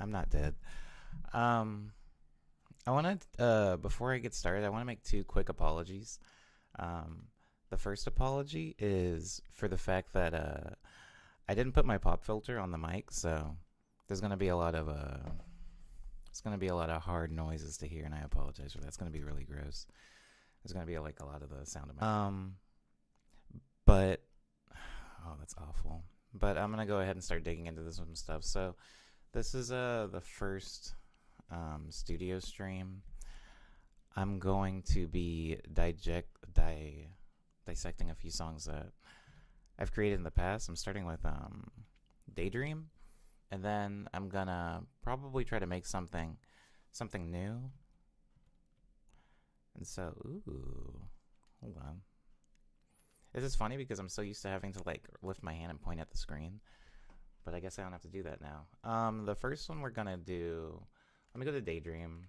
I'm not dead. Um, I want to, before I get started, I want to make two quick apologies. Um, the first apology is for the fact that I didn't put my pop filter on the mic, so there's gonna be a lot of it's gonna be a lot of hard noises to hear, and I apologize for that. It's gonna be really gross. There's gonna be like a lot of the sound of my but oh, that's awful. But I'm gonna go ahead and start digging into this some stuff. So this is the first studio stream. I'm going to be dissecting a few songs that I've created in the past. I'm starting with Daydream, and then I'm gonna probably try to make something new. And so, ooh, hold on. This is funny because I'm so used to having to like lift my hand and point at the screen, but I guess I don't have to do that now. The first one we're gonna do, let me go to Daydream.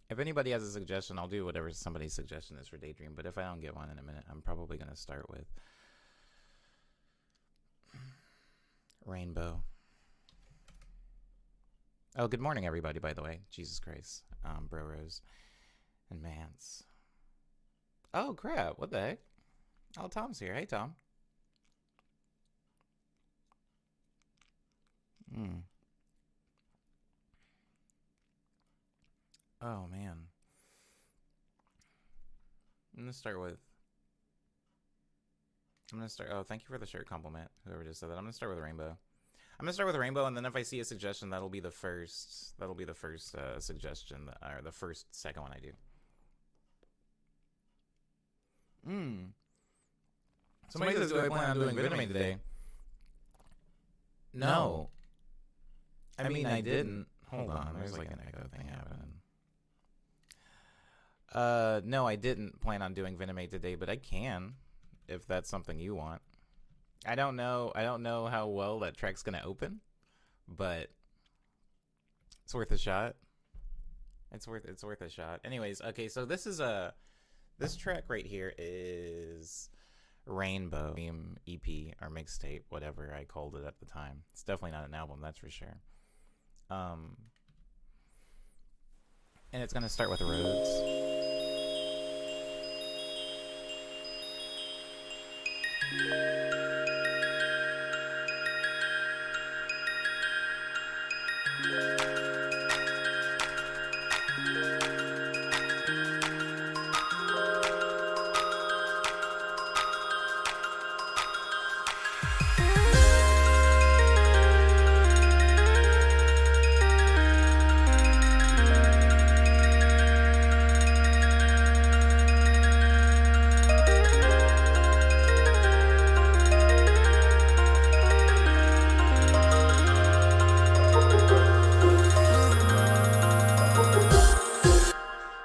If anybody has a suggestion, I'll do whatever somebody's suggestion is for Daydream, but if I don't get one in a minute, I'm probably gonna start with Rainbow. Oh, good morning, everybody, by the way. Jesus Christ. Bro Rose and Mance. Oh, crap. What the heck? Oh, Tom's here. Hey, Tom. Oh, man. I'm going to start with... Oh, thank you for the shirt compliment, whoever just said that. I'm going to start with Rainbow. I'm going to start with Rainbow, and then if I see a suggestion, that'll be the first suggestion, or the second one I do. Somebody says, do I plan on doing Venom today? No. I mean, I didn't. Hold on, there's like an echo thing happening. No, I didn't plan on doing Venomade today, but I can, if that's something you want. I don't know how well that track's gonna open, but it's worth a shot. It's worth a shot. Anyways, okay, so this track right here is Rainbow EP or mixtape, whatever I called it at the time. It's definitely not an album, that's for sure. And it's gonna start with Rhodes.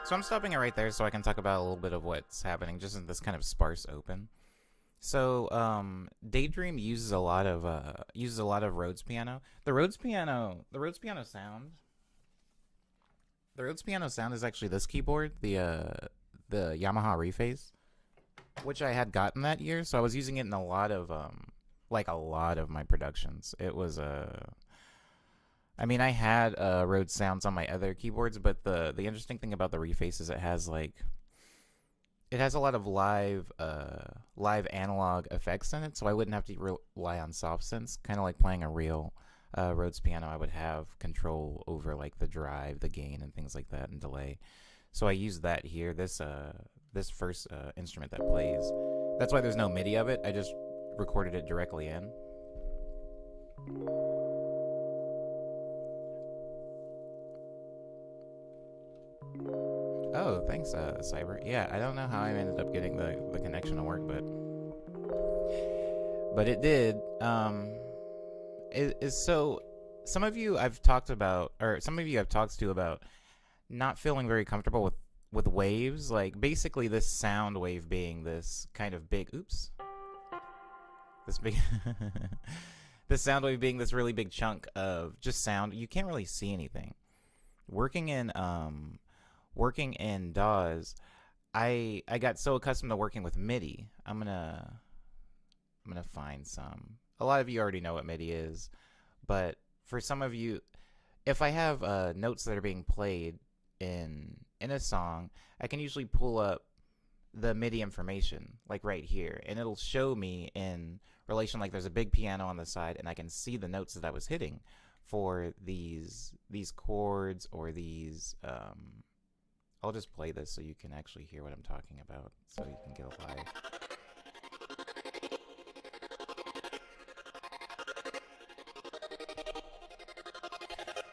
So I'm stopping it right there so I can talk about a little bit of what's happening just in this kind of sparse open. So Daydream uses a lot of Rhodes piano. The Rhodes piano sound is actually this keyboard, the Yamaha Rephase, which I had gotten that year. So I was using it in a lot of my productions. It was I mean, I had Rhodes sounds on my other keyboards, but the interesting thing about the Rephase is it has a lot of live analog effects in it, so I wouldn't have to rely on soft synths. Kind of like playing a real Rhodes piano, I would have control over like the drive, the gain, and things like that, and delay. So I used that here. This first instrument that plays. That's why there's no MIDI of it. I just recorded it directly in. Oh, thanks, Cyber. Yeah, I don't know how I ended up getting the connection to work, but it did. So some of you I've talked about, or some of you I've talked to about not feeling very comfortable with waves. Like basically this sound wave being this kind of big. This big. This sound wave being this really big chunk of just sound. You can't really see anything. Working in DAWs, I got so accustomed to working with MIDI. I'm gonna find some. A lot of you already know what MIDI is, but for some of you, if I have notes that are being played in a song, I can usually pull up the MIDI information, like right here, and it'll show me in relation, like there's a big piano on the side, and I can see the notes that I was hitting for these chords or these. I'll just play this so you can actually hear what I'm talking about, so you can get a live.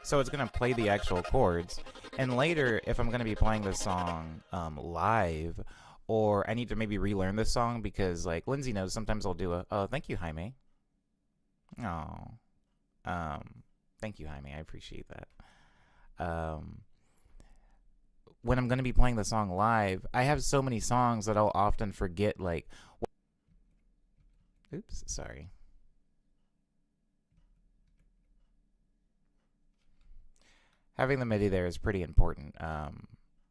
So it's going to play the actual chords. And later, if I'm going to be playing this song live, or I need to maybe relearn this song because, like, Lindsay knows sometimes I'll do a, oh, thank you, Jaime. Oh. Thank you, Jaime. I appreciate that. When I'm going to be playing the song live, I have so many songs that I'll often forget, like, oops, sorry. Having the MIDI there is pretty important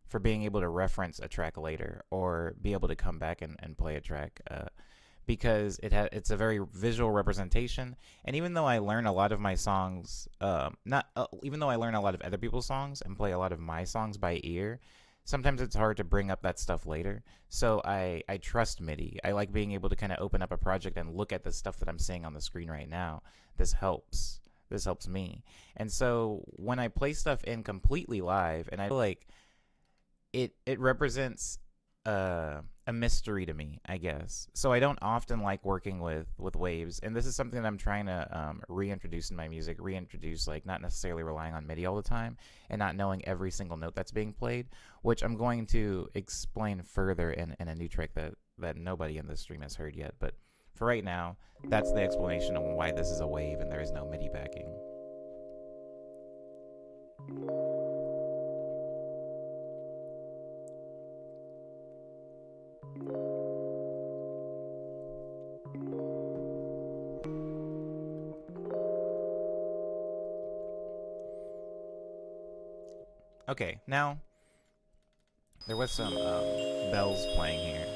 for being able to reference a track later or be able to come back and play a track because it's a very visual representation. And even though I learn a lot of my songs, even though I learn a lot of other people's songs and play a lot of my songs by ear, sometimes it's hard to bring up that stuff later. So I trust MIDI. I like being able to kind of open up a project and look at the stuff that I'm seeing on the screen right now. This helps. This helps me. And so when I play stuff in completely live, and I feel like it represents a mystery to me, I guess. So I don't often like working with waves, and this is something that I'm trying to reintroduce in my music. Reintroduce, like, not necessarily relying on MIDI all the time and not knowing every single note that's being played, which I'm going to explain further in a new track that nobody in this stream has heard yet. But for right now, that's the explanation of why this is a wave and there is no MIDI backing. Okay, now there was some bells playing here.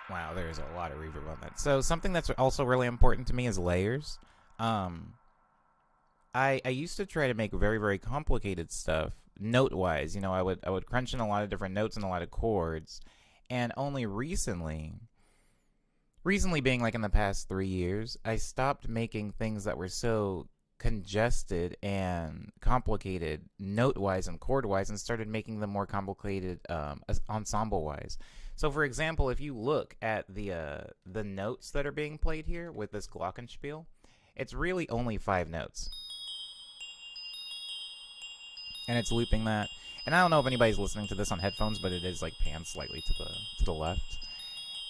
Wow, there's a lot of reverb on that. So something that's also really important to me is layers. I used to try to make very, very complicated stuff note-wise. You know, I would crunch in a lot of different notes and a lot of chords, and only recently being like in the past 3 years, I stopped making things that were so congested and complicated note-wise and chord-wise and started making them more complicated ensemble-wise. So, for example, if you look at the notes that are being played here with this glockenspiel, it's really only 5 notes. And it's looping that. And I don't know if anybody's listening to this on headphones, but it is like panned slightly to the left.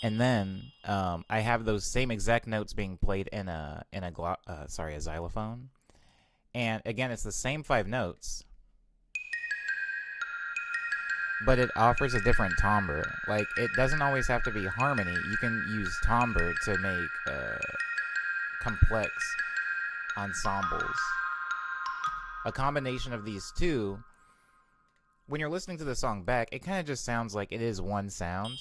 And then I have those same exact notes being played in a xylophone. And again, it's the same 5 notes, but it offers a different timbre. Like, it doesn't always have to be harmony. You can use timbre to make complex ensembles. A combination of these two, when you're listening to the song back, it kind of just sounds like it is one sound.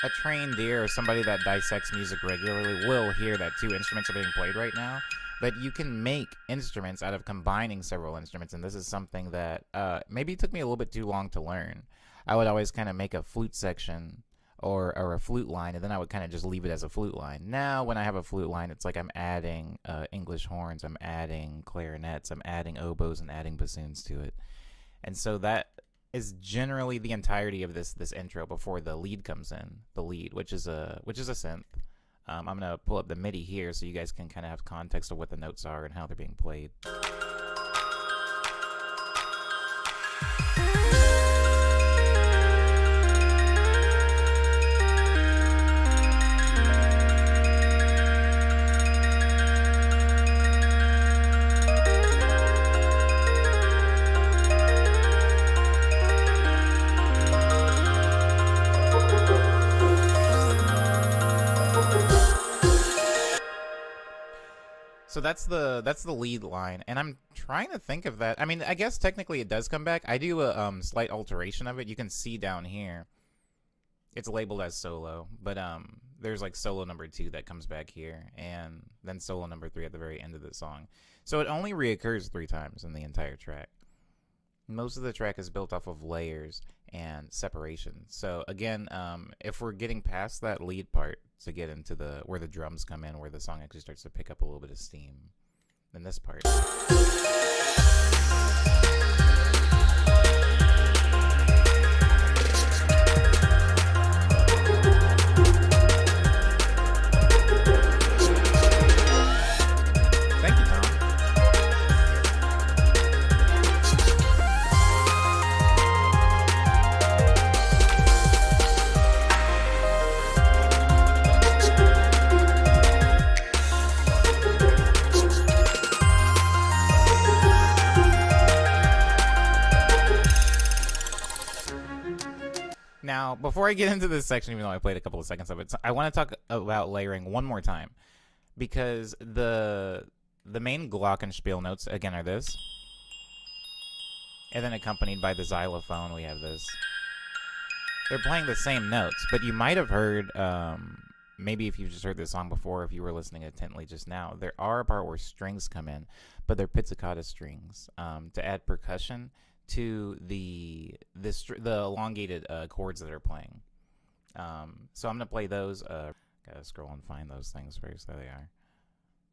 A trained ear or somebody that dissects music regularly will hear that 2 instruments are being played right now. But you can make instruments out of combining several instruments, and this is something that maybe it took me a little bit too long to learn. I would always kind of make a flute section or a flute line, and then I would kind of just leave it as a flute line. Now, when I have a flute line, it's like I'm adding English horns, I'm adding clarinets, I'm adding oboes, and adding bassoons to it. And so that is generally the entirety of this intro before the lead comes in. The lead, which is a synth. I'm gonna pull up the MIDI here so you guys can kind of have context of what the notes are and how they're being played. So that's the lead line, and I'm trying to think of that. I mean, I guess technically it does come back. I do a slight alteration of it. You can see down here, it's labeled as solo, but there's like solo number 2 that comes back here, and then solo number 3 at the very end of the song. So it only reoccurs 3 times in the entire track. Most of the track is built off of layers and separation. So again, if we're getting past that lead part to get into the where the drums come in, where the song actually starts to pick up a little bit of steam, then this part. Thank you, Tom. Now, before I get into this section, even though I played a couple of seconds of it, I want to talk about layering one more time, because the main glockenspiel notes again are this, and then accompanied by the xylophone, we have this. They're playing the same notes, but you might have heard, maybe if you've just heard this song before, if you were listening intently just now, there are a part where strings come in, but they're pizzicato strings to add percussion to the elongated chords that are playing. So I'm gonna play those. Gotta scroll and find those things first. There they are.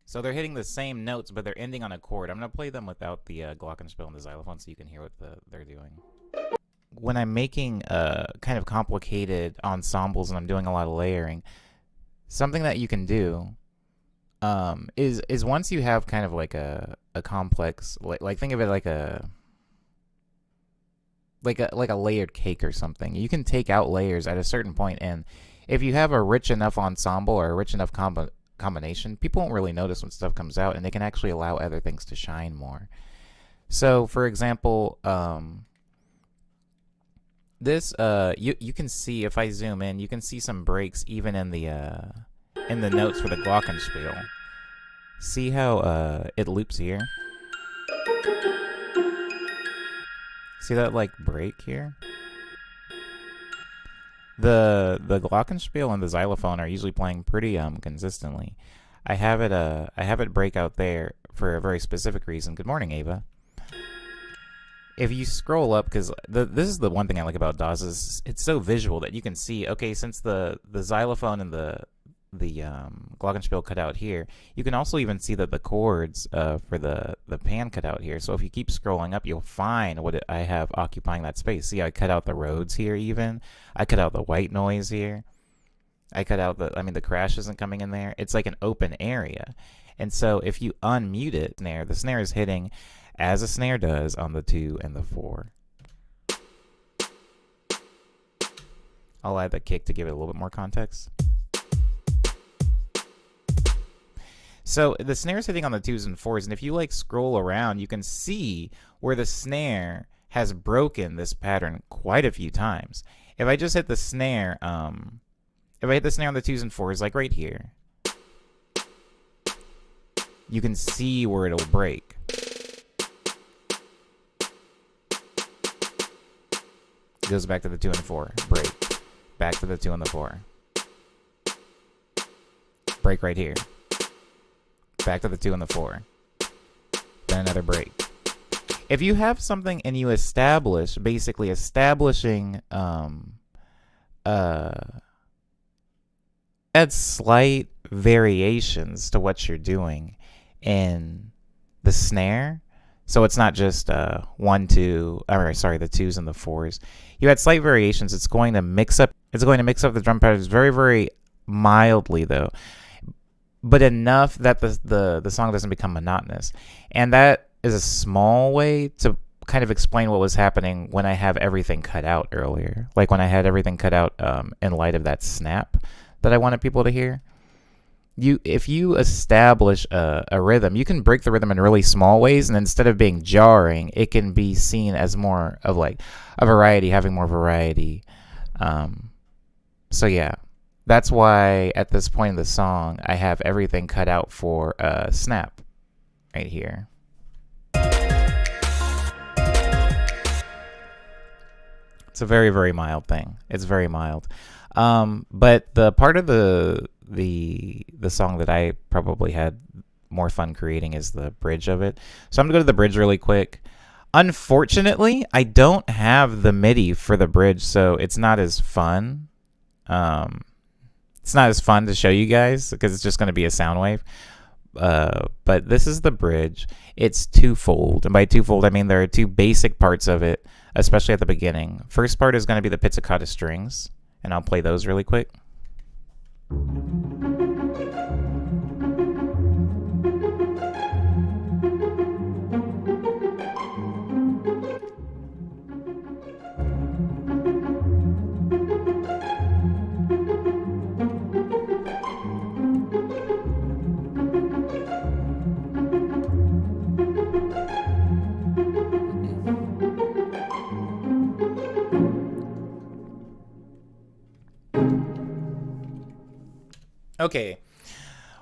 So they're hitting the same notes, but they're ending on a chord. I'm gonna play them without the glockenspiel and the xylophone, so you can hear what they're doing. When I'm making kind of complicated ensembles and I'm doing a lot of layering, something that you can do is once you have kind of like a complex, like think of it like a layered cake or something. You can take out layers at a certain point, and if you have a rich enough ensemble or a rich enough combination, people won't really notice when stuff comes out, and they can actually allow other things to shine more. So, for example, this you can see, if I zoom in, you can see some breaks even in the notes for the glockenspiel. See how it loops here? See that like break here? The glockenspiel and the xylophone are usually playing pretty consistently. I have it break out there for a very specific reason. Good morning, Ava. If you scroll up, because this is the one thing I like about DAWs, is it's so visual that you can see, okay, since the xylophone and the glockenspiel cut out here, you can also even see that the chords for the pan cut out here. So if you keep scrolling up, you'll find what I have occupying that space. See, I cut out the Rhodes here even. I cut out the white noise here. I cut out the crash isn't coming in there. It's like an open area. And so if you unmute it, the snare is hitting as a snare does on the 2 and the 4. I'll add the kick to give it a little bit more context. So the snare is hitting on the 2s and 4s, and if you like scroll around, you can see where the snare has broken this pattern quite a few times. If I just hit the snare, if I hit the snare on the 2s and 4s, like right here, you can see where it'll break. It goes back to the 2 and 4, break. Back to the 2 and the 4. Break right here. Back to the 2 and the 4. Then another break. If you have something and you establish, basically establishing, add slight variations to what you're doing in the snare, so it's not just 1, 2, the 2s and the 4s. You add slight variations. It's going to mix up. It's going to mix up the drum patterns very, very mildly, though, but enough that the song doesn't become monotonous. And that is a small way to kind of explain what was happening when I have everything cut out earlier. Like when I had everything cut out in light of that snap that I wanted people to hear. If you establish a rhythm, you can break the rhythm in really small ways, and instead of being jarring, it can be seen as more of like a variety, having more variety. So yeah. That's why at this point in the song, I have everything cut out for snap. right here. It's a very, very mild thing. It's very mild. But the part of the song that I probably had more fun creating is the bridge of it. So I'm gonna go to the bridge really quick. Unfortunately, I don't have the MIDI for the bridge, so it's not as fun. It's not as fun to show you guys because it's just going to be a sound wave. But this is the bridge. It's twofold. And by twofold, I mean there are two basic parts of it, especially at the beginning. First part is going to be the pizzicato strings, and I'll play those really quick. Okay,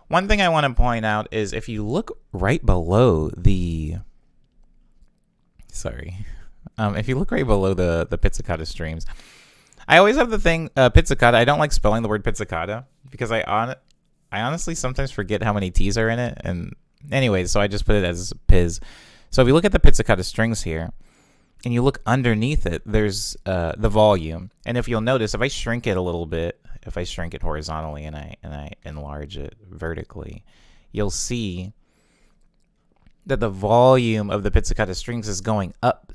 one thing I want to point out is if you look right below the, if you look right below the pizzicato streams, I always have the thing, pizzicato, I don't like spelling the word pizzicato because I honestly sometimes forget how many T's are in it, and anyways, so I just put it as Piz. So if you look at the pizzicato strings here, and you look underneath it, there's the volume, and if you'll notice, if I shrink it a little bit, if I shrink it horizontally and I enlarge it vertically, you'll see that the volume of the pizzicato strings is going up.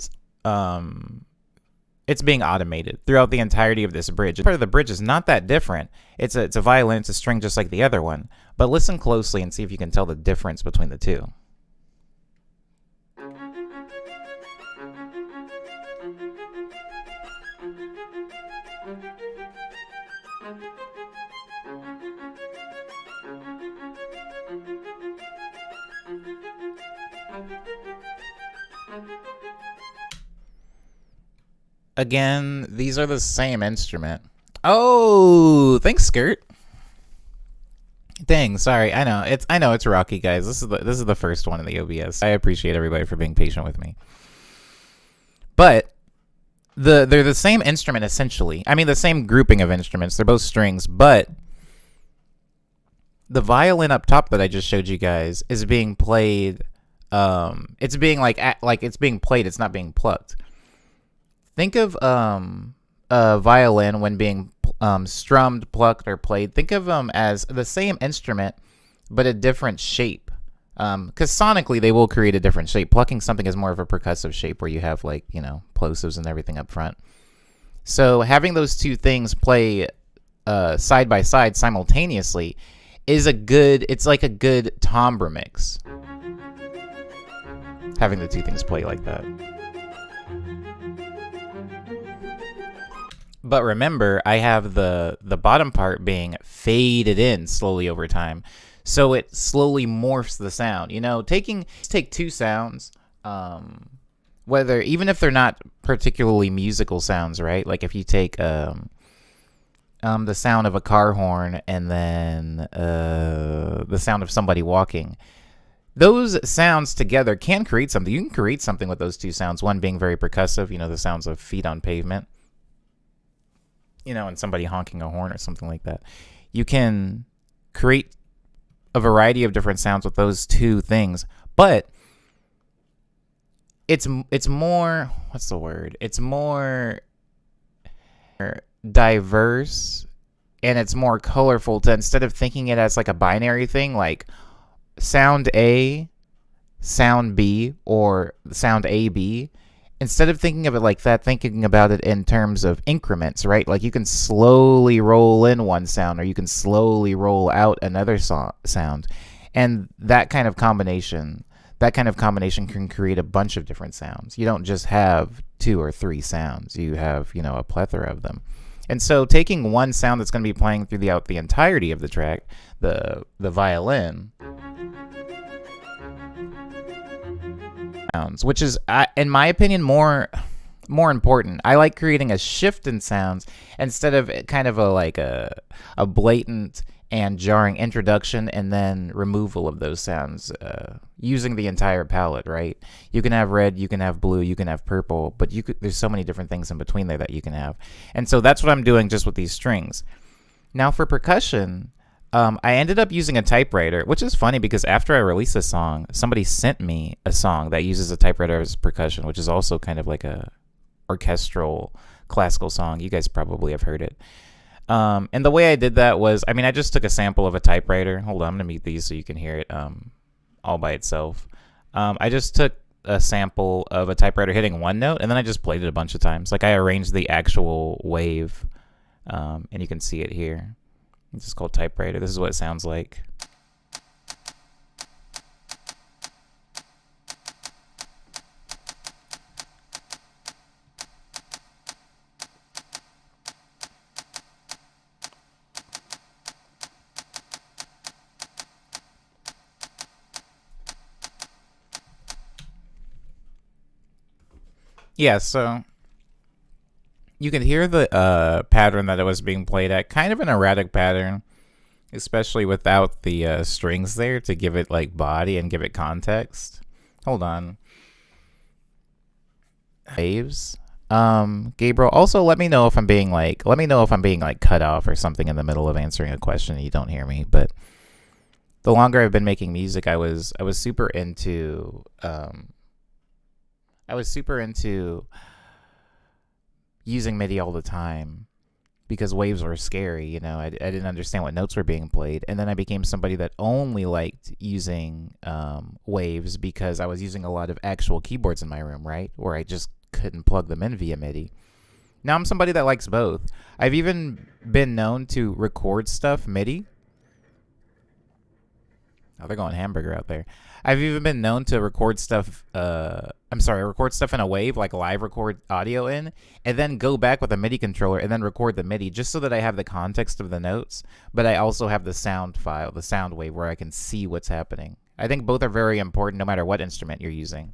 It's being automated throughout the entirety of this bridge. Part of the bridge is not that different. It's a violin, it's a string just like the other one. But listen closely and see if you can tell the difference between the two. Again, these are the same instrument. Oh, thanks, Skirt. Dang, sorry. I know it's rocky, guys. This is the first one in the OBS. I appreciate everybody for being patient with me. But they're the same instrument essentially. I mean, the same grouping of instruments. They're both strings, but the violin up top that I just showed you guys is being played. It's being like it's being played. It's not being plucked. Think of a violin when being strummed, plucked, or played. Think of them as the same instrument, but a different shape. Because sonically, they will create a different shape. Plucking something is more of a percussive shape where you have, like, you know, plosives and everything up front. So having those two things play side by side simultaneously is it's like a good timbre mix. Having the two things play like that. But remember, I have the bottom part being faded in slowly over time. So it slowly morphs the sound. You know, take two sounds, even if they're not particularly musical sounds, right? Like if you take the sound of a car horn and then the sound of somebody walking. Those sounds together can create something. You can create something with those two sounds, one being very percussive, you know, the sounds of feet on pavement. You know, and somebody honking a horn or something like that. You can create a variety of different sounds with those two things, but it's more, what's the word? It's more diverse and it's more colorful to, instead of thinking it as like a binary thing, like sound A, sound B, or sound AB. Instead of thinking of it like that, thinking about it in terms of increments, right? Like you can slowly roll in one sound or you can slowly roll out another sound. And that kind of combination can create a bunch of different sounds. You don't just have two or three sounds. You have, you know, a plethora of them. And so taking one sound that's going to be playing throughout the entirety of the track, the violin, sounds, which is, in my opinion, more important. I like creating a shift in sounds instead of kind of a blatant and jarring introduction and then removal of those sounds using the entire palette, right? You can have red, you can have blue, you can have purple, but there's so many different things in between there that you can have. And so that's what I'm doing just with these strings. Now for percussion, I ended up using a typewriter, which is funny because after I released a song, somebody sent me a song that uses a typewriter as percussion, which is also kind of like a orchestral classical song. You guys probably have heard it. And the way I did that was, I just took a sample of a typewriter. Hold on, I'm going to mute these so you can hear it all by itself. I just took a sample of a typewriter hitting one note, and then I just played it a bunch of times. Like I arranged the actual wave, and you can see it here. It's just called typewriter. This is what it sounds like. Yeah, so you can hear the pattern that it was being played at, kind of an erratic pattern, especially without the strings there to give it like body and give it context. Hold on. Waves. Gabriel, also let me know if I'm being like cut off or something in the middle of answering a question and you don't hear me. But the longer I've been making music, I was super into using MIDI all the time because waves were scary. You know, I didn't understand what notes were being played. And then I became somebody that only liked using waves because I was using a lot of actual keyboards in my room, right? Where I just couldn't plug them in via MIDI. Now I'm somebody that likes both. I've even been known to record stuff MIDI. Oh, they're going hamburger out there. I've even been known to record stuff, record stuff in a wave, like live record audio in, and then go back with a MIDI controller and then record the MIDI just so that I have the context of the notes, but I also have the sound file, the sound wave, where I can see what's happening. I think both are very important no matter what instrument you're using.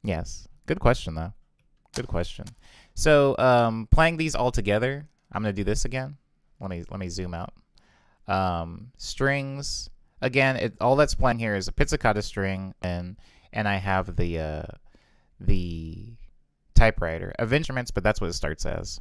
Yes. Good question, though. Good question. So playing these all together, I'm going to do this again. Let me zoom out. Strings. Again, all that's playing here is a pizzicato string, and I have the typewriter of instruments, but that's what it starts as.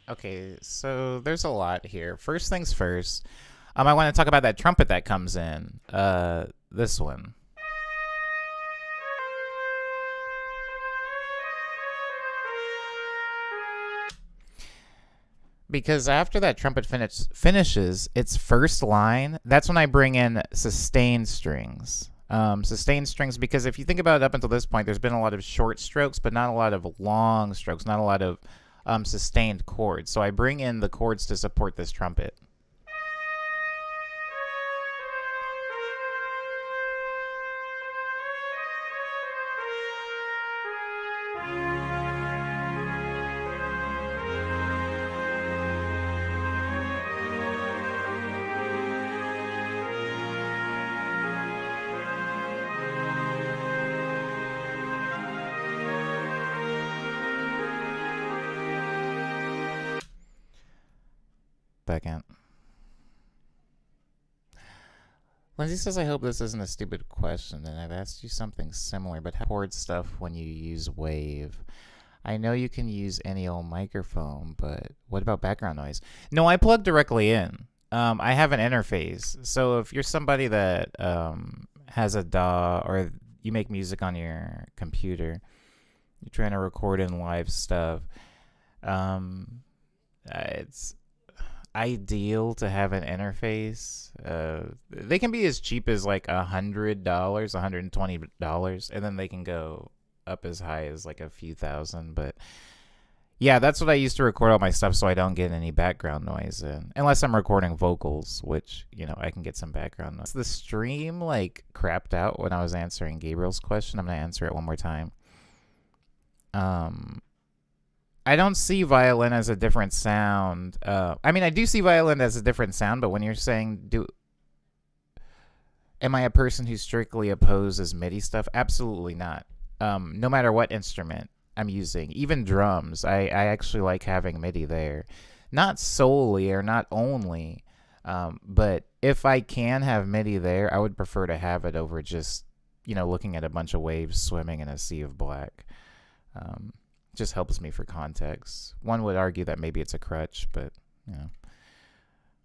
Okay, so there's a lot here. First things first, I want to talk about that trumpet that comes in. This one. Because after that trumpet finishes its first line, that's when I bring in sustained strings. Sustained strings, because if you think about it, up until this point, there's been a lot of short strokes, but not a lot of long strokes, not a lot of sustained chords. So I bring in the chords to support this trumpet. Second. Lindsay says, I hope this isn't a stupid question, and I've asked you something similar, but how record stuff when you use Wave? I know you can use any old microphone, but what about background noise? No, I plug directly in. I have an interface. So if you're somebody that has a DAW or you make music on your computer, you're trying to record in live stuff, ideal to have an interface. They can be as cheap as like $100, $120, and then they can go up as high as like a few thousand. But yeah, that's what I used to record all my stuff so I don't get any background noise in. Unless I'm recording vocals, which, you know, I can get some background noise. The stream, like, crapped out when I was answering Gabriel's question. I'm going to answer it one more time. I don't see violin as a different sound. I mean, I do see violin as a different sound, but when you're saying, am I a person who strictly opposes MIDI stuff? Absolutely not. No matter what instrument I'm using, even drums, I actually like having MIDI there. Not solely or not only, but if I can have MIDI there, I would prefer to have it over just, you know, looking at a bunch of waves swimming in a sea of black. Just helps me for context. One would argue that maybe it's a crutch, but, you know,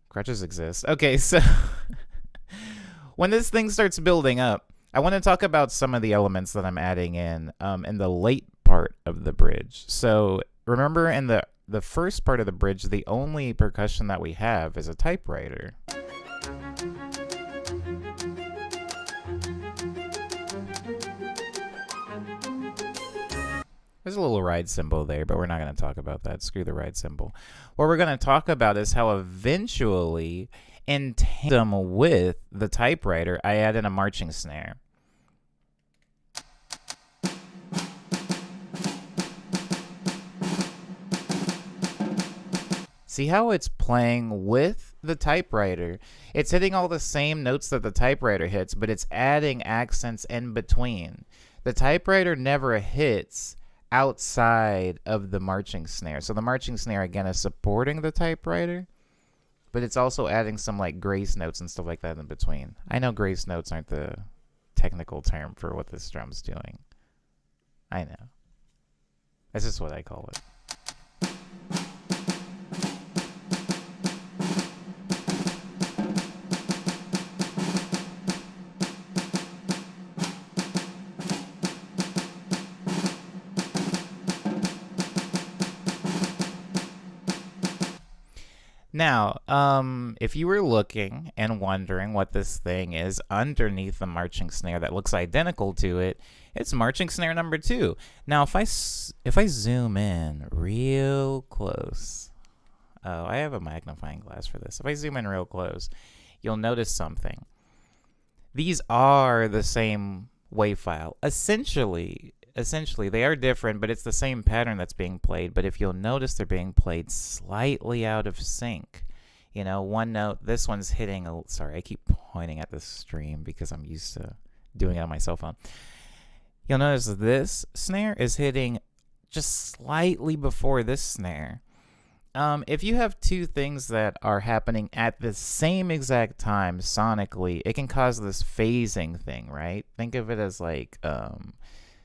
crutches exist. Okay, so when this thing starts building up, I want to talk about some of the elements that I'm adding in the late part of the bridge. So remember, in the first part of the bridge, the only percussion that we have is a typewriter. There's a little ride cymbal there, but we're not going to talk about that. Screw the ride cymbal. What we're going to talk about is how eventually, in tandem with the typewriter, I add in a marching snare. See how it's playing with the typewriter? It's hitting all the same notes that the typewriter hits, but it's adding accents in between. The typewriter never hits outside of the marching snare. So the marching snare, again, is supporting the typewriter, but it's also adding some like grace notes and stuff like that in between. I know grace notes aren't the technical term for what this drum's doing. I know. That's just what I call it. Now, if you were looking and wondering what this thing is underneath the marching snare that looks identical to it, it's marching snare number 2. Now, if I zoom in real close, oh, I have a magnifying glass for this. If I zoom in real close, you'll notice something. These are the same wave file. Essentially, they are different, but it's the same pattern that's being played. But if you'll notice, they're being played slightly out of sync. You know, one note, this one's hitting, sorry, I keep pointing at the stream because I'm used to doing it on my cell phone. You'll notice this snare is hitting just slightly before this snare. If you have two things that are happening at the same exact time sonically, it can cause this phasing thing, right? Think of it as like,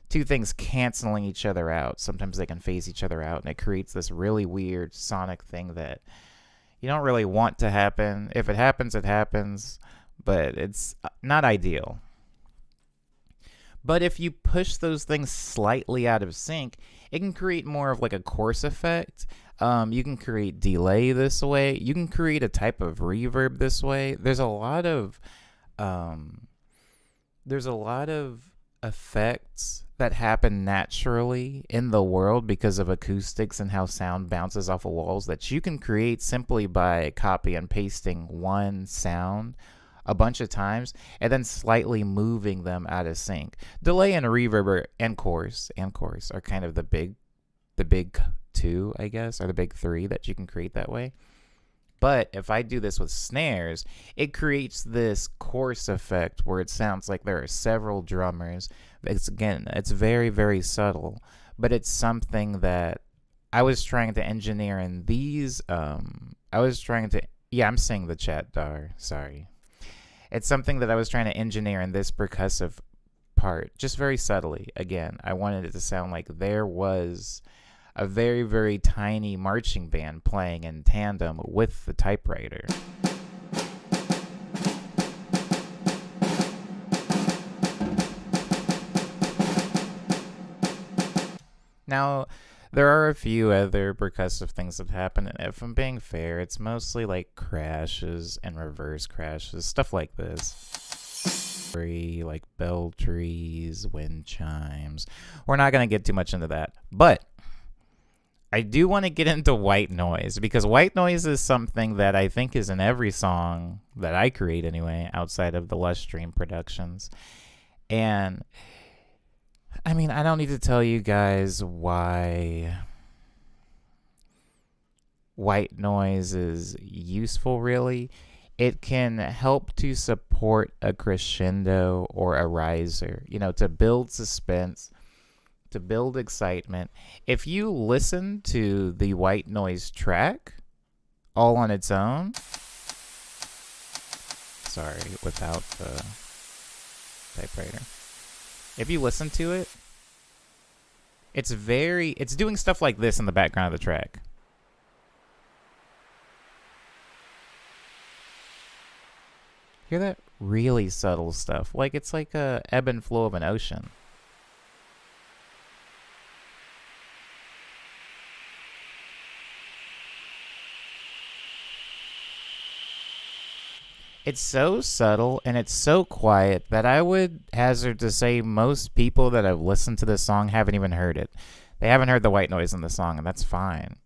two things canceling each other out. Sometimes they can phase each other out, and it creates this really weird sonic thing that you don't really want to happen. If it happens, it happens, but it's not ideal. But if you push those things slightly out of sync, it can create more of like a chorus effect. You can create delay this way. You can create a type of reverb this way. There's a lot of effects that happen naturally in the world because of acoustics and how sound bounces off of walls that you can create simply by copy and pasting one sound a bunch of times and then slightly moving them out of sync. Delay and reverb and chorus are kind of the big two, I guess, or the big three that you can create that way. But if I do this with snares, it creates this chorus effect where it sounds like there are several drummers. It's very, very subtle, but it's something that I was trying to engineer in these. I'm seeing the chat, Dar. Sorry. It's something that I was trying to engineer in this percussive part, just very subtly. Again, I wanted it to sound like there was a very, very tiny marching band playing in tandem with the typewriter. Now, There are a few other percussive things that happen, and if I'm being fair, it's mostly like crashes and reverse crashes, stuff like this. Like bell trees, wind chimes. We're not going to get too much into that, but I do want to get into white noise, because white noise is something that I think is in every song that I create anyway, outside of the Lush Dream productions. And I mean, I don't need to tell you guys why white noise is useful, really. It can help to support a crescendo or a riser, to build suspense, to build excitement. If you listen to the white noise track all on its own, sorry, without the typewriter. If you listen to it, it's doing stuff like this in the background of the track. Hear that? Really subtle stuff. Like it's like a ebb and flow of an ocean. It's so subtle and it's so quiet that I would hazard to say most people that have listened to this song haven't even heard it. They haven't heard the white noise in the song, and that's fine.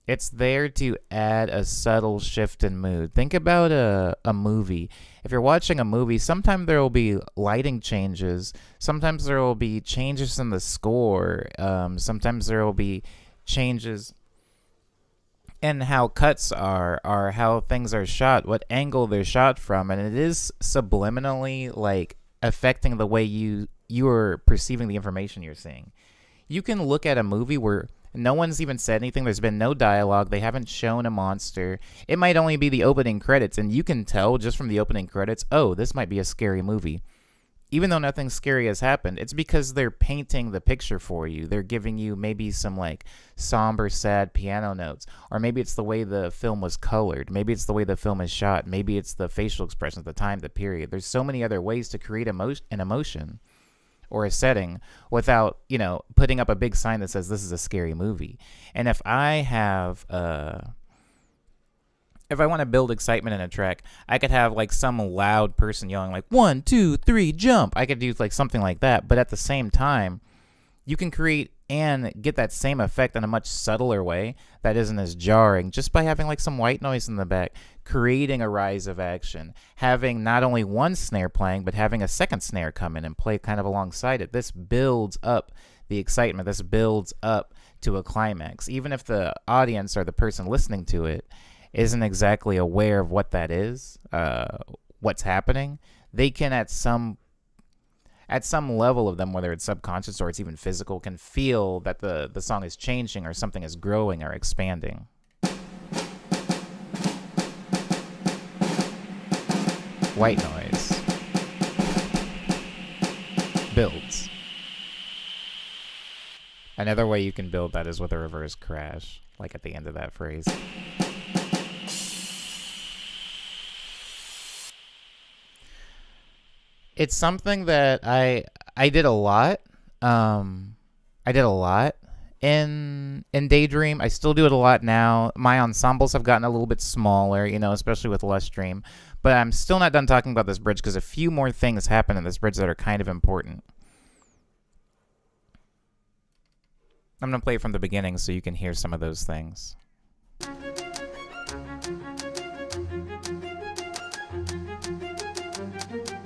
It's there to add a subtle shift in mood. Think about a movie. If you're watching a movie, sometimes there will be lighting changes. Sometimes there will be changes in the score. Sometimes there will be changes in how cuts are, or how things are shot, what angle they're shot from. And it is subliminally like affecting the way you are perceiving the information you're seeing. You can look at a movie where no one's even said anything. There's been no dialogue. They haven't shown a monster. It might only be the opening credits, and you can tell just from the opening credits, oh, this might be a scary movie. Even though nothing scary has happened, it's because they're painting the picture for you. They're giving you maybe some like somber, sad piano notes, or maybe it's the way the film was colored. Maybe it's the way the film is shot. Maybe it's the facial expressions, the time, the period. There's so many other ways to create an emotion or a setting without, putting up a big sign that says this is a scary movie. And if I want to build excitement in a track, I could have like some loud person yelling like 1, 2, 3, jump. I could do like something like that. But at the same time, you can create and get that same effect in a much subtler way that isn't as jarring, just by having like some white noise in the back, creating a rise of action, having not only one snare playing, but having a second snare come in and play kind of alongside it. This builds up the excitement. This builds up to a climax. Even if the audience or the person listening to it isn't exactly aware of what that is, what's happening, they can at some level of them, whether it's subconscious or it's even physical, can feel that the song is changing or something is growing or expanding. White noise builds. Another way you can build that is with a reverse crash, like at the end of that phrase. It's something that I did a lot. I did a lot in Daydream. I still do it a lot now. My ensembles have gotten a little bit smaller, especially with Lush Dream. But I'm still not done talking about this bridge, because a few more things happen in this bridge that are kind of important. I'm going to play it from the beginning so you can hear some of those things.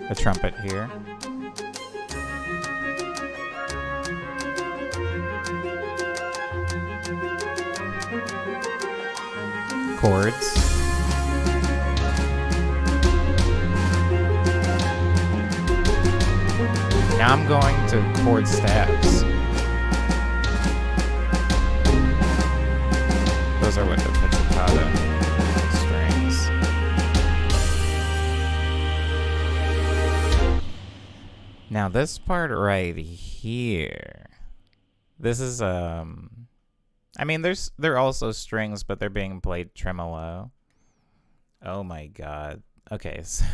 The trumpet here. Chords. Now I'm going to chord stabs. Those are with the pizzicato strings. Now this part right here, this is I mean, they're also strings, but they're being played tremolo. Oh my god. Okay. So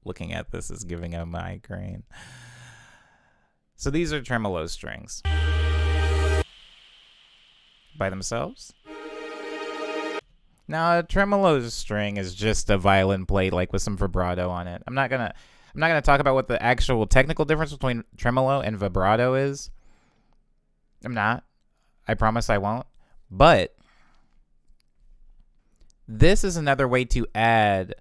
looking at this is giving a migraine. So these are tremolo strings. by themselves. Now, a tremolo string is just a violin plate, like with some vibrato on it. I'm not gonna talk about what the actual technical difference between tremolo and vibrato is. I'm not. I promise I won't. But this is another way to add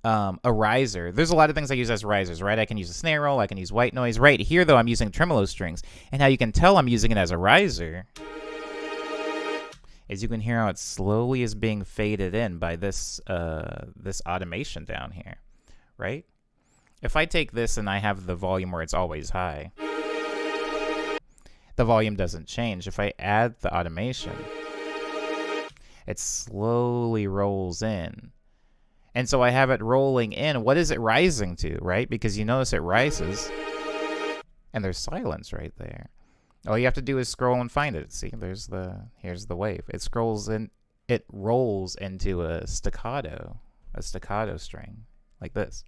a riser. There's a lot of things I use as risers, right? I can use a snare roll. I can use white noise. Right here, though, I'm using tremolo strings. And how you can tell I'm using it as a riser is you can hear how it slowly is being faded in by this this automation down here, right? If I take this and I have the volume where it's always high, the volume doesn't change. If I add the automation, it slowly rolls in. And so I have it rolling in. What is it rising to, right? Because you notice it rises, and there's silence right there. All you have to do is scroll and find it. See, here's the wave. It scrolls in, it rolls into a staccato string, like this.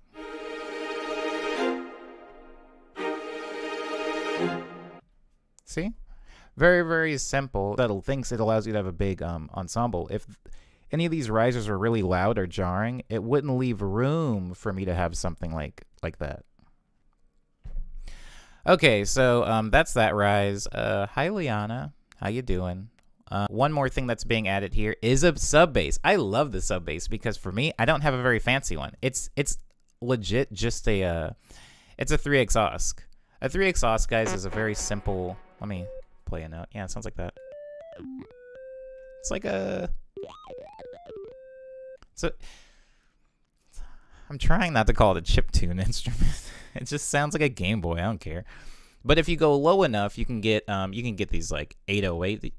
See? Very, very simple. That thinks it allows you to have a big ensemble. If any of these risers are really loud or jarring, it wouldn't leave room for me to have something like that. Okay, so that's that rise. Hi, Liana. How you doing? One more thing that's being added here is a sub bass. I love the sub bass because for me, I don't have a very fancy one. It's legit just it's a 3 exhaust. A 3 exhaust, guys, is a very simple. Let me play a note. Yeah, it sounds like that. It's like a. So I'm trying not to call it a chiptune instrument. It just sounds like a Game Boy. I don't care. But if you go low enough, you can get these like 808,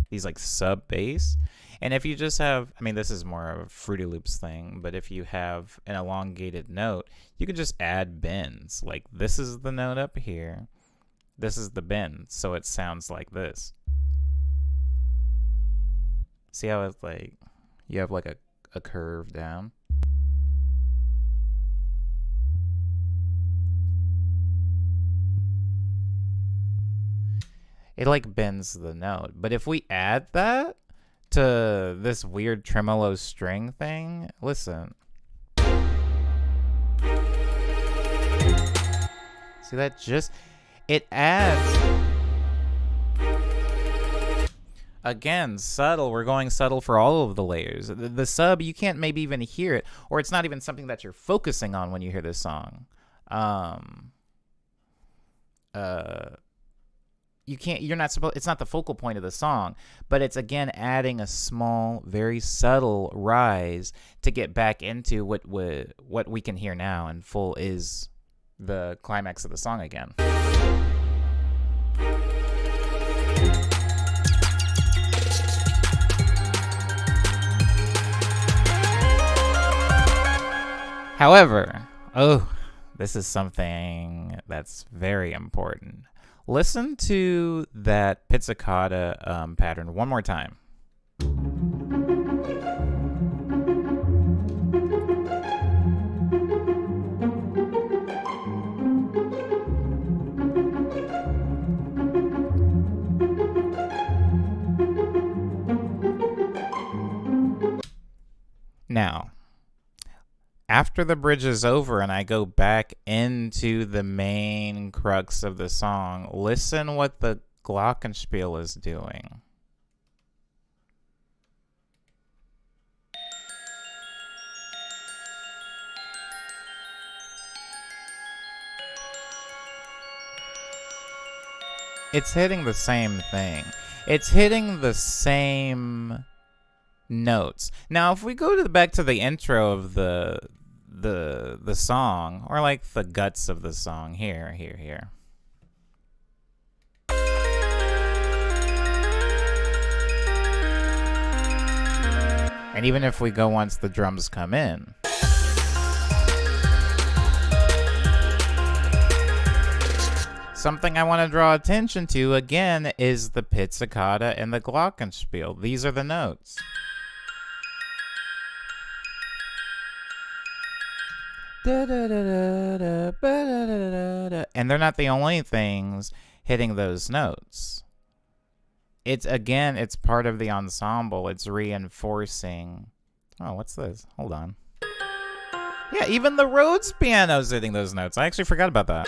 these like sub bass. And if you just have, I mean, this is more of a Fruity Loops thing, but if you have an elongated note, you can just add bends. Like this is the note up here. This is the bend, so it sounds like this. See how it's like, you have like a curve down. It like bends the note. But if we add that to this weird tremolo string thing, listen. See that just, it adds. Again, subtle. We're going subtle for all of the layers. The sub, you can't maybe even hear it, or it's not even something that you're focusing on when you hear this song. You're not supposed, it's not the focal point of the song, but it's again adding a small, very subtle rise to get back into what we can hear now, and full is the climax of the song again. However, this is something that's very important. Listen to that pizzicato pattern one more time. Now, after the bridge is over and I go back into the main crux of the song, listen what the glockenspiel is doing. It's hitting the same thing. It's hitting the same notes. Now, if we go back to the intro of the song, or like the guts of the song, here. And even if we go once the drums come in, something I want to draw attention to again is the pizzicato and the glockenspiel. These are the notes. And they're not the only things hitting those notes. it's, again, it's part of the ensemble. It's reinforcing. Oh, what's this? Hold on. Yeah, even the Rhodes piano's hitting those notes. I actually forgot about that.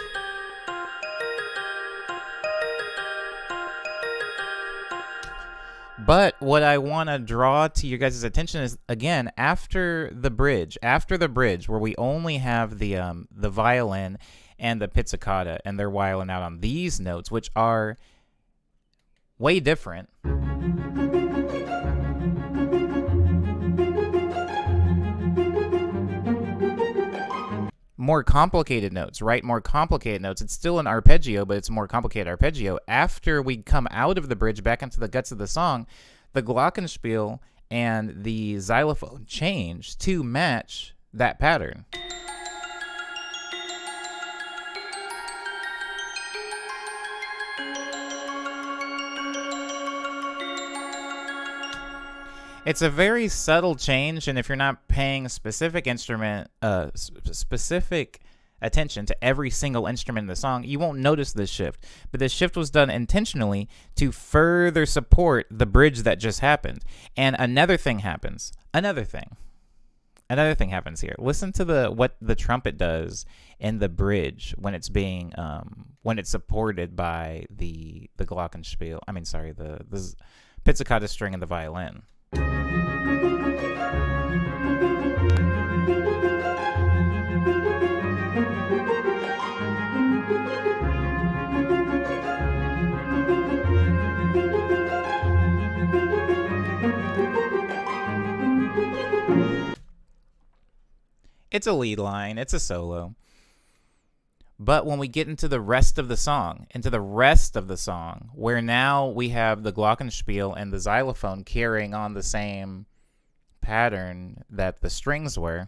But what I want to draw to your guys' attention is, again, after the bridge, where we only have the violin and the pizzicata, and they're whiling out on these notes, which are way different. More complicated notes, right? More complicated notes. It's still an arpeggio, but it's a more complicated arpeggio. After we come out of the bridge back into the guts of the song, the glockenspiel and the xylophone change to match that pattern. It's a very subtle change, and if you're not paying specific attention to every single instrument in the song, you won't notice this shift. But this shift was done intentionally to further support the bridge that just happened. And another thing happens. Another thing happens here. Listen to what the trumpet does in the bridge when it's being when it's supported by the glockenspiel. The pizzicata string and the violin. It's a lead line, it's a solo. But when we get into the rest of the song, where now we have the glockenspiel and the xylophone carrying on the same pattern that the strings were,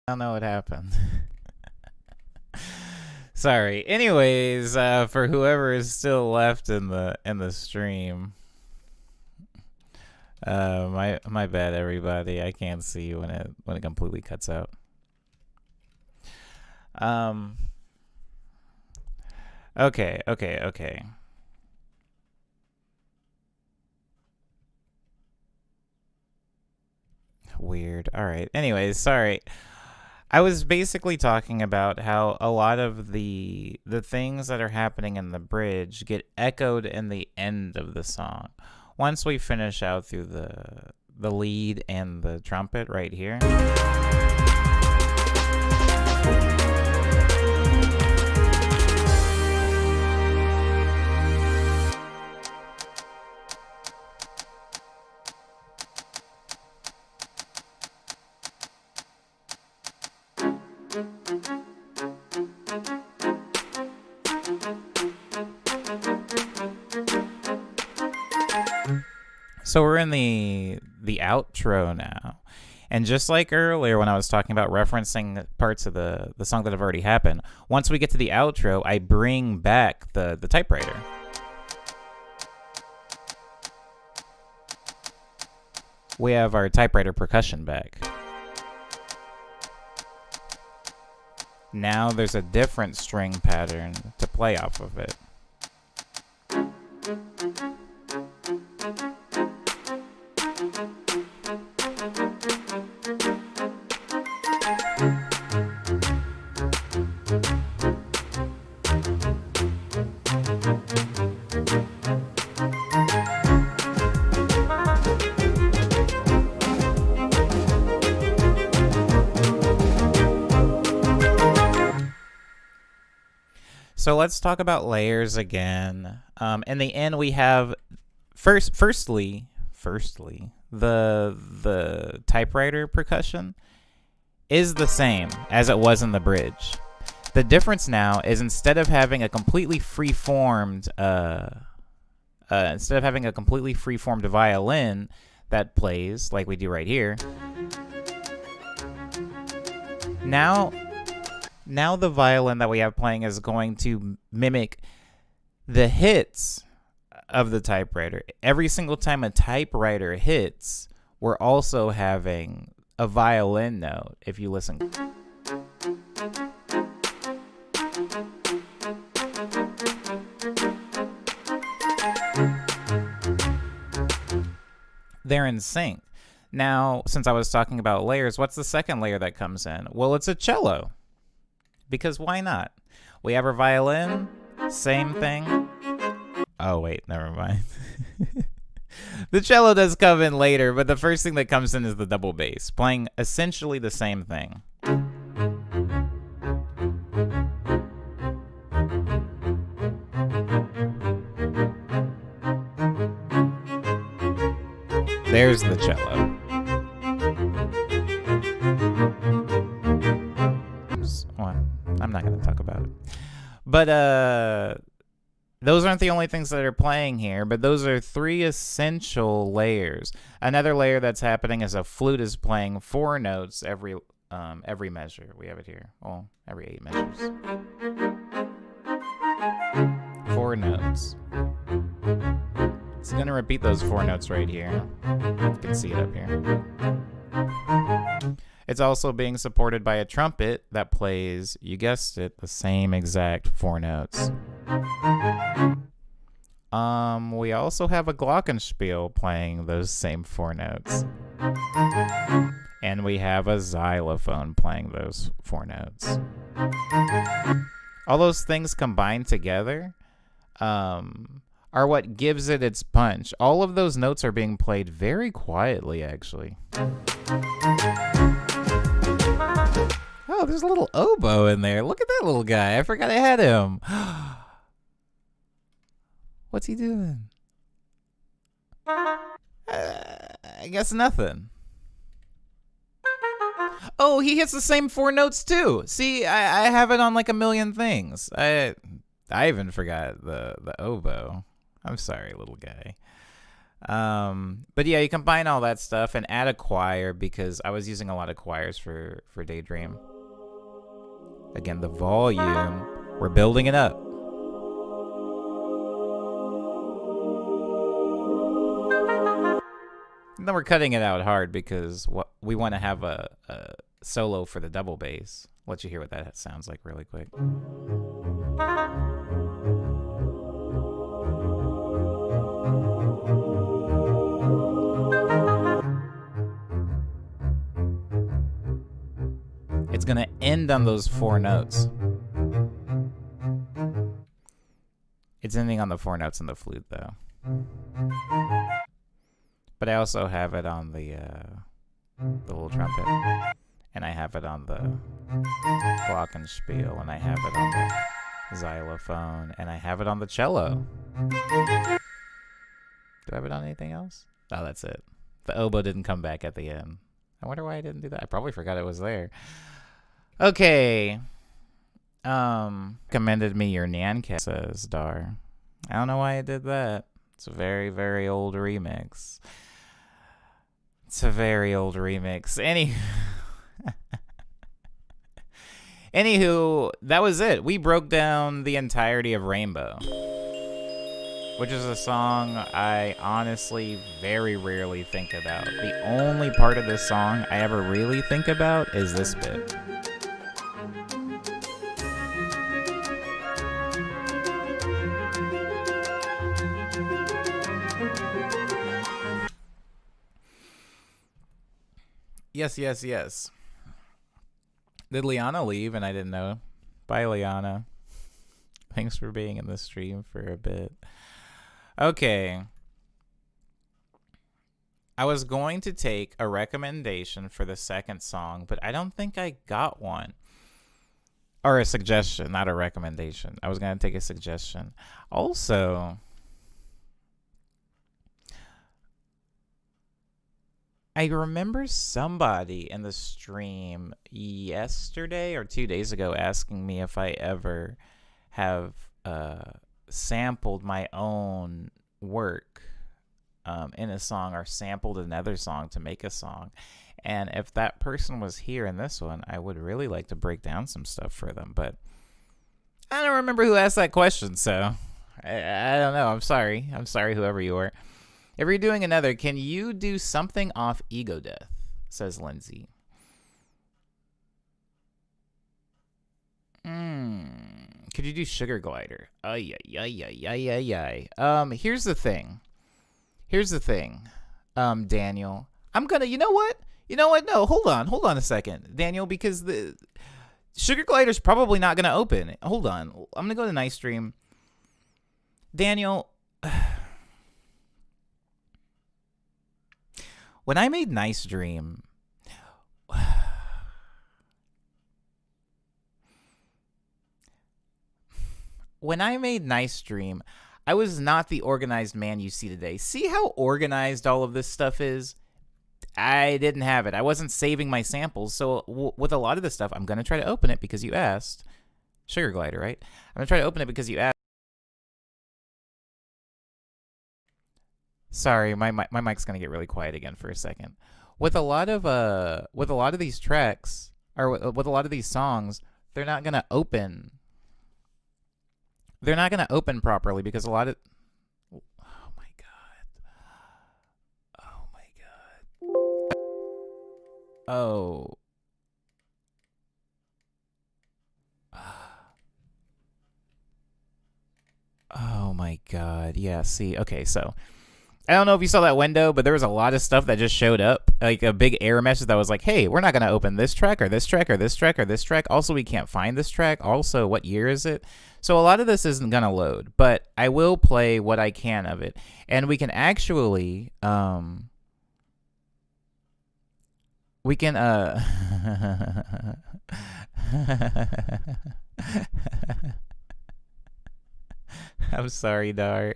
I don't know what happened. Sorry. Anyways, for whoever is still left in the stream, my bad, everybody. I can't see when it completely cuts out. Okay. Weird. All right. Anyways, sorry. I was basically talking about how a lot of the things that are happening in the bridge get echoed in the end of the song. Once we finish out through the lead and the trumpet right here. So we're in the outro now. And just like earlier when I was talking about referencing parts of the song that have already happened, once we get to the outro, I bring back the typewriter. We have our typewriter percussion back. Now there's a different string pattern to play off of it. So let's talk about layers again. In the end, we have firstly, the typewriter percussion is the same as it was in the bridge. The difference now is instead of having a completely free-formed instead of having a completely free-formed violin that plays like we do right here, now the violin that we have playing is going to mimic the hits of the typewriter. Every single time a typewriter hits, we're also having a violin note. If you listen, they're in sync. Now, since I was talking about layers, what's the second layer that comes in? Well, it's a cello. Because why not? We have our violin, same thing. Oh, wait, never mind. The cello does come in later, but the first thing that comes in is the double bass, playing essentially the same thing. There's the cello. Well, I'm not going to talk about it. But, those aren't the only things that are playing here, but those are 3 essential layers. Another layer that's happening is a flute is playing 4 notes every measure. We have it here. Well, every 8 measures. 4 notes. It's going to repeat those 4 notes right here. You can see it up here. It's also being supported by a trumpet that plays, you guessed it, the same exact 4 notes. We also have a glockenspiel playing those same 4 notes. And we have a xylophone playing those 4 notes. All those things combined together are what gives it its punch. All of those notes are being played very quietly, actually. Oh, there's a little oboe in there. Look at that little guy. I forgot I had him. What's he doing? I guess nothing. Oh, he hits the same 4 notes too. See, I have it on like a million things. I even forgot the oboe. I'm sorry, little guy. But yeah, you combine all that stuff and add a choir, because I was using a lot of choirs for Daydream. Again, the volume, we're building it up. And then we're cutting it out hard because we want to have a solo for the double bass. Let you hear what that sounds like really quick. It's going to end on those 4 notes. It's ending on the 4 notes in the flute, though. But I also have it on the little trumpet. And I have it on the glockenspiel. And I have it on the xylophone. And I have it on the cello. Do I have it on anything else? Oh, that's it. The oboe didn't come back at the end. I wonder why I didn't do that. I probably forgot it was there. Okay. Commended me your Nyancat, says Dar. I don't know why I did that. It's a very, very old remix. It's a very old remix. Anywho, that was it. We broke down the entirety of Rainbow, which is a song I honestly very rarely think about. The only part of this song I ever really think about is this bit. Yes. Did Liana leave and I didn't know? Bye, Liana. Thanks for being in the stream for a bit. Okay. I was going to take a recommendation for the second song, but I don't think I got one. Or a suggestion, not a recommendation. I was going to take a suggestion. Also, I remember somebody in the stream yesterday or 2 days ago asking me if I ever have sampled my own work in a song or sampled another song to make a song. And if that person was here in this one, I would really like to break down some stuff for them. But I don't remember who asked that question, so I don't know. I'm sorry. I'm sorry, whoever you are. If you're doing another, can you do something off Ego Death? Says Lindsay. Could you do Sugar Glider? Ay. Here's the thing. Daniel. I'm gonna, you know what? No, hold on a second. Daniel, because the Sugar Glider's probably not gonna open. Hold on. I'm gonna go to Nice Dream. Daniel, when I made Nice Dream, I was not the organized man you see today. See how organized all of this stuff is? I didn't have it. I wasn't saving my samples. So with a lot of this stuff, I'm going to try to open it because you asked. Sugar Glider, right? I'm going to try to open it because you asked. Sorry, my mic's going to get really quiet again for a second. With a lot of these tracks, or with a lot of these songs, they're not going to open. They're not going to open properly because a lot of... Oh my god. Oh. Oh my god. Yeah, see. Okay, so I don't know if you saw that window, but there was a lot of stuff that just showed up. Like a big error message that was like, hey, we're not going to open this track or this track or this track or this track. Also, we can't find this track. Also, what year is it? So a lot of this isn't going to load, but I will play what I can of it. And we can actually, I'm sorry, Dar.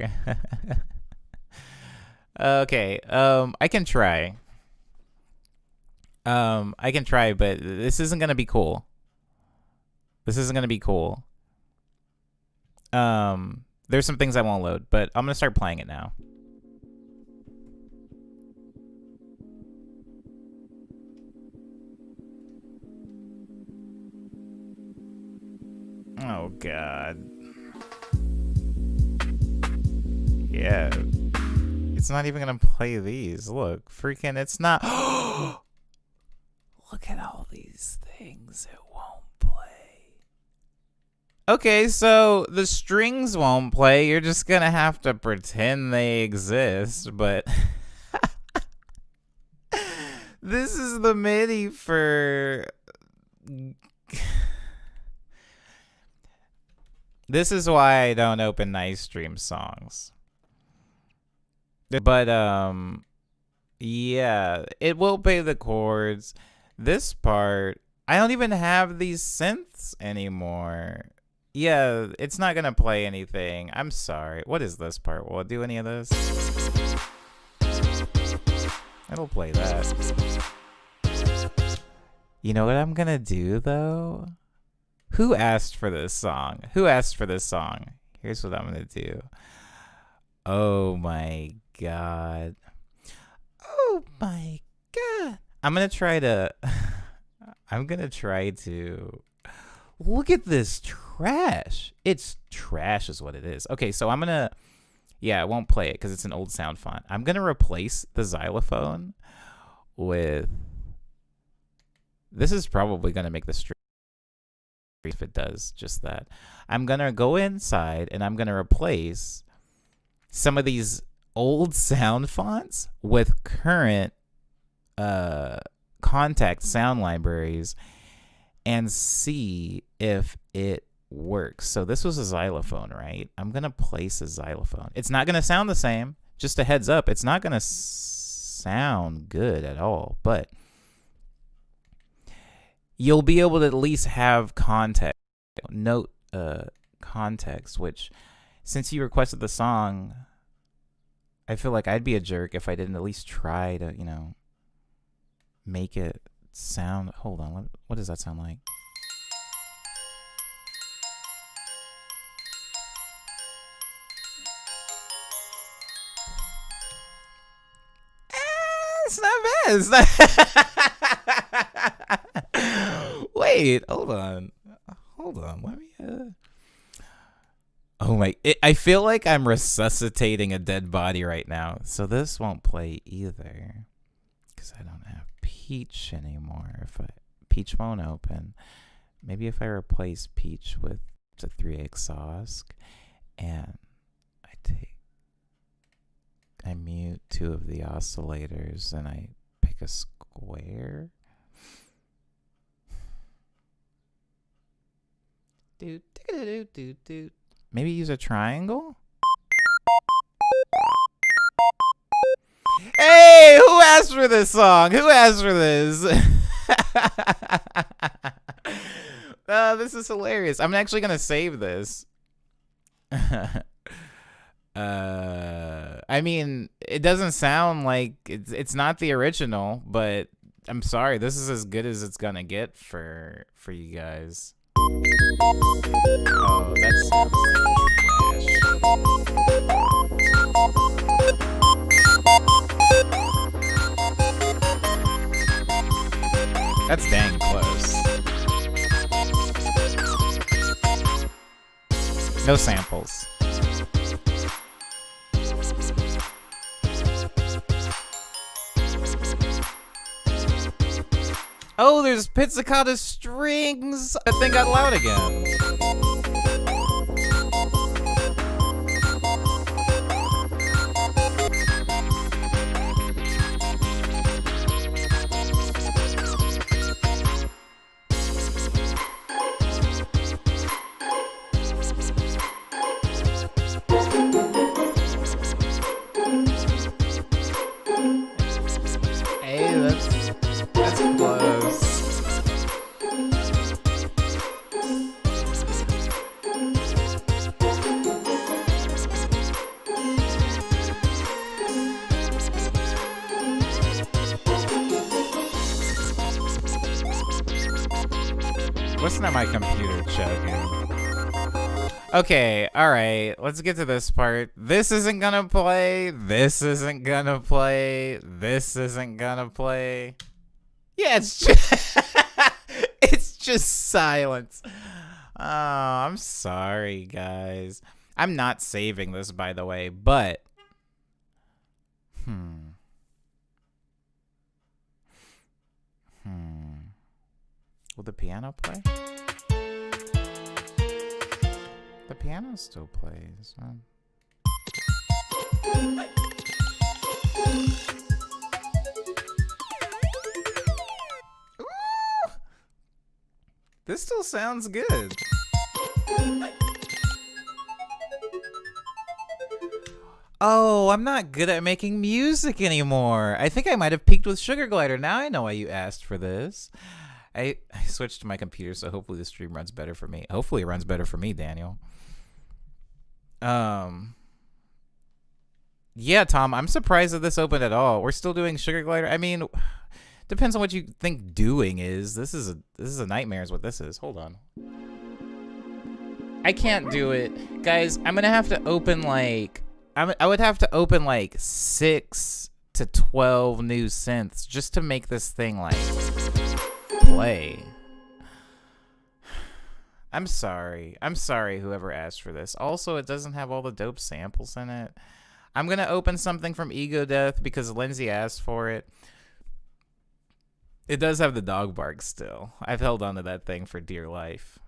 Okay, I can try. But this isn't gonna be cool. There's some things I won't load, but I'm gonna start playing it now. Oh god. Yeah. It's not even gonna play these. Look, freaking, it's not. Look at all these things. It won't play. Okay, so the strings won't play. You're just gonna have to pretend they exist, but this is the MIDI for. This is why I don't open Nice Dream songs. But yeah, it will play the chords. This part, I don't even have these synths anymore. Yeah, it's not gonna play anything. I'm sorry. What is this part? Will it do any of this? It'll play that. You know what I'm gonna do though? Who asked for this song? Here's what I'm gonna do. Oh my god. I'm gonna try to look at this trash. It's trash is what it is. Okay, so it won't play it because it's an old sound font. I'm gonna replace the xylophone with, this is probably gonna make the stream if it does just that. I'm gonna go inside and I'm gonna replace some of these old sound fonts with current contact sound libraries and see if it works. So this was a xylophone, right? I'm gonna place a xylophone. It's not gonna sound the same. Just a heads up, it's not gonna sound good at all, but you'll be able to at least have context, context, which, since you requested the song, I feel like I'd be a jerk if I didn't at least try to, make it sound. Hold on, what does that sound like? It's not bad. It's not. Wait, hold on. Let me. Oh my! I feel like I'm resuscitating a dead body right now. So this won't play either, because I don't have Peach anymore. Peach won't open. Maybe if I replace Peach with the 3 exhaust, and I mute 2 of the oscillators, and I pick a square. Maybe use a triangle? Hey, who asked for this song? Who asked for this? This is hilarious. I'm actually gonna save this. I mean, it doesn't sound like it's not the original, but I'm sorry. This is as good as it's gonna get for you guys. Oh, that sounds like trash. That's dang close. No samples. Oh, there's pizzicato strings. That thing got loud again. Hey, that's close. Listen to my computer chugging. Okay, alright, let's get to this part. This isn't gonna play. This isn't gonna play. This isn't gonna play. Yeah, it's just it's just silence. Oh, I'm sorry, guys. I'm not saving this, by the way, but will the piano play? The piano still plays. Ooh! This still sounds good. Oh, I'm not good at making music anymore. I think I might have peaked with Sugar Glider. Now I know why you asked for this. I switched to my computer, so hopefully the stream runs better for me. Hopefully it runs better for me, Daniel. Yeah, Tom, I'm surprised that this opened at all. We're still doing Sugar Glider. I mean, depends on what you think doing is. This is a nightmare is what this is. Hold on. I can't do it. Guys, I'm going to have to open like I would have to open like 6 to 12 new synths just to make this thing like play. I'm sorry. I'm sorry whoever asked for this. Also, it doesn't have all the dope samples in it. I'm going to open something from Ego Death because Lindsay asked for it. It does have the dog bark still. I've held on to that thing for dear life.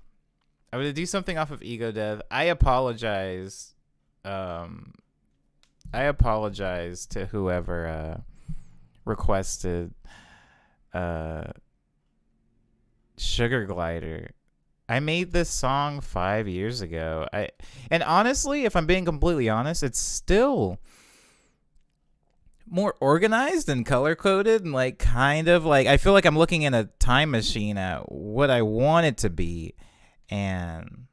I'm going to do something off of Ego Death. I apologize. I apologize to whoever requested Sugar Glider. I made this song 5 years ago. And honestly, if I'm being completely honest, it's still more organized and color coded and like kind of like I feel like I'm looking in a time machine at what I want it to be, and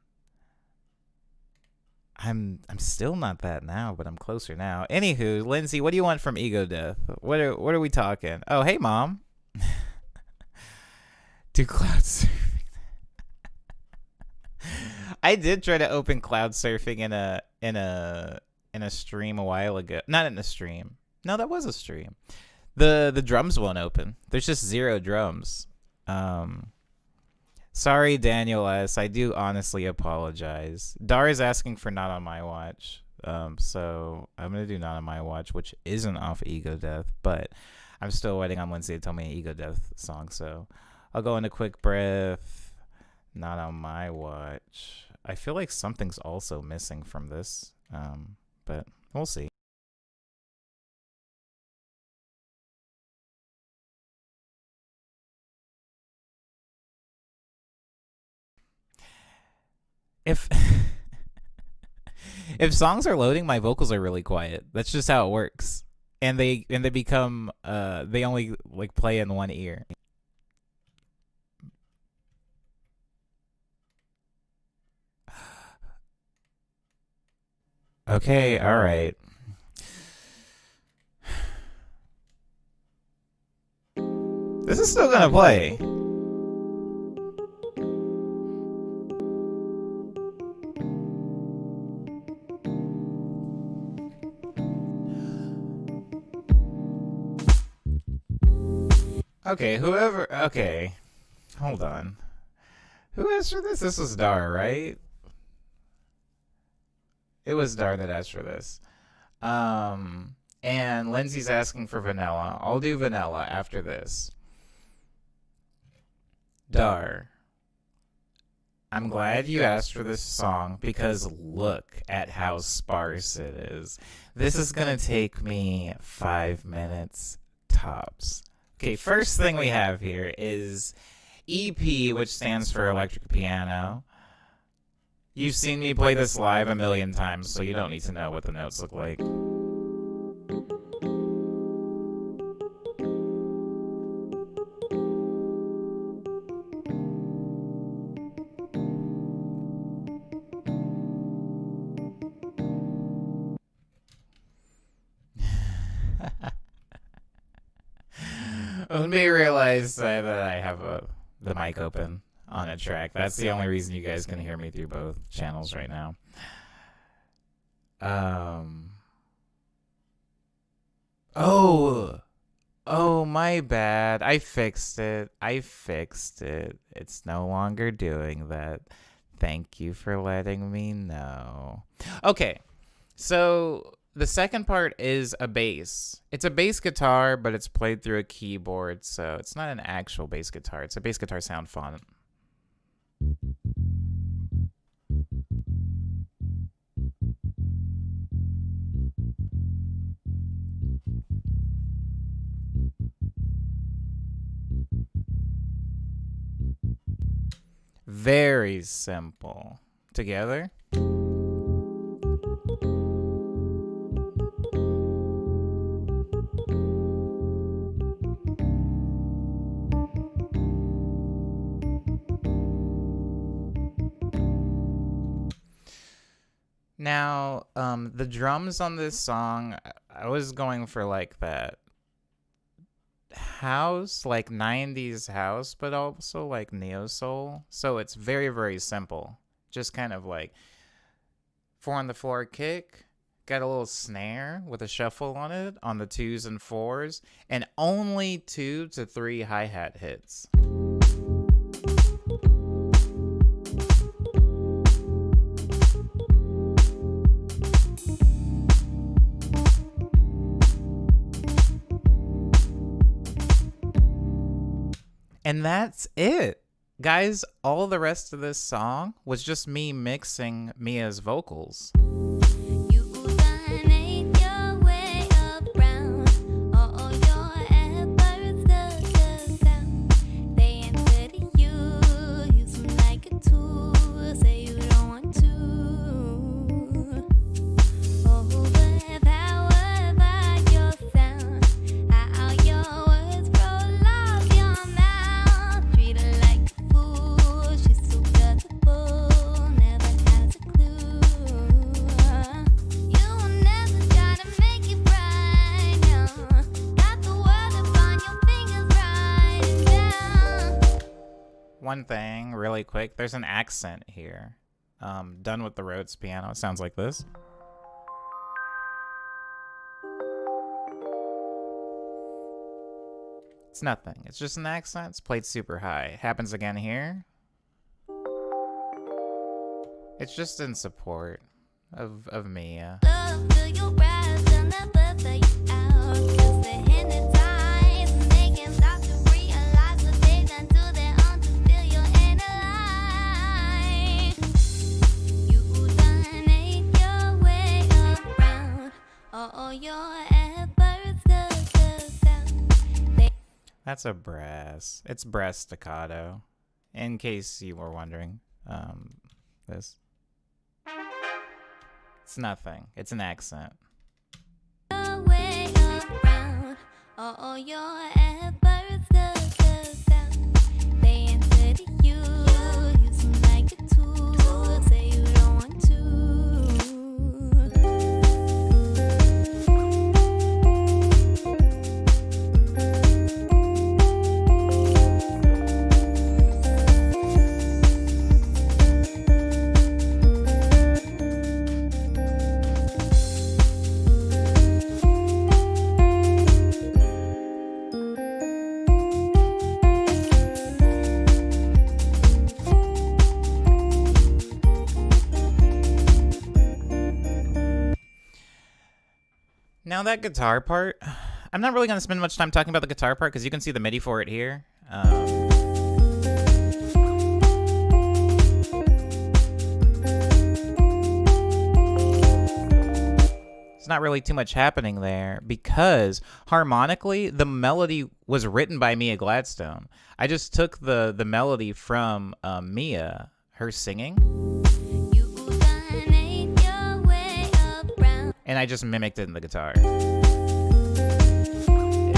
I'm still not that now, but I'm closer now. Anywho, Lindsay, what do you want from Ego Death? What are we talking? Oh, hey, Mom. Do cloud surfing. I did try to open cloud surfing in a stream a while ago. Not in a stream. No, that was a stream. The drums won't open. There's just 0 drums. Sorry, Daniel S. I do honestly apologize. Dar is asking for Not on My Watch. So I'm gonna do Not on My Watch, which isn't off Ego Death, but I'm still waiting on Lindsay to tell me an Ego Death song. So I'll go into Quick Breath. Not on My Watch. I feel like something's also missing from this, but we'll see. If if songs are loading, my vocals are really quiet. That's just how it works. And they become they only like play in one ear. Okay, all right. This is still gonna play. Okay, whoever. Okay, hold on. Who asked for this? This was Dar, right? It was Dar that asked for this. And Lindsay's asking for Vanilla. I'll do Vanilla after this. Dar, I'm glad you asked for this song because look at how sparse it is. This is gonna take me 5 minutes tops. Okay, first thing we have here is EP, which stands for electric piano. You've seen me play this live a million times, so you don't need to know what the notes look like. Let me realize that I have the mic open on a track. That's the only reason you guys can hear me through both channels right now. Oh, my bad. I fixed it. It's no longer doing that. Thank you for letting me know. Okay, so the second part is a bass. It's a bass guitar, but it's played through a keyboard, so it's not an actual bass guitar. It's a bass guitar sound font. Very simple. Together. Now, the drums on this song, I was going for like that house, like 90s house, but also like neo soul. So it's very, very simple. Just kind of like 4 on the floor kick, got a little snare with a shuffle on it on the 2s and 4s, and only 2 to 3 hi-hat hits. And that's it. Guys, all the rest of this song was just me mixing Mia's vocals. One thing really quick, there's an accent here. Done with the Rhodes piano. It sounds like this. It's nothing. It's just an accent. It's played super high. Happens again here. It's just in support of Mia. That's a brass. It's brass staccato. In case you were wondering, this. It's nothing. It's an accent. Now that guitar part, I'm not really going to spend much time talking about the guitar part because you can see the MIDI for it here. There's not really too much happening there because harmonically, the melody was written by Mia Gladstone. I just took the melody from Mia, her singing. And I just mimicked it in the guitar.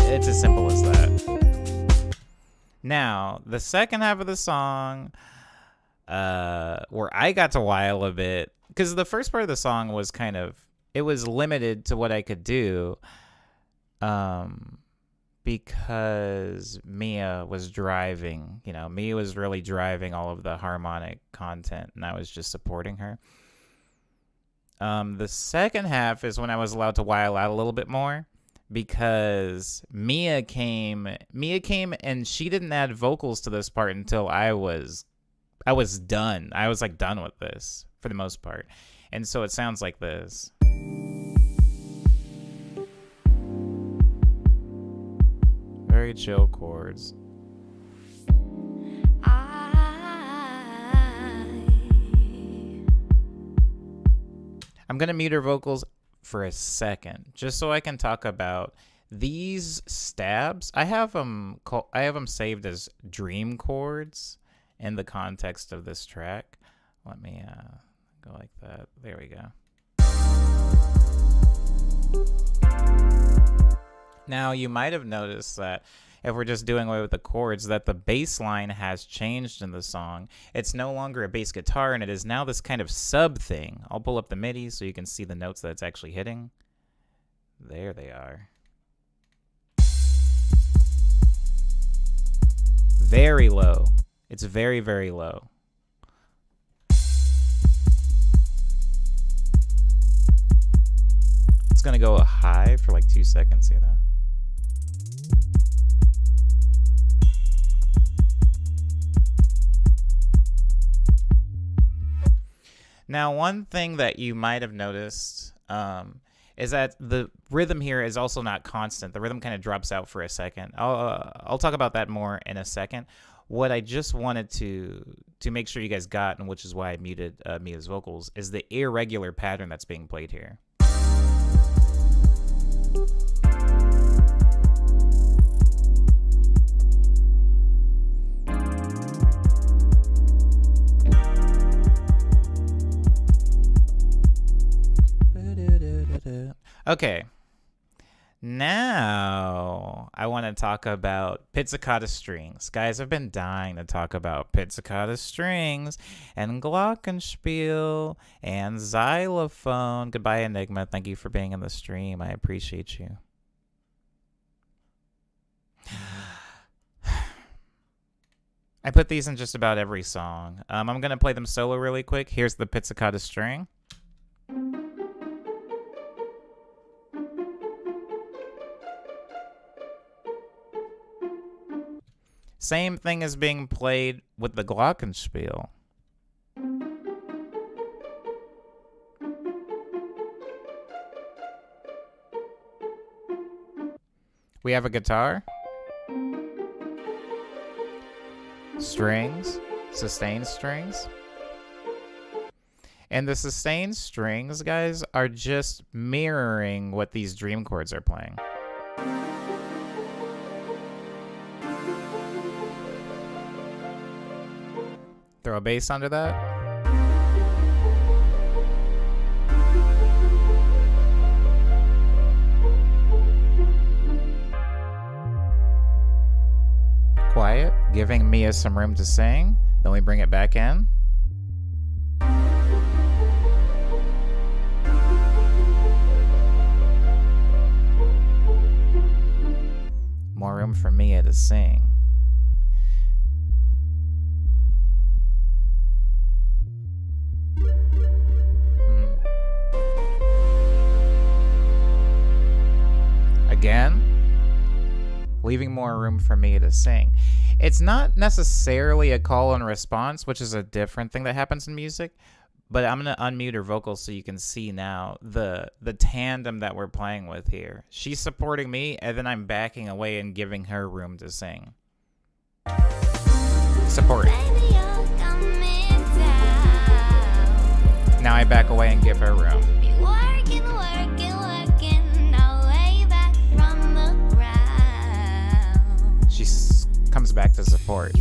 It's as simple as that. Now, the second half of the song, where I got to while a bit, because the first part of the song was kind of, it was limited to what I could do, because Mia was driving, Mia was really driving all of the harmonic content, and I was just supporting her. The second half is when I was allowed to while out a little bit more because Mia came and she didn't add vocals to this part until I was done. I was like done with this for the most part. And so it sounds like this. Very chill chords. I'm going to mute her vocals for a second, just so I can talk about these stabs. I have them saved as dream chords in the context of this track. Let me go like that. There we go. Now, you might have noticed that if we're just doing away with the chords, that the bass line has changed in the song. It's no longer a bass guitar, and it is now this kind of sub thing. I'll pull up the MIDI so you can see the notes that it's actually hitting. There they are. Very low. It's very, very low. It's going to go high for like 2 seconds here, though. Now, one thing that you might have noticed is that the rhythm here is also not constant. The rhythm kind of drops out for a second. I'll talk about that more in a second. What I just wanted to make sure you guys got, and which is why I muted Mia's vocals, is the irregular pattern that's being played here. Okay, now I want to talk about pizzicato strings. Guys, I've been dying to talk about pizzicato strings and glockenspiel and xylophone. Goodbye, Enigma. Thank you for being in the stream. I appreciate you. I put these in just about every song. I'm going to play them solo really quick. Here's the pizzicato string. Same thing is being played with the glockenspiel. We have a guitar, strings, sustained strings. And the sustained strings, guys, are just mirroring what these dream chords are playing. Throw a bass under that. Quiet, giving Mia some room to sing. Then we bring it back in. More room for Mia to sing. Again, leaving more room for Mia to sing. It's not necessarily a call and response, which is a different thing that happens in music, but I'm going to unmute her vocals so you can see now the tandem that we're playing with here. She's supporting me, and then I'm backing away and giving her room to sing. Support. Now I back away and give her room. She comes back to support.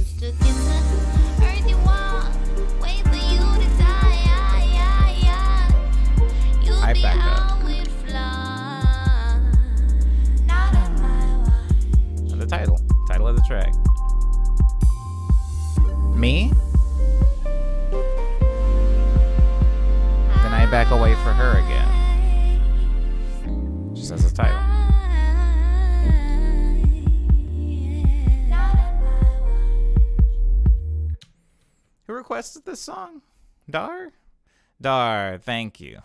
I back up. And the title of the track. Me? Then I back away for her again. She says the title. Who requested this song? Dar? Dar, thank you.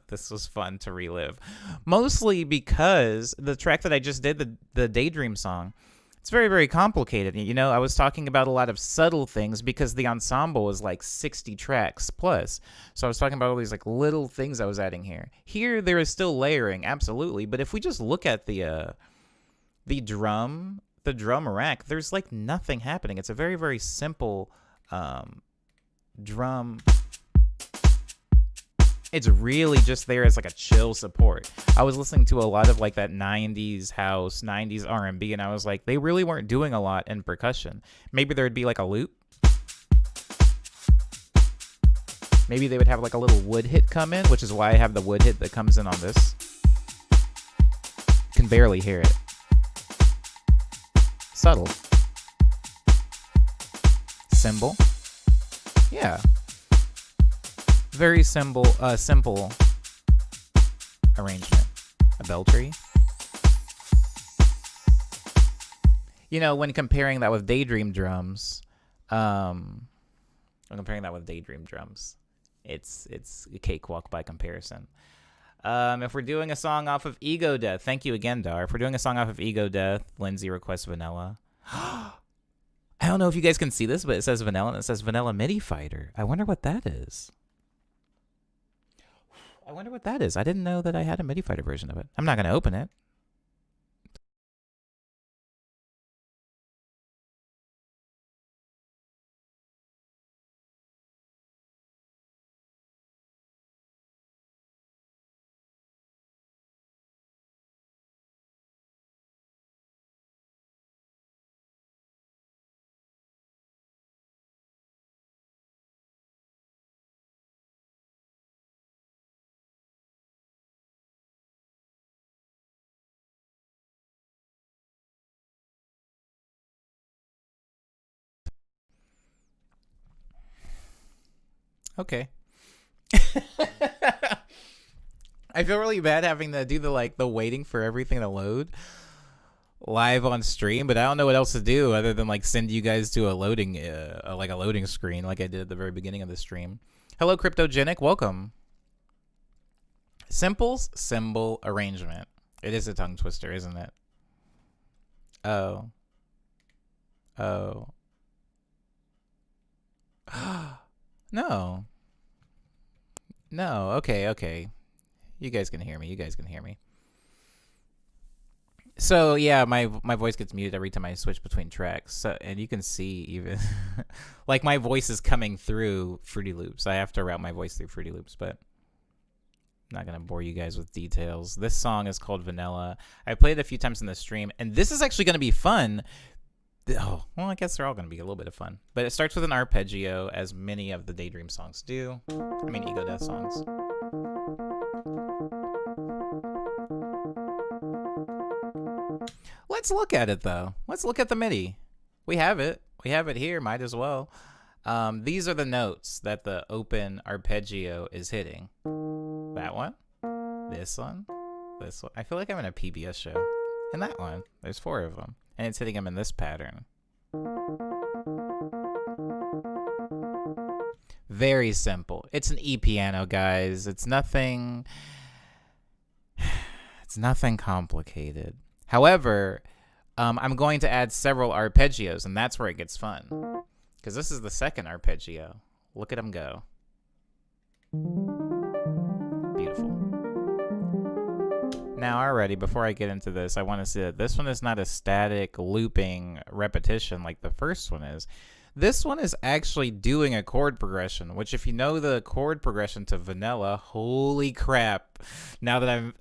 This was fun to relive. Mostly because the track that I just did, the Daydream song, it's very, very complicated. You know, I was talking about a lot of subtle things because the ensemble is like 60 tracks plus. So I was talking about all these like little things I was adding here. Here, there is still layering, absolutely. But if we just look at the drum rack, there's like nothing happening. It's a very, very simple drum. It's really just there as like a chill support. I was listening to a lot of like that 90s house, 90s R&B, and I was like, they really weren't doing a lot in percussion. Maybe there'd be like a loop. Maybe they would have like a little wood hit come in, which is why I have the wood hit that comes in on this. Can barely hear it. Subtle. Cymbal. Yeah. Very simple arrangement. A bell tree. You know, when comparing that with Daydream drums, it's a cakewalk by comparison. If we're doing a song off of Ego Death, thank you again, Dar. If we're doing a song off of Ego Death, Lindsay requests Vanilla. I don't know if you guys can see this, but it says Vanilla and it says Vanilla MIDI Fighter. I wonder what that is. I didn't know that I had a MIDI Fighter version of it. I'm not going to open it. Okay. I feel really bad having to do the waiting for everything to load live on stream, but I don't know what else to do other than like send you guys to a loading screen like I did at the very beginning of the stream. Hello, Cryptogenic, welcome. Simple's cymbal arrangement. It is a tongue twister, isn't it? Oh. Oh. No. No. Okay, okay. You guys can hear me. You guys can hear me. So yeah, my voice gets muted every time I switch between tracks. So, and you can see even like my voice is coming through Fruity Loops. I have to route my voice through Fruity Loops, but I'm not gonna bore you guys with details. This song is called Vanilla. I played it a few times in the stream, and this is actually gonna be fun. Oh, well, I guess they're all gonna be a little bit of fun. But it starts with an arpeggio, as many of the Daydream songs do. I mean, Ego Death songs. Let's look at it, though. Let's look at the MIDI. We have it. We have it here. Might as well. These are the notes that the open arpeggio is hitting. That one. This one. This one. I feel like I'm in a PBS show. And that one. There's 4 of them. And it's hitting them in this pattern. Very simple. It's an E piano, guys. It's nothing... It's nothing complicated. However, I'm going to add several arpeggios, and that's where it gets fun. Because this is the second arpeggio. Look at them go. Beautiful. Now, already, before I get into this, I want to say that this one is not a static looping repetition like the first one is. This one is actually doing a chord progression, which if you know the chord progression to Vanilla, holy crap. Now that I'm...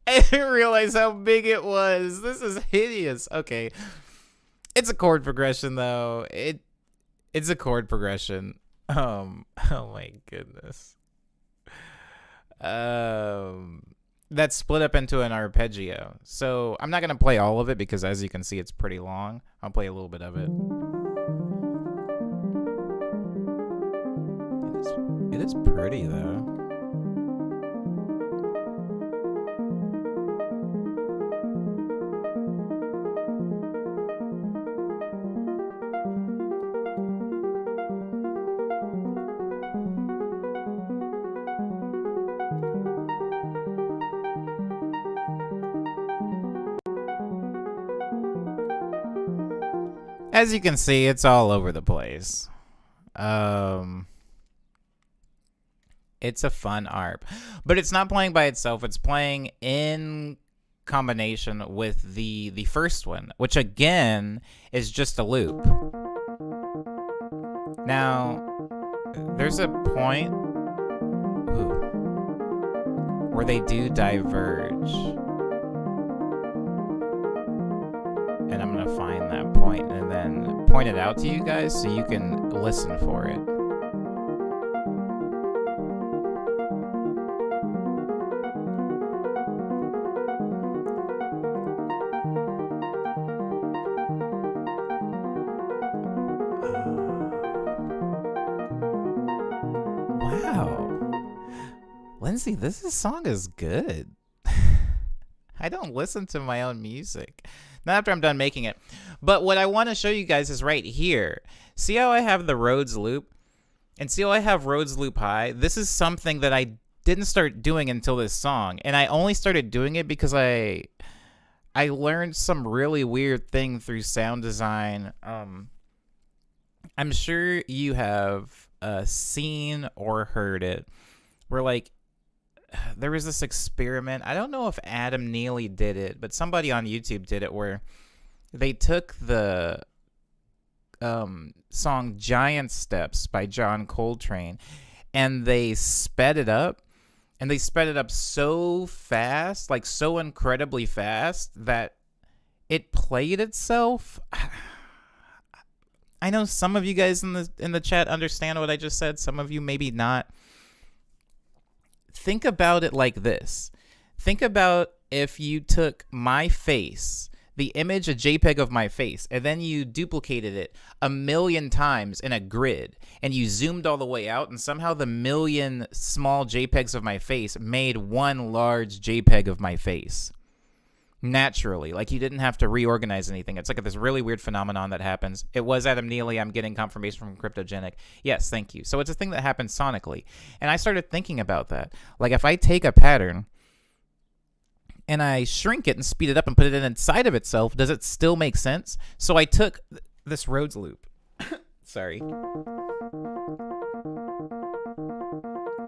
I didn't realize how big it was. This is hideous. Okay. It's a chord progression, though. It's a chord progression. Oh my goodness. That's split up into an arpeggio. So I'm not going to play all of it because as you can see, it's pretty long. I'll play a little bit of it. It is pretty, though. As you can see, it's all over the place. It's a fun ARP. But it's not playing by itself. It's playing in combination with the first one, which again is just a loop. Now, there's a point where they do diverge. And I'm going to find that point and then point it out to you guys so you can listen for it. Wow. Lindsay, this song is good. I don't listen to my own music. Not after I'm done making it. But what I want to show you guys is right here. See how I have the Rhodes loop? And see how I have Rhodes loop high? This is something that I didn't start doing until this song. And I only started doing it because I learned some really weird thing through sound design. I'm sure you have seen or heard it. Where like, there was this experiment. I don't know if Adam Neely did it, but somebody on YouTube did it where they took the song Giant Steps by John Coltrane and they sped it up. And they sped it up so fast, like so incredibly fast that it played itself. I know some of you guys in the chat understand what I just said. Some of you maybe not. Think about it like this. Think about if you took my face, the image, a JPEG of my face, and then you duplicated it 1,000,000 times in a grid, and you zoomed all the way out, and somehow the 1,000,000 small JPEGs of my face made one large JPEG of my face. Naturally, like you didn't have to reorganize anything. It's like this really weird phenomenon that happens. It was Adam Neely. I'm getting confirmation from Cryptogenic. Yes, thank you. So it's a thing that happens sonically. And I started thinking about that. Like if I take a pattern and I shrink it and speed it up and put it inside of itself, does it still make sense? So I took this Rhodes loop. Sorry.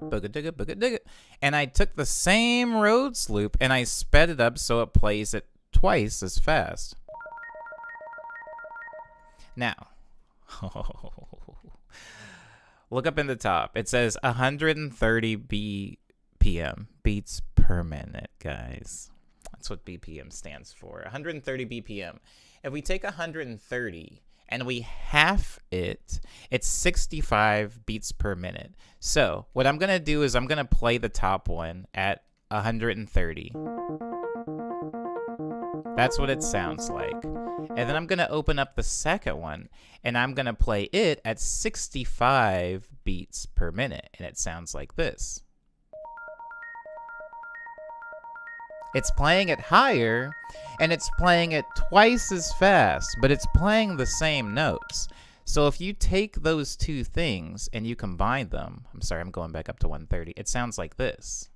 Booga-digga, booga-digga. And I took the same Rhodes loop and I sped it up so it plays it twice as fast. Now, look up in the top. It says 130 BPM, beats per minute, guys. That's what BPM stands for, 130 BPM. If we take 130 and we half it, it's 65 beats per minute. So what I'm going to do is I'm going to play the top one at 130. That's what it sounds like. And then I'm going to open up the second one, and I'm going to play it at 65 beats per minute, and it sounds like this. It's playing it higher, and it's playing it twice as fast, but it's playing the same notes. So if you take those two things and you combine them, I'm sorry, I'm going back up to 130. It sounds like this.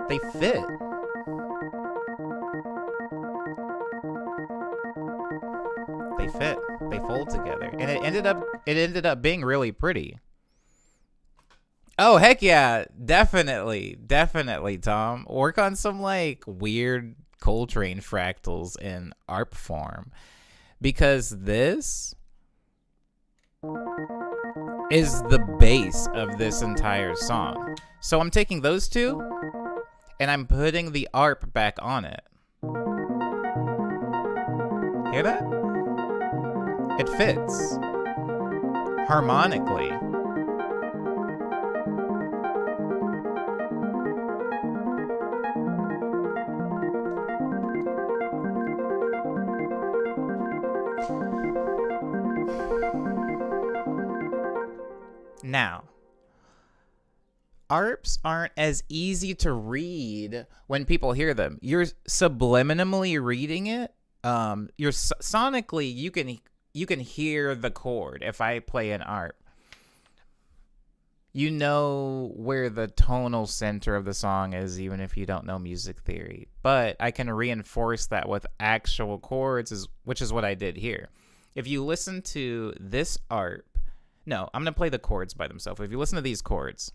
They fit. They fit. They fold together. And it ended up being really pretty. Oh, heck yeah. Definitely, Tom. Work on some like weird Coltrane fractals in ARP form, because this is the base of this entire song. So I'm taking those two and I'm putting the ARP back on it. Hear that? It fits harmonically. Now, ARPs aren't as easy to read when people hear them. You're subliminally reading it. You're sonically, you can hear the chord. If I play an ARP, you know where the tonal center of the song is, even if you don't know music theory. But I can reinforce that with actual chords, which is what I did here. If you listen to this ARP, no, I'm going to play the chords by themselves. If you listen to these chords.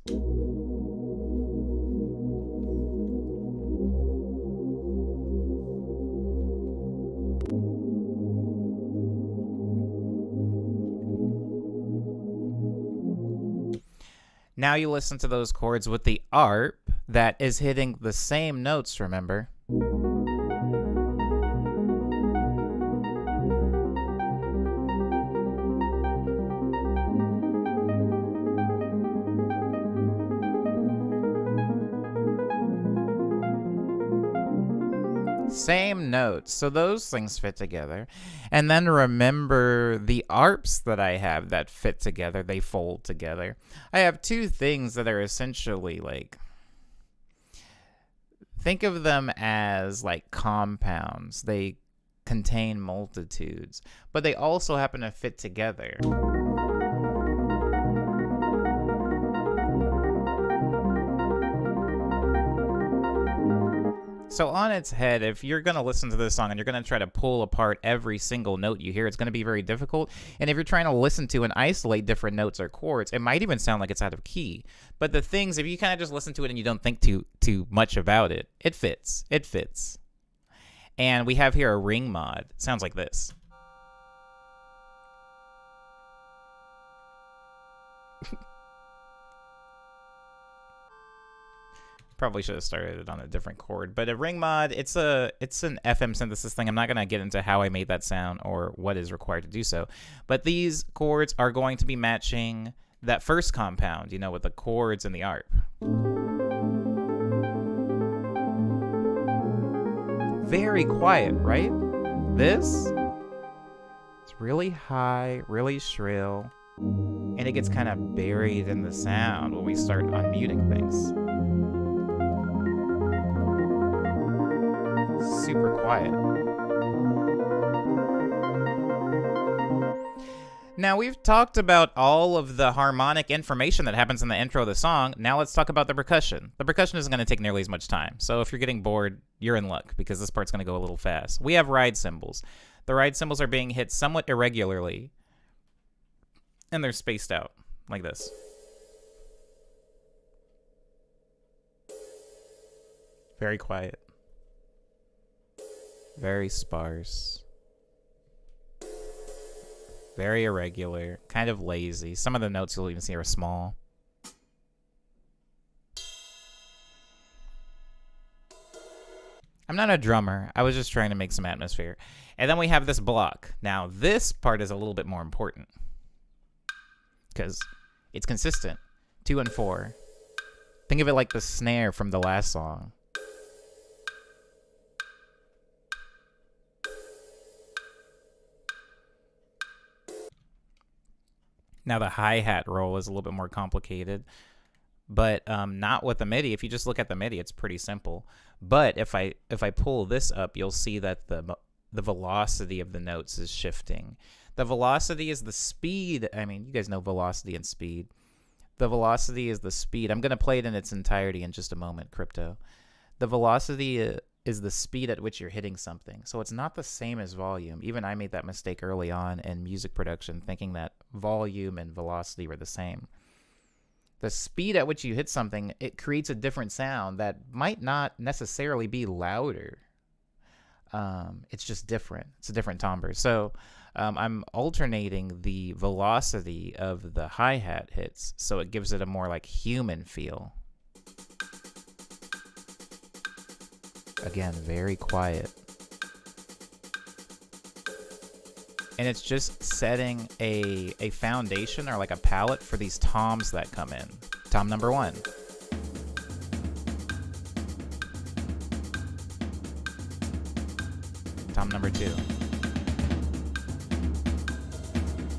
Now you listen to those chords with the ARP that is hitting the same notes, remember? Same notes, so those things fit together. And then remember the ARPs that I have that fit together, they fold together. I have two things that are essentially like, think of them as like compounds. They contain multitudes, but they also happen to fit together. So on its head, if you're going to listen to this song and you're going to try to pull apart every single note you hear, it's going to be very difficult. And if you're trying to listen to and isolate different notes or chords, it might even sound like it's out of key. But the things, if you kind of just listen to it and you don't think too much about it, it fits. It fits. And we have here a ring mod. It sounds like this. Probably should have started it on a different chord, but a ring mod, it's an FM synthesis thing. I'm not going to get into how I made that sound or what is required to do so, but these chords are going to be matching that first compound, you know, with the chords and the ARP. Very quiet, right? This, it's really high, really shrill, and it gets kind of buried in the sound when we start unmuting things. Super quiet. Now, we've talked about all of the harmonic information that happens in the intro of the song. Now let's talk about the percussion. The percussion isn't going to take nearly as much time. So if you're getting bored, you're in luck because this part's going to go a little fast. We have ride cymbals. The ride cymbals are being hit somewhat irregularly, and they're spaced out like this. Very quiet. Very sparse. Very irregular. Kind of lazy. Some of the notes you'll even see are small. I'm not a drummer. I was just trying to make some atmosphere. And then we have this block. Now, this part is a little bit more important because it's consistent. 2 and 4. Think of it like the snare from the last song. Now the hi-hat roll is a little bit more complicated, but not with the MIDI. If you just look at the MIDI, it's pretty simple. But if I pull this up, you'll see that the velocity of the notes is shifting. The velocity is the speed. I mean, you guys know velocity and speed. The velocity is the speed. I'm going to play it in its entirety in just a moment, Crypto. The velocity is the speed at which you're hitting something. So it's not the same as volume. Even I made that mistake early on in music production, thinking that volume and velocity were the same. The speed at which you hit something, it creates a different sound that might not necessarily be louder. It's just different. It's a different timbre. So I'm alternating the velocity of the hi-hat hits, so it gives it a more like human feel. Again, very quiet. And it's just setting a foundation or like a palette for these toms that come in. Tom number 1. Tom number 2.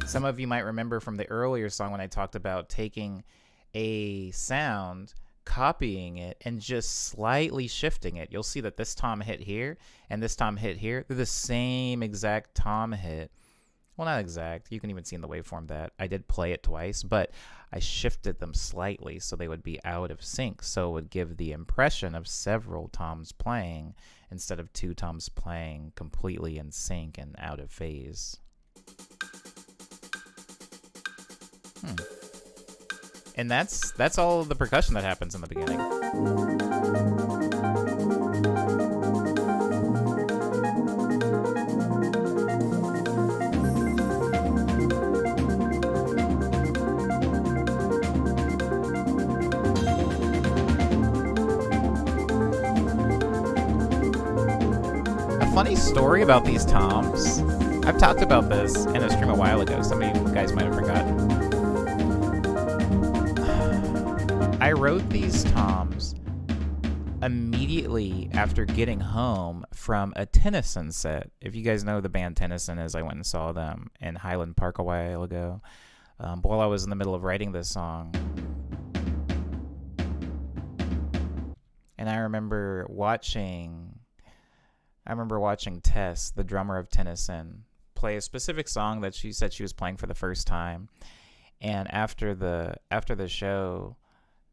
Some of you might remember from the earlier song when I talked about taking a sound, copying it, and just slightly shifting it. You'll see that this tom hit here and this tom hit here. They're the same exact tom hit. Well, not exact. You can even see in the waveform that I did play it twice, but I shifted them slightly so they would be out of sync. So it would give the impression of several toms playing instead of 2 toms playing completely in sync and out of phase. And that's all of the percussion that happens in the beginning. A funny story about these toms. I've talked about this in a stream a while ago. Some of you guys might have forgotten. I wrote these toms immediately after getting home from a Tennyson set. If you guys know the band Tennyson, as I went and saw them in Highland Park a while ago, while I was in the middle of writing this song. And I remember watching Tess, the drummer of Tennyson, play a specific song that she said she was playing for the first time. And after the show,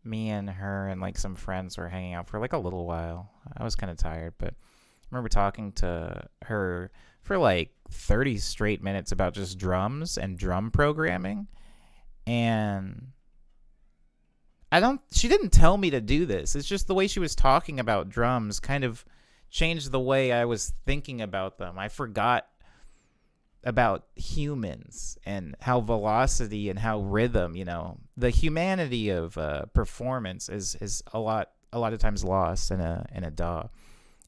me and her and like some friends were hanging out for like a little while. I was kind of tired, but I remember talking to her for like 30 straight minutes about just drums and drum programming. And she didn't tell me to do this. It's just the way she was talking about drums kind of changed the way I was thinking about them. I forgot about humans and how velocity and how rhythm, the humanity of performance is a lot of times lost in a DAW,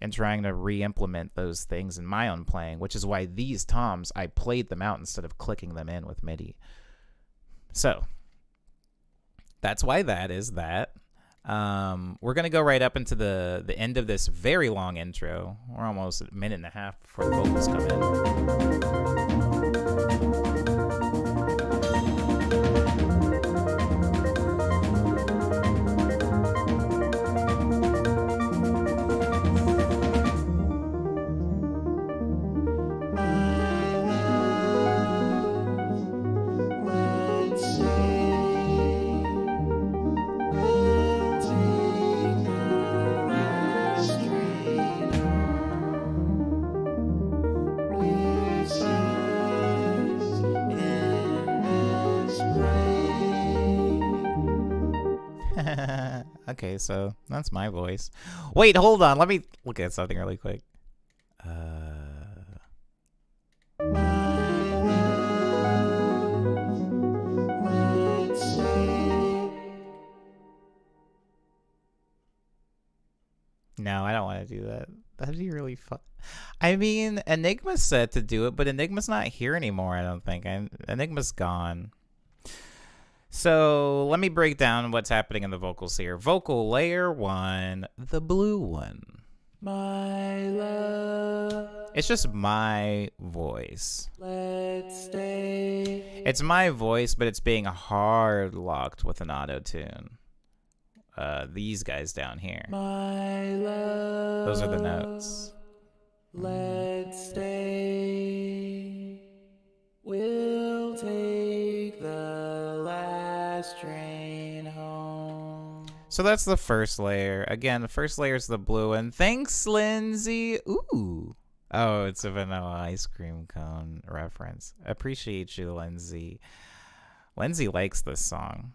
and trying to re-implement those things in my own playing, which is why these toms, I played them out instead of clicking them in with MIDI. So that's why that is that. We're going to go right up into the end of this very long intro. We're almost a minute and a half before the vocals come in. Okay, so that's my voice. Wait, hold on. Let me look at something really quick. No, I don't want to do that. That'd be really fun. I mean, Enigma's set to do it, but Enigma's not here anymore, I don't think. Enigma's gone. So let me break down what's happening in the vocals here. Vocal layer 1, the blue one. My love. It's just my voice. Let's stay. It's my voice, but it's being hard locked with an auto-tune. These guys down here. My love. Those are the notes. Let's stay. We'll take the last train home. So that's the first layer. Again, the first layer is the blue one. Thanks, Lindsay. Ooh. Oh, it's a vanilla ice cream cone reference. Appreciate you, Lindsay. Lindsay likes this song.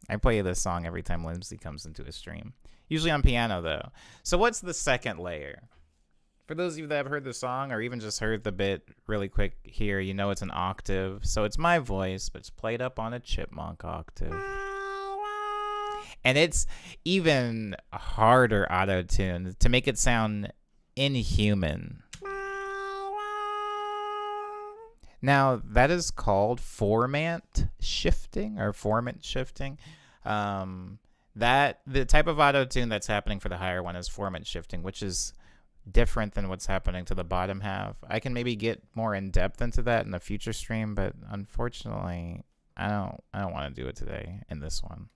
I play this song every time Lindsay comes into a stream. Usually on piano, though. So what's the second layer? For those of you that have heard the song or even just heard the bit really quick here, you know it's an octave. So it's my voice, but it's played up on a chipmunk octave. And it's even harder auto-tuned to make it sound inhuman. Now, that is called format shifting or formant shifting. The type of auto-tune that's happening for the higher one is formant shifting, which is different than what's happening to the bottom half. I can maybe get more in depth into that in a future stream, but unfortunately, I don't want to do it today in this one.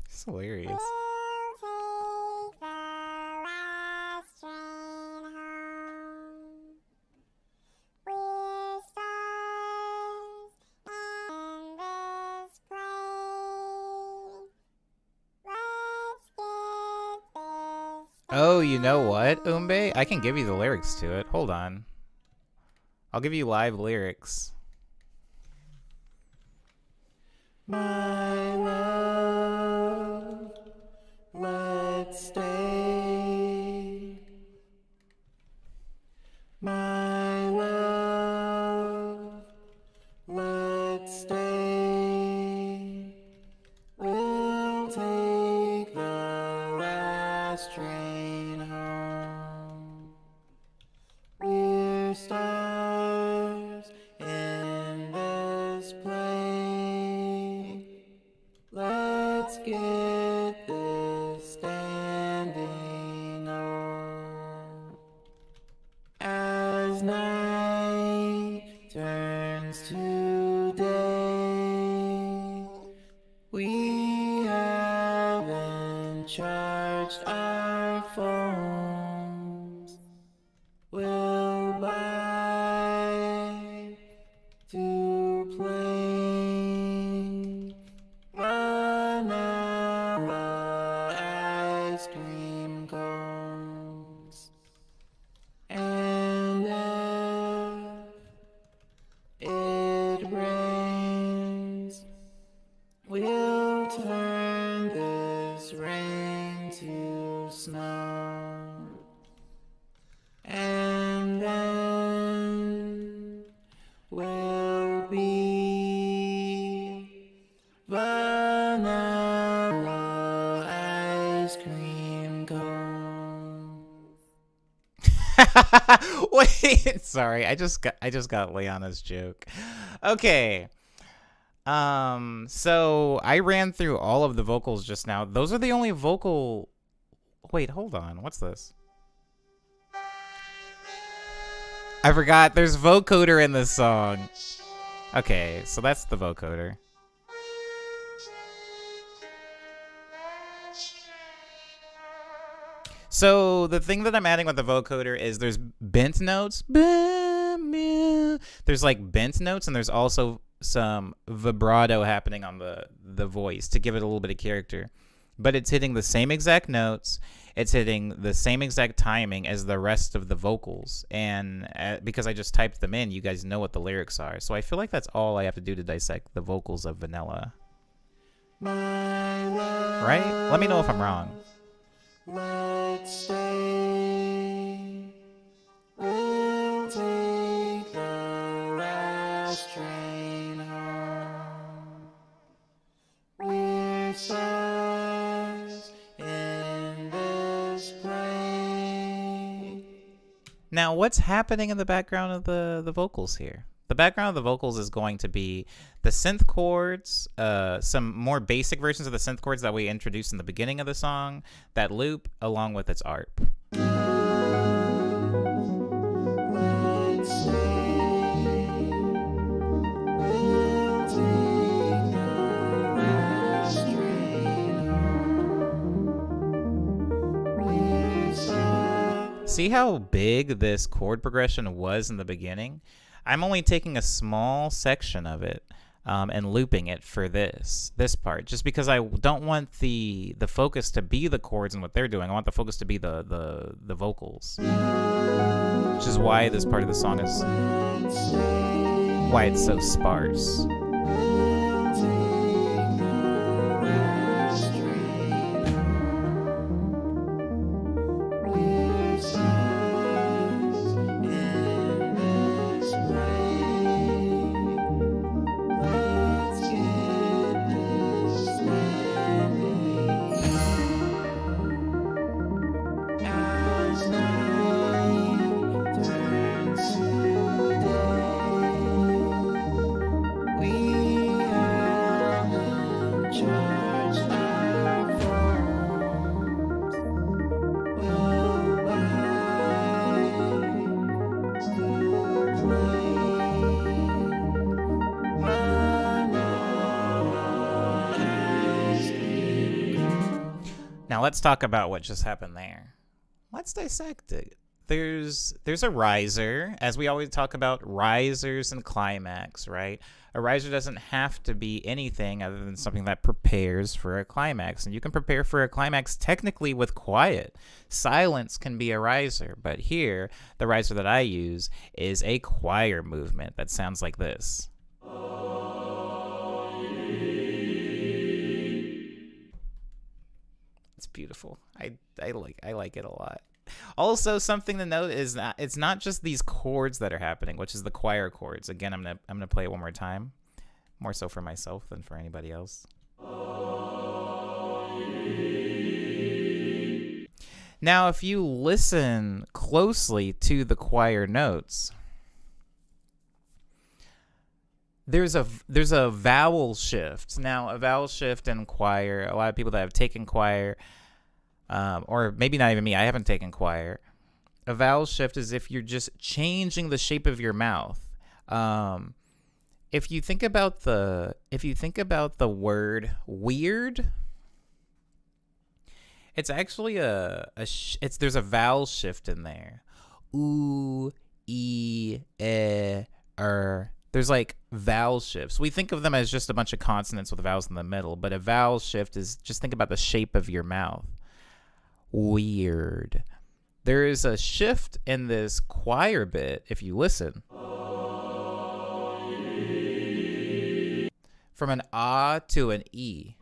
It's hilarious. Oh, you know what, Umbe? I can give you the lyrics to it. Hold on. I'll give you live lyrics. My love, let's stay. My love, let's stay. We'll take the last train home. We're stars in this play. Let's get this standing on. As night turns to day, we haven't charged our phones. We'll buy 2 plain vanilla ice cream cones. And if it rains, we'll turn this rain to snow. And then we'll be vanilla ice cream cones. Wait, sorry, I just got Leanna's joke. Okay. So I ran through all of the vocals just now. Those are the only vocal. Wait, hold on. What's this? I forgot. There's vocoder in this song. Okay, so that's the vocoder. So the thing that I'm adding with the vocoder is there's bent notes. There's like bent notes, and there's also some vibrato happening on the voice to give it a little bit of character. but it's hitting the same exact notes. It's hitting the same exact timing as the rest of the vocals. And because I just typed them in, you guys know what the lyrics are. So I feel like that's all I have to do to dissect the vocals of Vanilla. Right? Let me know if I'm wrong. Let's stay. We'll take the last train home. We're stars in this plane. Now, what's happening in the background of the vocals here? The background of the vocals is going to be the synth chords, some more basic versions of the synth chords that we introduced in the beginning of the song, that loop, along with its ARP. See how big this chord progression was in the beginning? I'm only taking a small section of it and looping it for this part, just because I don't want the focus to be the chords and what they're doing. I want the focus to be the vocals, which is why this part of the song is why it's so sparse. Now let's talk about what just happened there. Let's dissect it. There's a riser, as we always talk about risers and climax, right? A riser doesn't have to be anything other than something that prepares for a climax. And you can prepare for a climax technically with quiet. Silence can be a riser, but here, the riser that I use is a choir movement that sounds like this. It's beautiful. I like it a lot. Also, something to note is that it's not just these chords that are happening, which is the choir chords. Again, I'm gonna play it one more time, more so for myself than for anybody else. Now, if you listen closely to the choir notes, there's a vowel shift. Now, a vowel shift in choir, a lot of people that have taken choir, or maybe not even me, I haven't taken choir. A vowel shift is if you're just changing the shape of your mouth. If you think about the word weird, it's actually there's a vowel shift in there. Ooh, e, There's like vowel shifts. We think of them as just a bunch of consonants with vowels in the middle, but a vowel shift is just think about the shape of your mouth. Weird. There is a shift in this choir bit if you listen. From an ah to an e.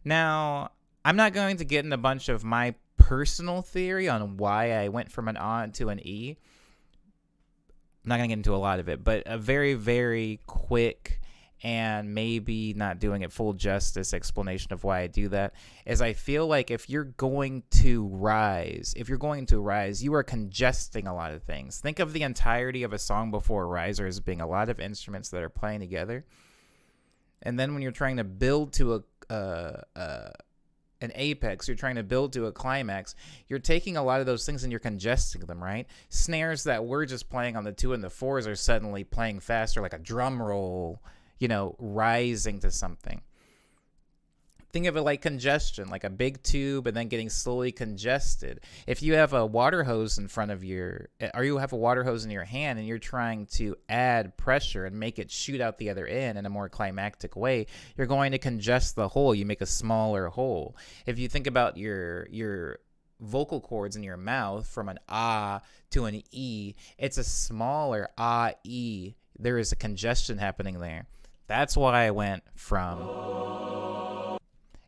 Now, I'm not going to get in a bunch of my personal theory on why I went from an ah to an e. I'm not going to get into a lot of it, but a very, very quick and maybe not doing it full justice explanation of why I do that is I feel like if you're going to rise, you are congesting a lot of things. Think of the entirety of a song before a riser as being a lot of instruments that are playing together. And then when you're trying to build to an apex, you're trying to build to a climax, you're taking a lot of those things and you're congesting them, right? Snares that were just playing on the 2 and the 4s are suddenly playing faster, like a drum roll, rising to something. Think of it like congestion, like a big tube and then getting slowly congested. If you have a water hose in front of or you have a water hose in your hand and you're trying to add pressure and make it shoot out the other end in a more climactic way, you're going to congest the hole. You make a smaller hole. If you think about your vocal cords in your mouth from an ah to an e, it's a smaller ah, e. There is a congestion happening there. That's why I went from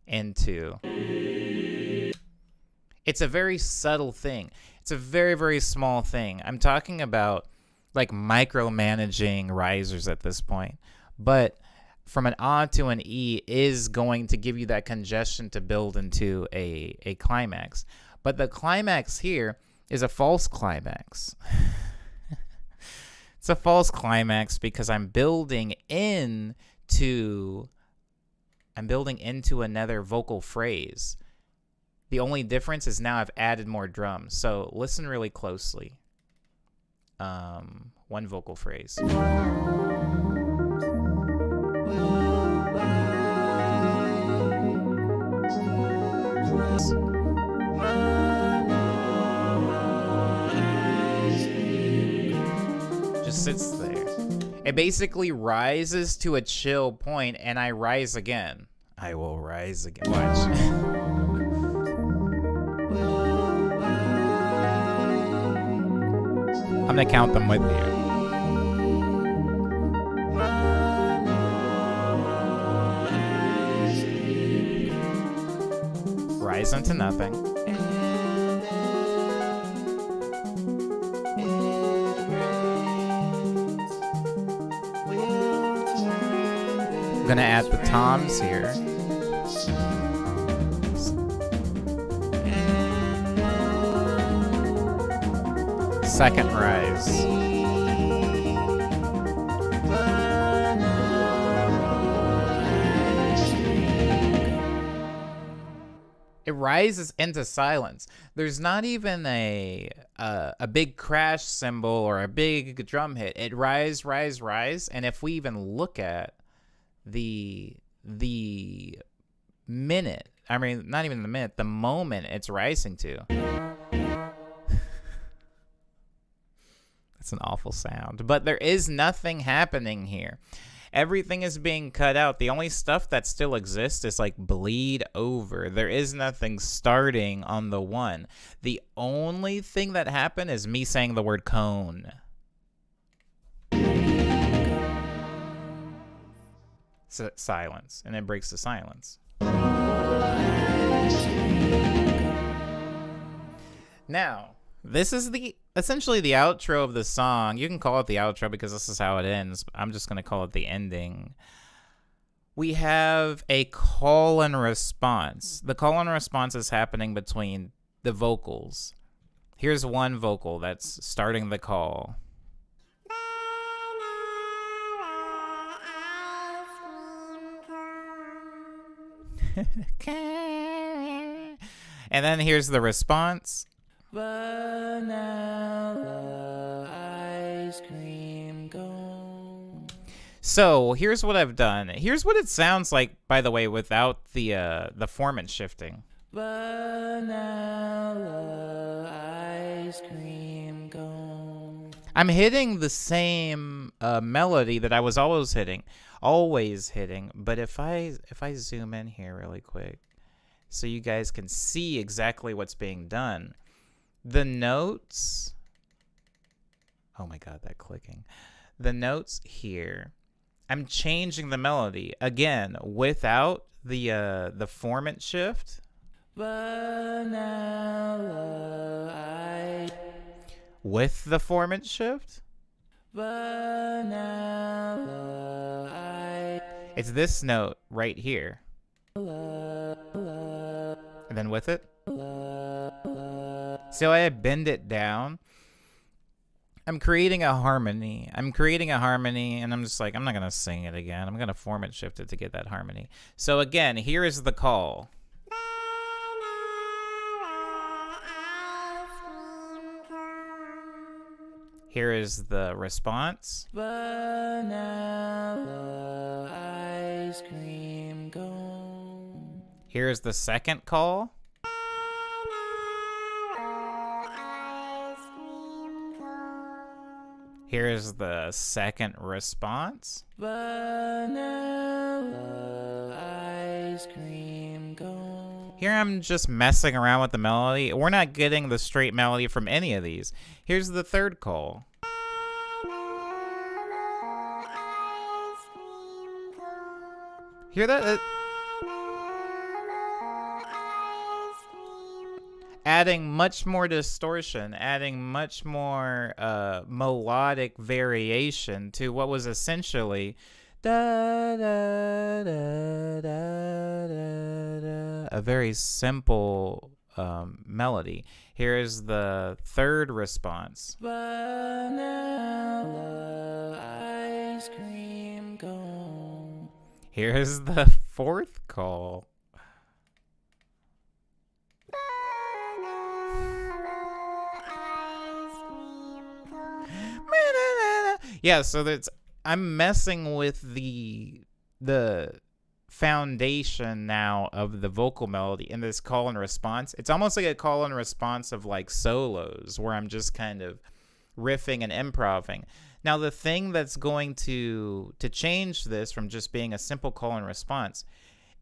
into. It's a very subtle thing. It's a very, very small thing. I'm talking about like micromanaging risers at this point. But from an ah to an e is going to give you that congestion to build into a climax. But the climax here is a false climax. It's a false climax because I'm building into another vocal phrase. The only difference is now I've added more drums. So listen really closely. One vocal phrase. Just sits there. It basically rises to a chill point, and I rise again. I will rise again. Watch. I'm gonna count them with you. Rise into nothing. I'm gonna add the toms here. Second rise. It rises into silence. There's not even a big crash cymbal or a big drum hit. It rise, and if we even look at the minute, I mean, not even the minute, the moment it's rising to. That's an awful sound. But there is nothing happening here. Everything is being cut out. The only stuff that still exists is like bleed over. There is nothing starting on the one. The only thing that happened is me saying the word cone. Silence, and it breaks the silence. Now, this is essentially the outro of the song. You can call it the outro because this is how it ends. I'm just going to call it the ending. We have a call and response. The call and response is happening between the vocals. Here's one vocal that's starting the call. And then here's the response. Vanilla ice cream cone. So here's what I've done. Here's what it sounds like, by the way, without the formant shifting. Vanilla ice cream cone. I'm hitting the same melody that I was always hitting. But if I zoom in here really quick so you guys can see exactly what's being done, the notes, oh my god, that clicking, the notes here, I'm changing the melody again without the formant shift. Vanilla, with the formant shift. Vanilla, it's this note right here. And then with it. So I bend it down. I'm creating a harmony. And I'm just like, I'm not going to sing it again. I'm going to formant shift it to get that harmony. So again, here is the call. Here is the response. Vanilla ice cream cone. Here's the second call. Here's the second response. Vanilla ice cream cone. Here I'm just messing around with the melody. We're not getting the straight melody from any of these. Here's the third call. Hear that? Adding much more distortion, adding much more melodic variation to what was essentially da, da, da, da, da, da, a very simple melody. Here's the third response. Vanilla ice cream cone. Here's the fourth call. Yeah, so that's I'm messing with the foundation now of the vocal melody in this call and response. It's almost like a call and response of like solos where I'm just kind of riffing and improvising. Now the thing that's going to change this from just being a simple call and response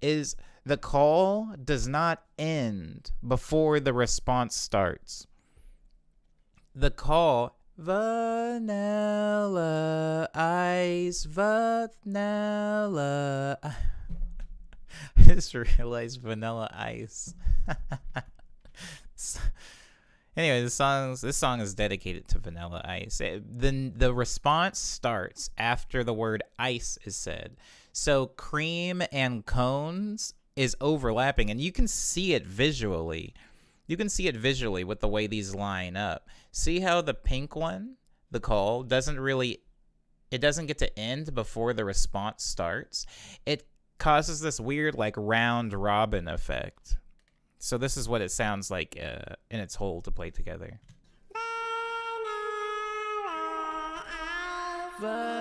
is the call does not end before the response starts. The call vanilla ice, vanilla. I just realized vanilla ice. Anyway, this song is dedicated to Vanilla Ice. The response starts after the word ice is said. So cream and cones is overlapping, and you can see it visually. You can see it visually with the way these line up. See how the pink one, the call, doesn't get to end before the response starts? It causes this weird like round robin effect. So this is what it sounds like in its whole to play together. Vanilla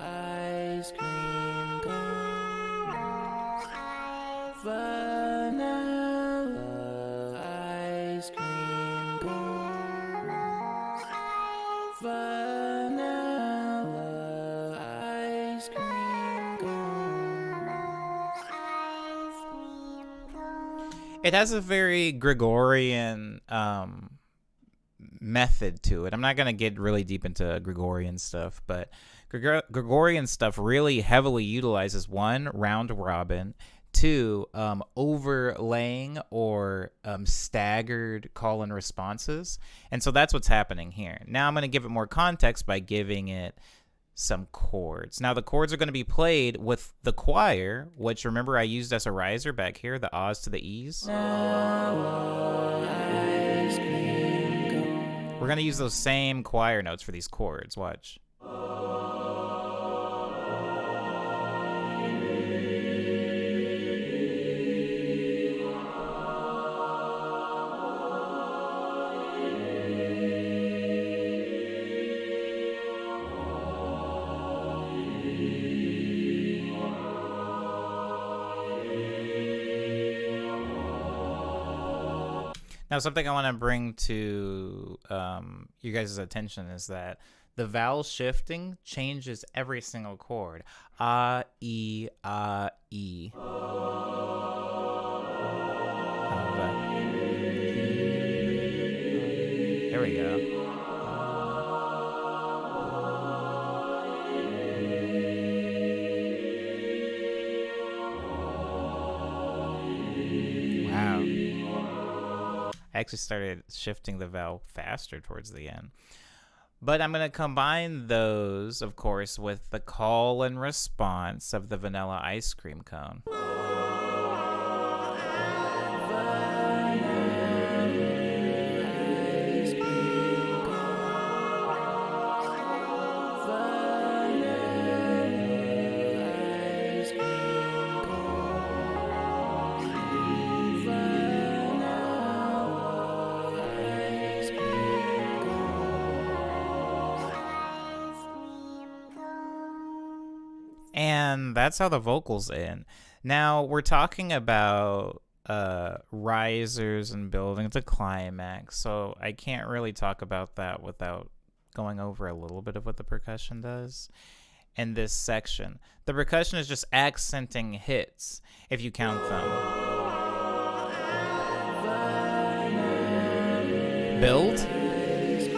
ice cream cones. Vanilla ice cream cones. Vanilla ice cream cones. It has a very Gregorian method to it. I'm not going to get really deep into Gregorian stuff, but Gregorian stuff really heavily utilizes one, round robin, two, overlaying or staggered call and responses. And so that's what's happening here. Now I'm going to give it more context by giving it some chords. Now the chords are going to be played with the choir, which remember I used as a riser back here, the A's to the E's. We're going to use those same choir notes for these chords. Watch. Now, something I want to bring to you guys' attention is that the vowel shifting changes every single chord. A, E, A, E. There we go. I actually started shifting the vowel faster towards the end. But I'm going to combine those, of course, with the call and response of the vanilla ice cream cone. And that's how the vocals end. Now we're talking about risers and building to climax, so I can't really talk about that without going over a little bit of what the percussion does in this section. The percussion is just accenting hits if you count them. Build, hit,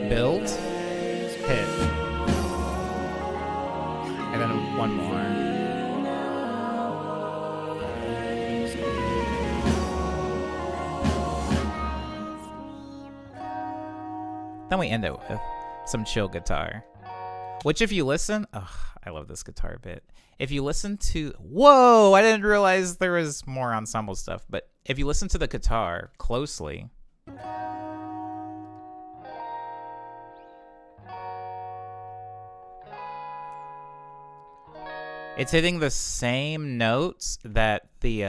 build, hit, and then one more. Then we end it with some chill guitar, which if you listen, I love this guitar bit. If you listen to, whoa, I didn't realize there was more ensemble stuff, but if you listen to the guitar closely, it's hitting the same notes that the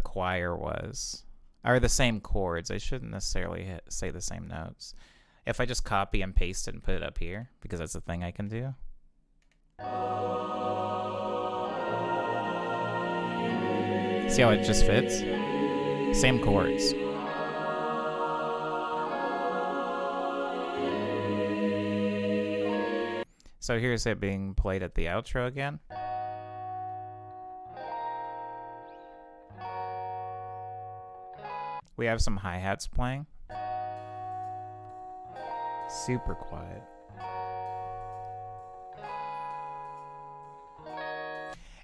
choir was, or the same chords. I shouldn't necessarily say the same notes. If I just copy and paste it and put it up here, because that's a thing I can do. See how it just fits? Same chords. So here's it being played at the outro again. We have some hi-hats playing. Super quiet.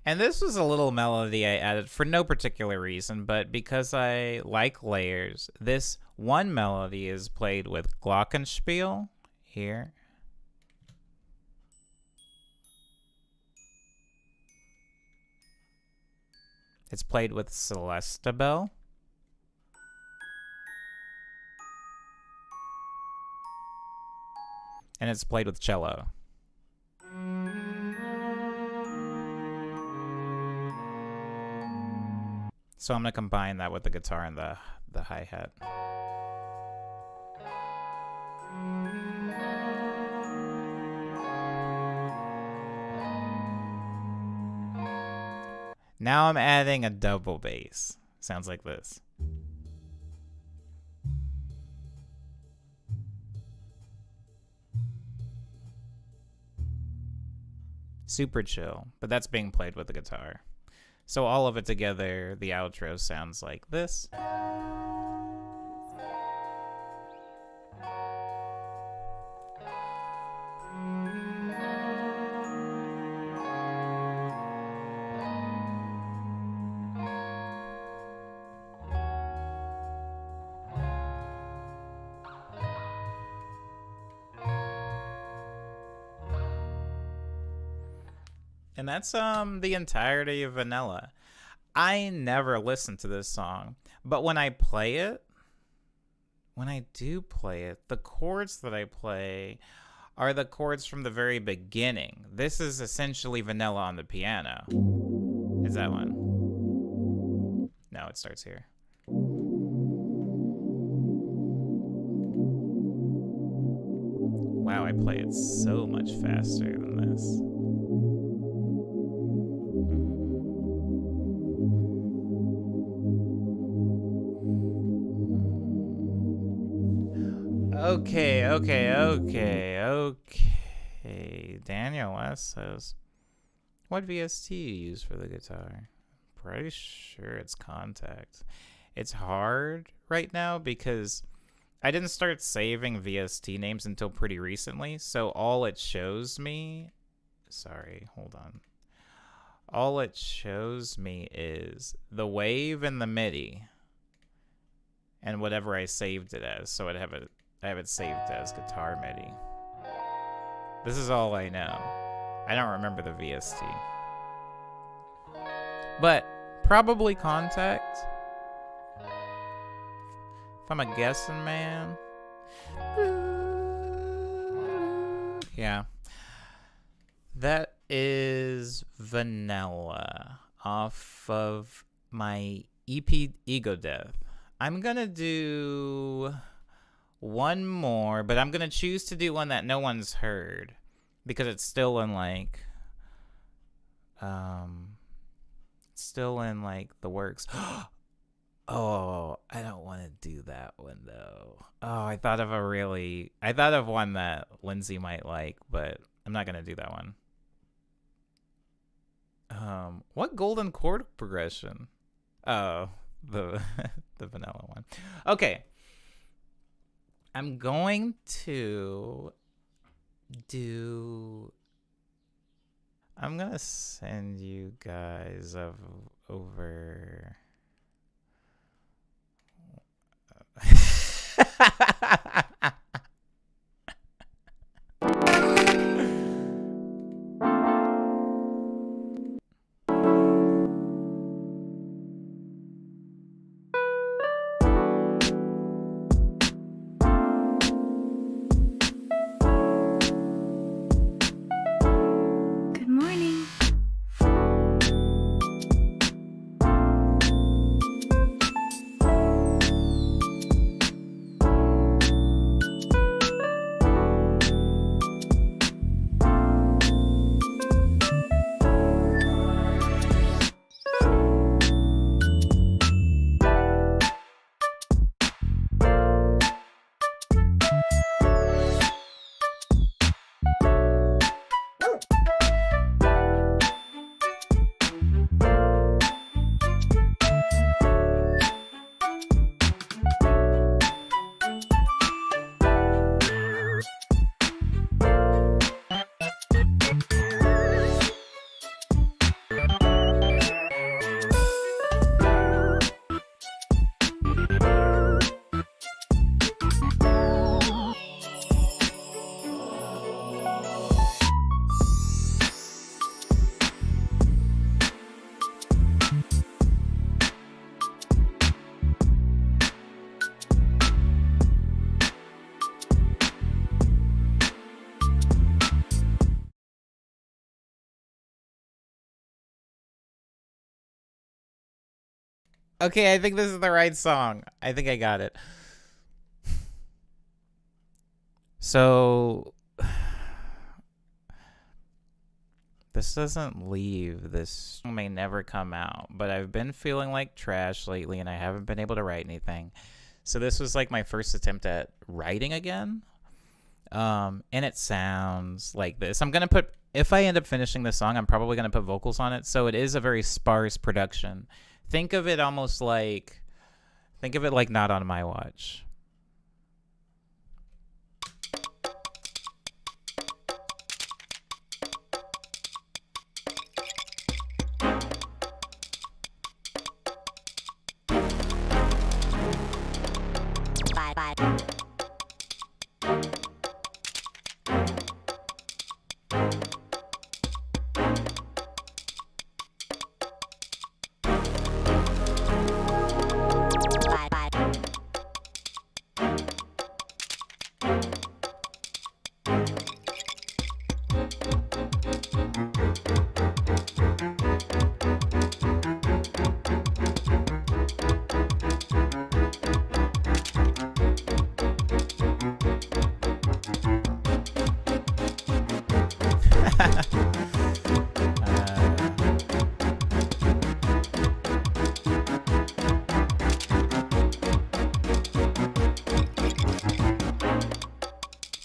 And this was a little melody I added for no particular reason, but because I like layers, this one melody is played with glockenspiel here. It's played with celestabel. And it's played with cello. So I'm going to combine that with the guitar and the hi-hat. Now I'm adding a double bass. Sounds like this. Super chill, but that's being played with the guitar. So all of it together, the outro sounds like this. And that's the entirety of Vanilla. I never listened to this song, but when I do play it, the chords that I play are the chords from the very beginning. This is essentially Vanilla on the piano. Is that one? No, it starts here. Wow, I play it so much faster than this. Okay. Daniel S says, what VST you use for the guitar? Pretty sure it's Contact. It's hard right now because I didn't start saving VST names until pretty recently, so all it shows me... Sorry, hold on. All it shows me is the wave and the MIDI and whatever I saved it as, so I have it saved as guitar MIDI. This is all I know. I don't remember the VST. But probably Contact. If I'm a guessing man. Yeah. That is Vanilla off of my EP Ego Death. I'm gonna do one more, but I'm gonna choose to do one that no one's heard because it's still in like the works. Oh, I don't want to do that one though. Oh, I thought of one that Lindsay might like, but I'm not gonna do that one. What golden chord progression? Oh, the the vanilla one. Okay. I'm going to I'm gonna send you guys over. Okay, I think this is the right song. I think I got it. So this doesn't leave. This may never come out, but I've been feeling like trash lately and I haven't been able to write anything. So this was like my first attempt at writing again. And it sounds like this. I'm going to put, if I end up finishing this song, I'm probably going to put vocals on it. So it is a very sparse production. Think of it almost like, Not on My Watch.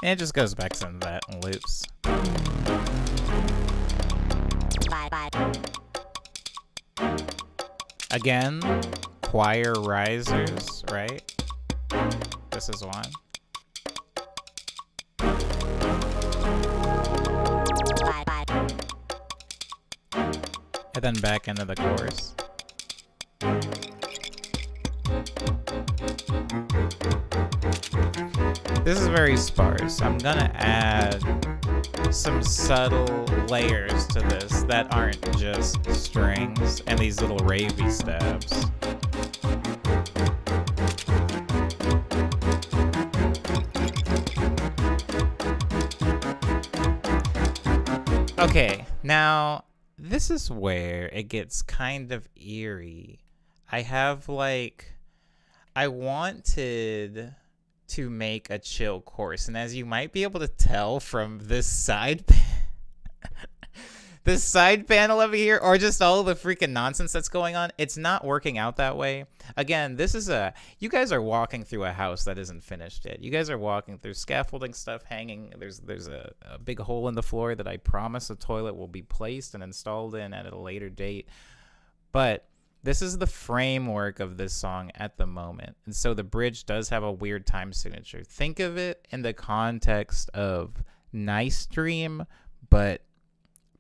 And it just goes back to that and loops. Again, choir risers, right? This is one. And then back into the chorus. This is very sparse. I'm gonna add some subtle layers to this that aren't just strings and these little ravey stabs. Okay, now this is where it gets kind of eerie. I wanted to make a chill chorus. And as you might be able to tell from this this side panel over here, or just all the freaking nonsense that's going on, it's not working out that way. Again, this is you guys are walking through a house that isn't finished yet. You guys are walking through scaffolding stuff hanging. There's a big hole in the floor that I promise a toilet will be placed and installed in at a later date. But this is the framework of this song at the moment. And so the bridge does have a weird time signature. Think of it in the context of Nice Dream, but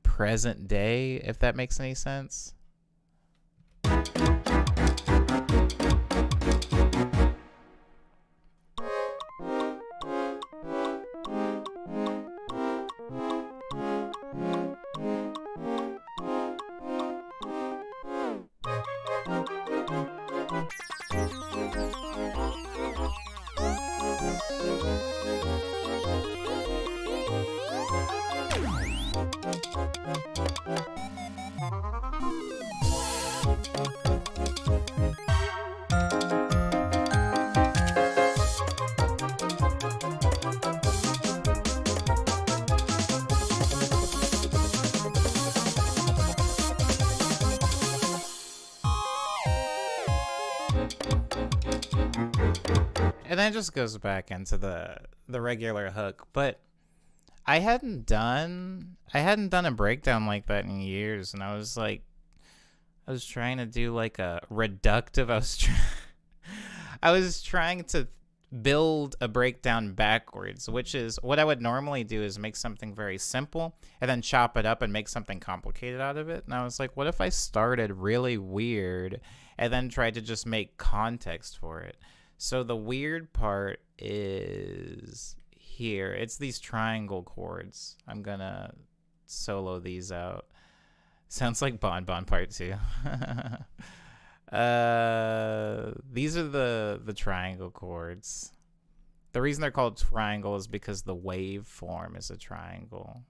present day, if that makes any sense. And then it just goes back into the regular hook. But I hadn't done a breakdown like that in years, and I was trying to do like a reductive. I was trying to build a breakdown backwards, which is what I would normally do, is make something very simple and then chop it up and make something complicated out of it. And I was like, what if I started really weird and then tried to just make context for it? So the weird part is here. It's these triangle chords. I'm gonna solo these out. Sounds like Bon Bon Part 2. These are the triangle chords. The reason they're called triangle is because the waveform is a triangle.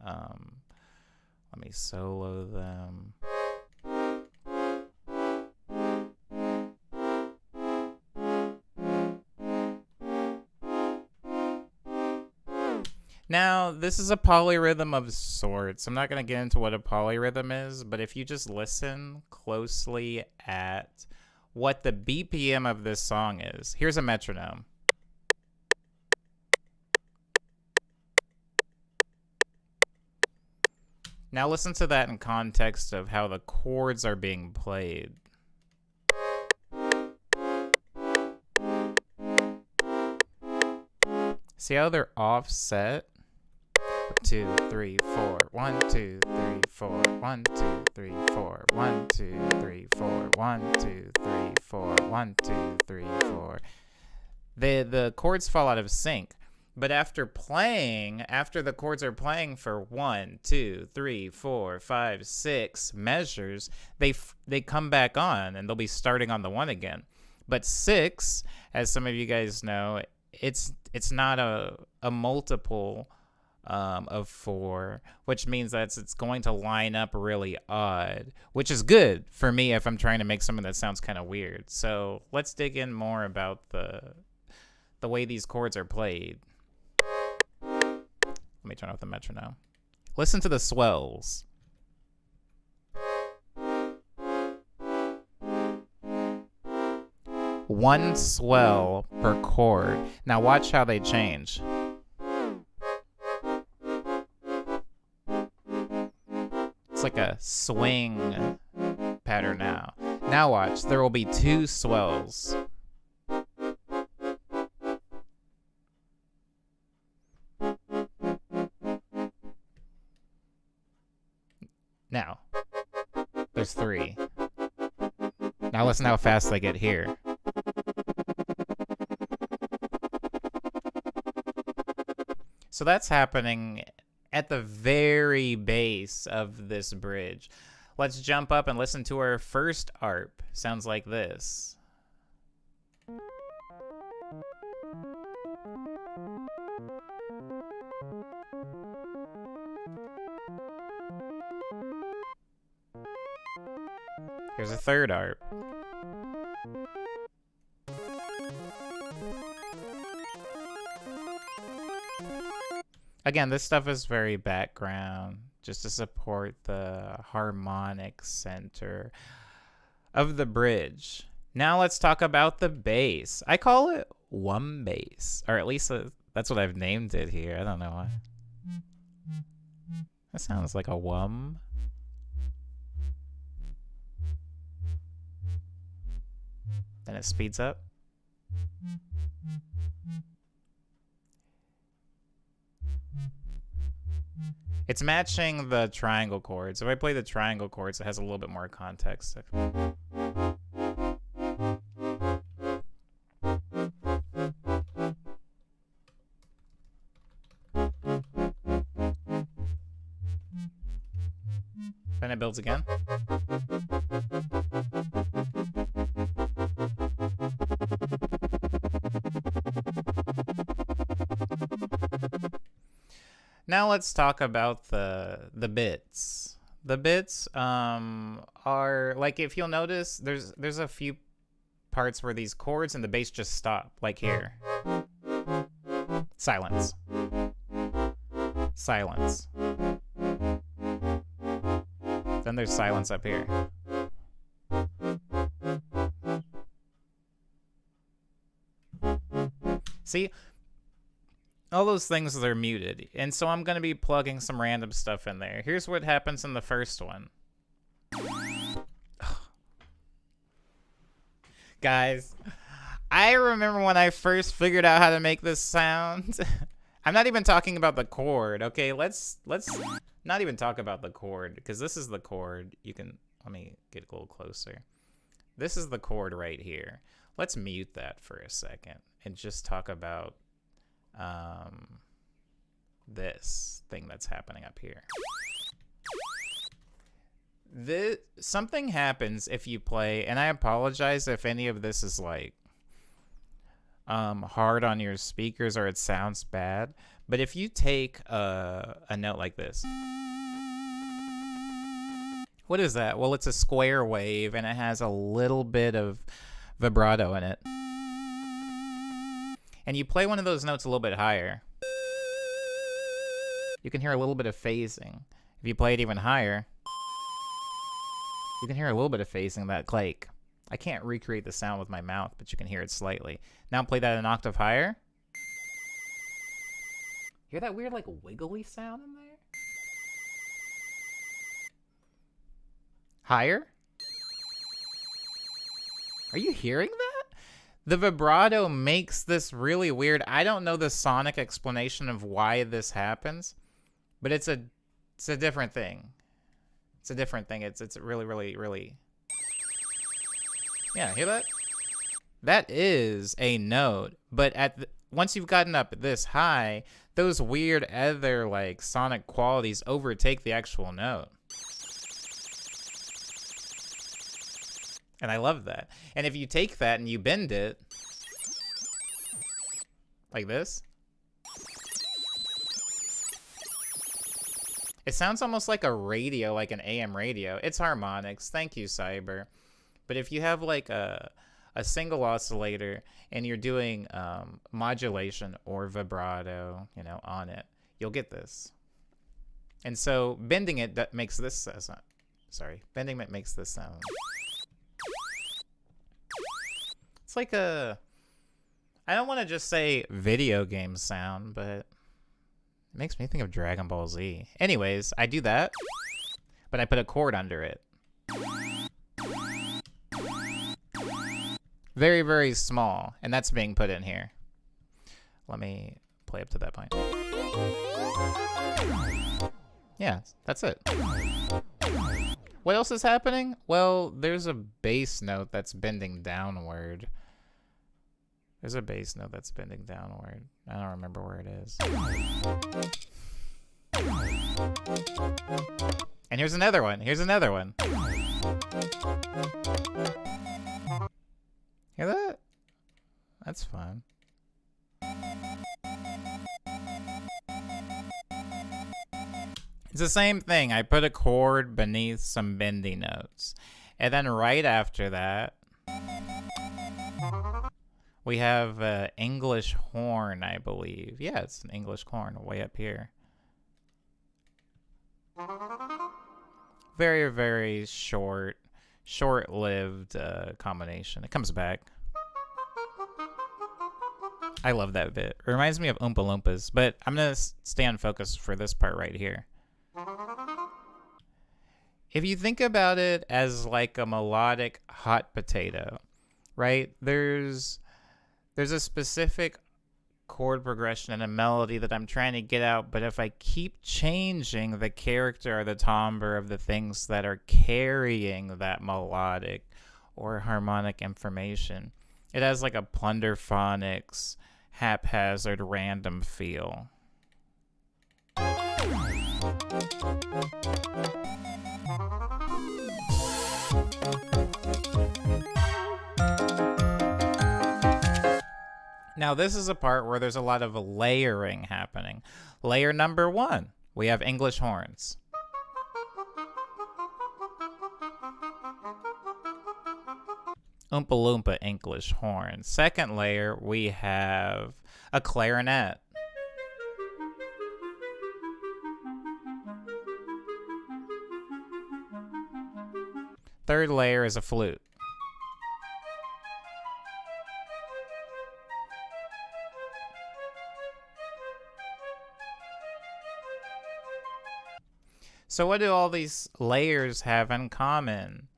Let me solo them. Now, this is a polyrhythm of sorts. I'm not going to get into what a polyrhythm is, but if you just listen closely at what the BPM of this song is. Here's a metronome. Now listen to that in context of how the chords are being played. See how they're offset? 2, 3, 4. 1, 2, 3, 4. 1, 2, 3, 4. 1, 2, 3, 4. 1, 2, 3, 4. 1, 2, 3, 4. The chords fall out of sync. But after the chords are playing for 1, 2, 3, 4, 5, 6 measures, they come back on and they'll be starting on the 1 again. But 6, as some of you guys know, it's not a multiple of 4, which means that it's going to line up really odd, which is good for me if I'm trying to make something that sounds kind of weird. So let's dig in more about the way these chords are played. Let me turn off the metronome. Listen to the swells. One swell per chord. Now watch how they change. It's like a swing pattern now. Now watch, there will be 2 swells. Now, there's 3. Now listen how fast I get here. So that's happening at the very base of this bridge. Let's jump up and listen to our first ARP. Sounds like this. Here's a third ARP. Again, this stuff is very background, just to support the harmonic center of the bridge. Now let's talk about the bass. I call it wum bass, or at least that's what I've named it here. I don't know why. That sounds like a wum. Then it speeds up. It's matching the triangle chords. If I play the triangle chords, it has a little bit more context. Then it builds again. Now let's talk about the bits. The bits are like, if you'll notice, there's a few parts where these chords and the bass just stop, like here. Silence. Silence. Then there's silence up here. See? All those things are muted, and so I'm going to be plugging some random stuff in there. Here's what happens in the first one. Guys, I remember when I first figured out how to make this sound. I'm not even talking about the chord, okay? Let's not even talk about the chord, because this is the chord. Let me get a little closer. This is the chord right here. Let's mute that for a second and just talk about this thing that's happening up here. Something happens if you play, and I apologize if any of this is like hard on your speakers or it sounds bad, but if you take a note like this, what is that? Well, it's a square wave and it has a little bit of vibrato in it. And you play one of those notes a little bit higher, you can hear a little bit of phasing. If you play it even higher, you can hear a little bit of phasing, that click. I can't recreate the sound with my mouth, but you can hear it slightly. Now play that an octave higher. Hear that weird, like, wiggly sound in there? Higher? Are you hearing that? The vibrato makes this really weird. I don't know the sonic explanation of why this happens, but it's a different thing. It's a different thing. It's really, really, really. Yeah, hear that? That is a note, but once you've gotten up this high, those weird other like sonic qualities overtake the actual note. And I love that. And if you take that and you bend it like this, it sounds almost like a radio, like an AM radio. It's harmonics. Thank you, Cyber. But if you have like a single oscillator and you're doing modulation or vibrato, you know, on it, you'll get this. And so bending it, that makes this sound. Sorry, bending it makes this sound. It's like a, I don't want to just say video game sound, but it makes me think of Dragon Ball Z. Anyways, I do that, but I put a chord under it. Very, very small, and that's being put in here. Let me play up to that point. Yeah, that's it. What else is happening? Well, there's a bass note that's bending downward. There's a bass note that's bending downward. I don't remember where it is. And here's another one. Here's another one. Hear that? That's fun. It's the same thing. I put a chord beneath some bendy notes. And then right after that, we have English horn, I believe. Yeah, it's an English horn way up here. Very, very short-lived combination. It comes back. I love that bit. It reminds me of Oompa Loompas, but I'm going to stay on focus for this part right here. If you think about it as like a melodic hot potato, right? There's a specific chord progression and a melody that I'm trying to get out, but if I keep changing the character or the timbre of the things that are carrying that melodic or harmonic information, it has like a plunderphonics, haphazard, random feel. Now, this is a part where there's a lot of layering happening. Layer number 1, we have English horns. Oompa Loompa English horns. Second layer, we have a clarinet. Third layer is a flute. So what do all these layers have in common?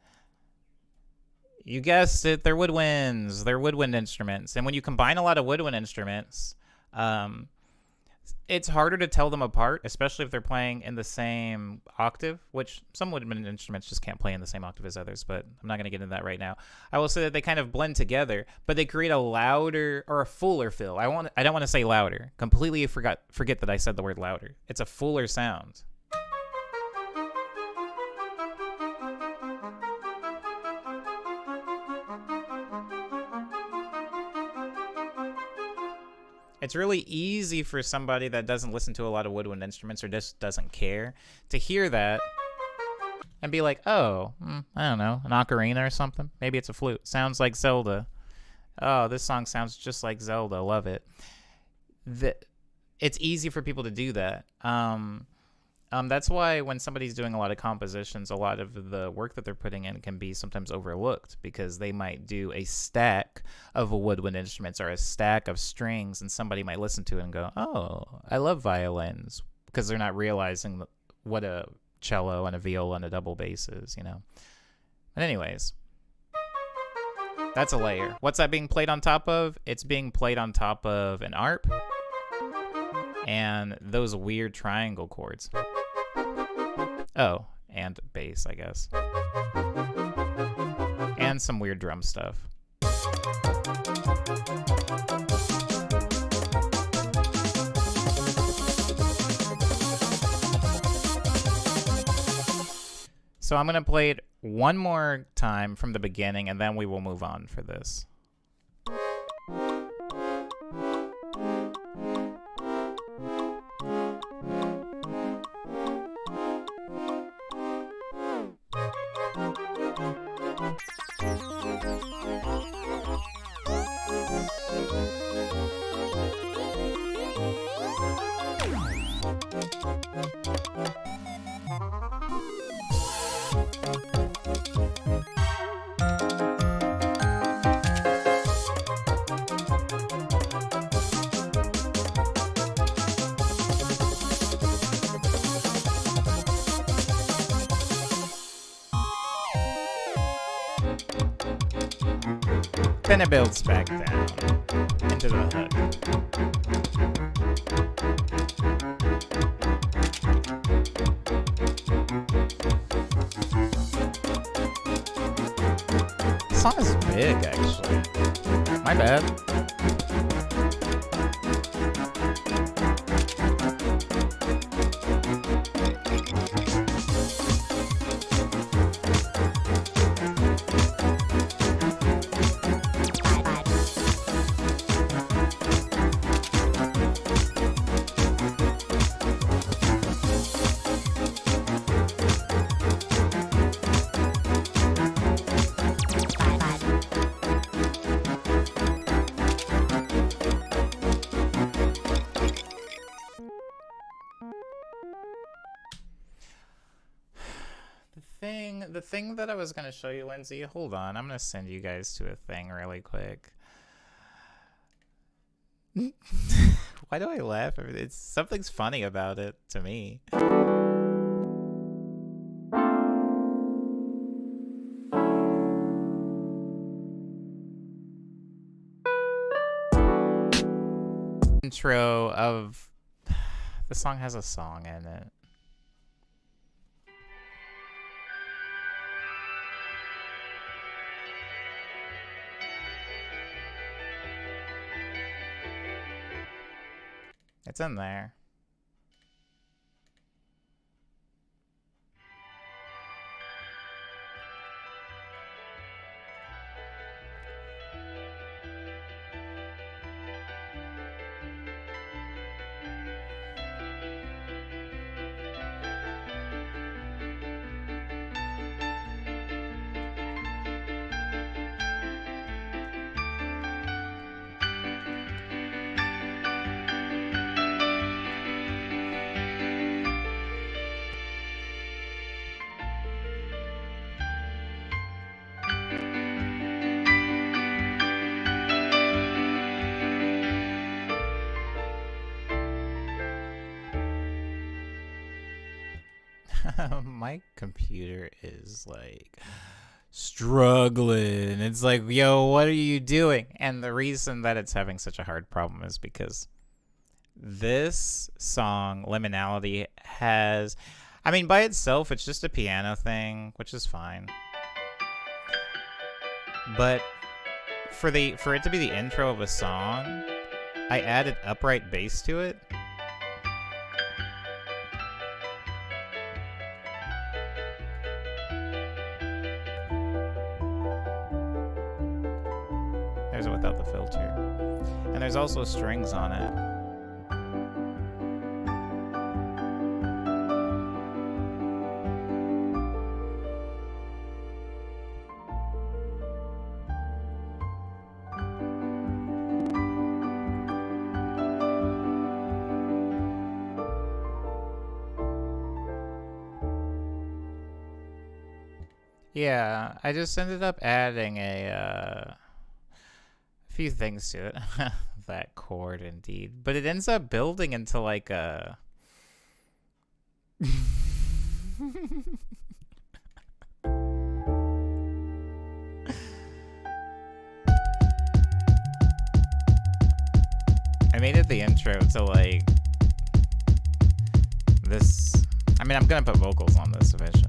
You guessed it, they're woodwinds. They're woodwind instruments. And when you combine a lot of woodwind instruments, it's harder to tell them apart, especially if they're playing in the same octave, which some woodwind instruments just can't play in the same octave as others, but I'm not going to get into that right now. I will say that they kind of blend together, but they create a louder or a fuller feel. I don't want to say louder. Completely forget that I said the word louder. It's a fuller sound. It's really easy for somebody that doesn't listen to a lot of woodwind instruments or just doesn't care to hear that and be like, oh, I don't know, an ocarina or something. Maybe it's a flute. Sounds like Zelda. Oh, this song sounds just like Zelda. Love it. It's easy for people to do that. That's why when somebody's doing a lot of compositions, a lot of the work that they're putting in can be sometimes overlooked because they might do a stack of woodwind instruments or a stack of strings, and somebody might listen to it and go, oh, I love violins, because they're not realizing what a cello and a viola and a double bass is, you know. But anyways, that's a layer. What's that being played on top of? It's being played on top of an arp and those weird triangle chords. Oh, and bass, I guess. And some weird drum stuff. So I'm going to play it one more time from the beginning, and then we will move on for this. Then it builds back down into the hook. This song is big, actually. My bad. thing that I was gonna show you, Lindsay. Hold on, I'm gonna send you guys to a thing really quick. Why do I laugh? It's something's funny about it to me. Intro of the song has a song in it. It's in there. My computer is like struggling. It's like, yo, what are you doing? And the reason that it's having such a hard problem is because this song, Liminality, has, I mean, by itself, it's just a piano thing, which is fine. But for it to be the intro of a song, I added upright bass to it. There's it without the filter. And there's also strings on it. Yeah, I just ended up adding a few things to it. That chord, indeed. But it ends up building into like a... I made it the intro to like this. I mean, I'm gonna put vocals on this eventually.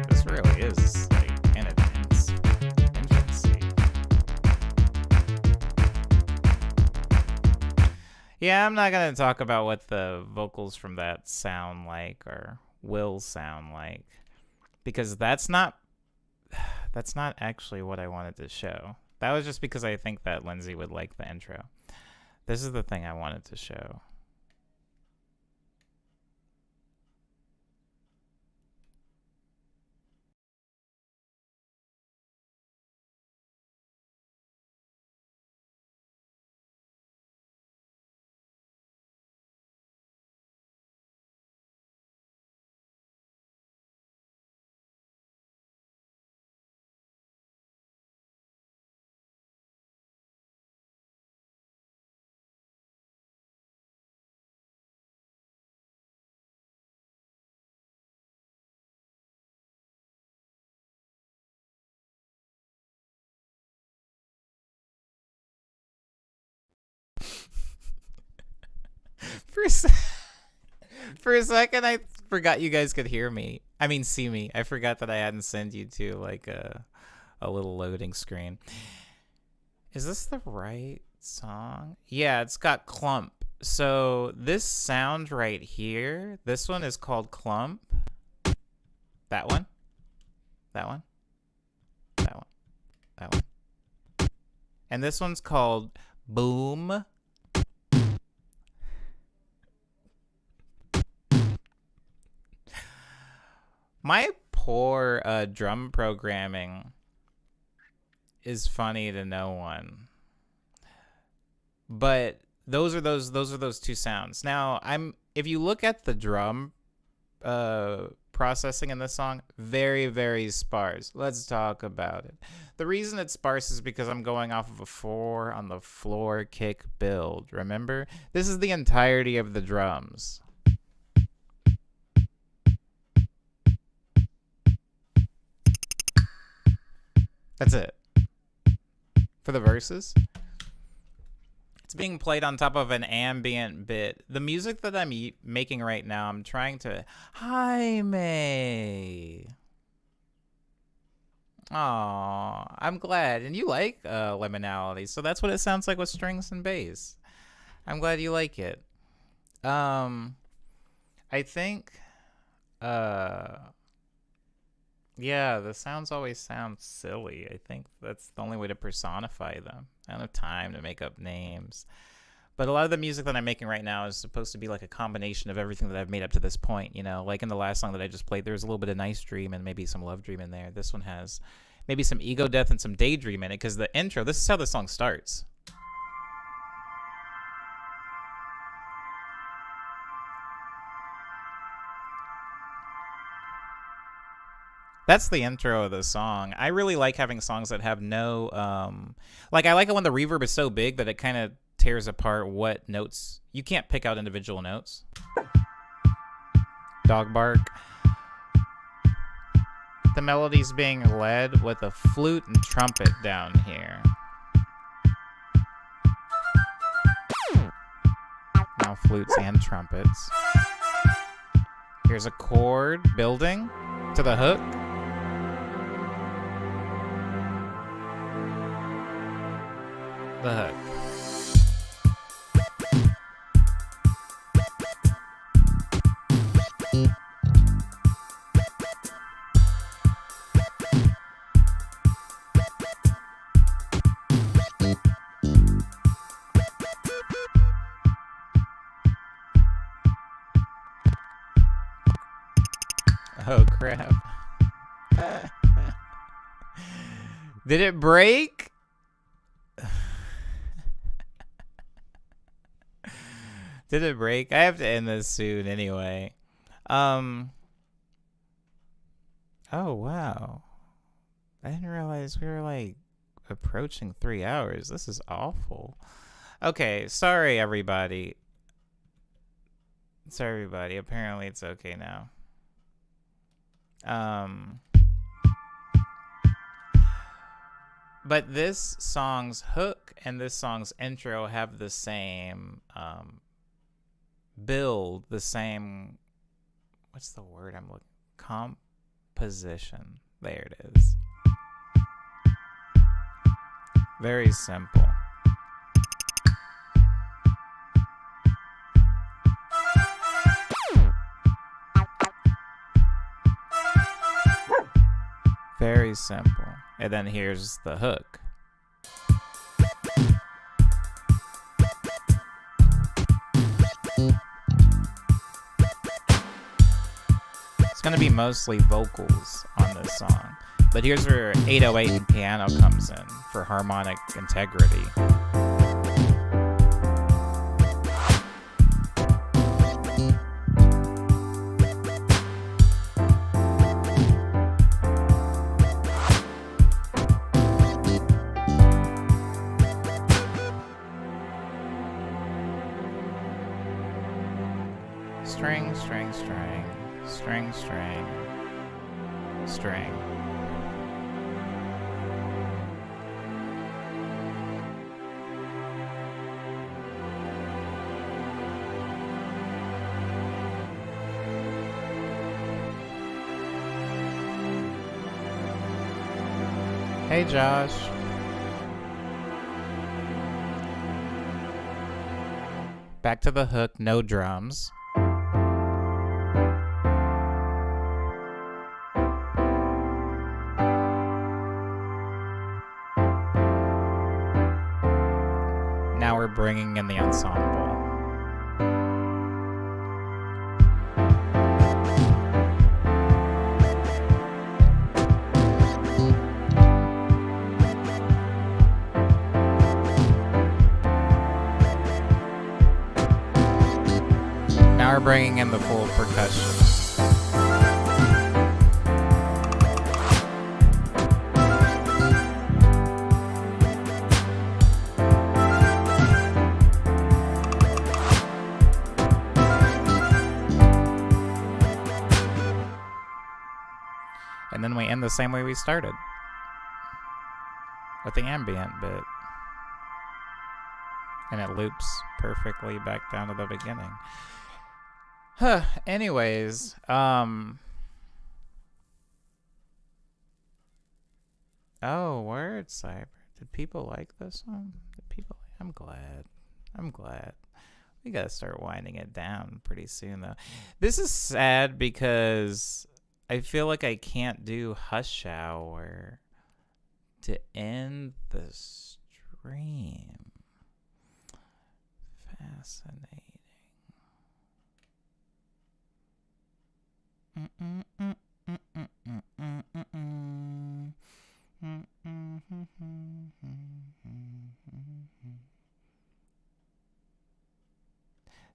This really is like in its infancy. Yeah, I'm not gonna talk about what the vocals from that sound like or will sound like, because that's not actually what I wanted to show. That was just because I think that Lindsay would like the intro. This is the thing I wanted to show. For a second, I forgot you guys could hear me. I mean, see me. I forgot that I hadn't sent you to like a little loading screen. Is this the right song? Yeah, it's got clump. So this sound right here, this one is called clump. That one. That one. That one. That one. And this one's called boom. My poor drum programming is funny to no one. But those are those two sounds. Now, if you look at the drum processing in this song, very, very sparse. Let's talk about it. The reason it's sparse is because I'm going off of a 4 on the floor kick build. Remember? This is the entirety of the drums. That's it. For the verses. It's being played on top of an ambient bit. The music that I'm making right now, I'm trying to... Hi, May. Aw, I'm glad. And you like Liminality, so that's what it sounds like with strings and bass. I'm glad you like it. I think... yeah, the sounds always sound silly. I think that's the only way to personify them. I don't have time to make up names. But a lot of the music that I'm making right now is supposed to be like a combination of everything that I've made up to this point. You know, like in the last song that I just played, there's a little bit of Nice Dream and maybe some Love Dream in there. This one has maybe some Ego Death and some Daydream in it, because the intro, this is how the song starts. That's the intro of the song. I really like having songs that have no, like I like it when the reverb is so big that it kind of tears apart what notes. You can't pick out individual notes. Dog bark. The melody's being led with a flute and trumpet down here. Now flutes and trumpets. Here's a chord building to the hook. The hook. Oh crap. Did it break? Did it break? I have to end this soon anyway. Oh wow. I didn't realize we were like approaching 3 hours. This is awful. Okay, sorry everybody. Sorry everybody. Apparently it's okay now. But this song's hook and this song's intro have the same build, the same, what's the word I'm looking, composition. There it is. Very simple. Very simple. And then here's the hook. It's going to be mostly vocals on this song. But here's where 808 and piano comes in for harmonic integrity. String, string, string, string, string, string. Hey Josh. Back to the hook, no drums. Now we're bringing in the ensemble. Now we're bringing in the full percussion. And then we end the same way we started, with the ambient bit. And it loops perfectly back down to the beginning. Huh. Anyways, oh, word, Cyber. Did people like this one? Did people? I'm glad. I'm glad. We gotta start winding it down pretty soon, though. This is sad because I feel like I can't do Hush Hour to end the stream. Fascinating.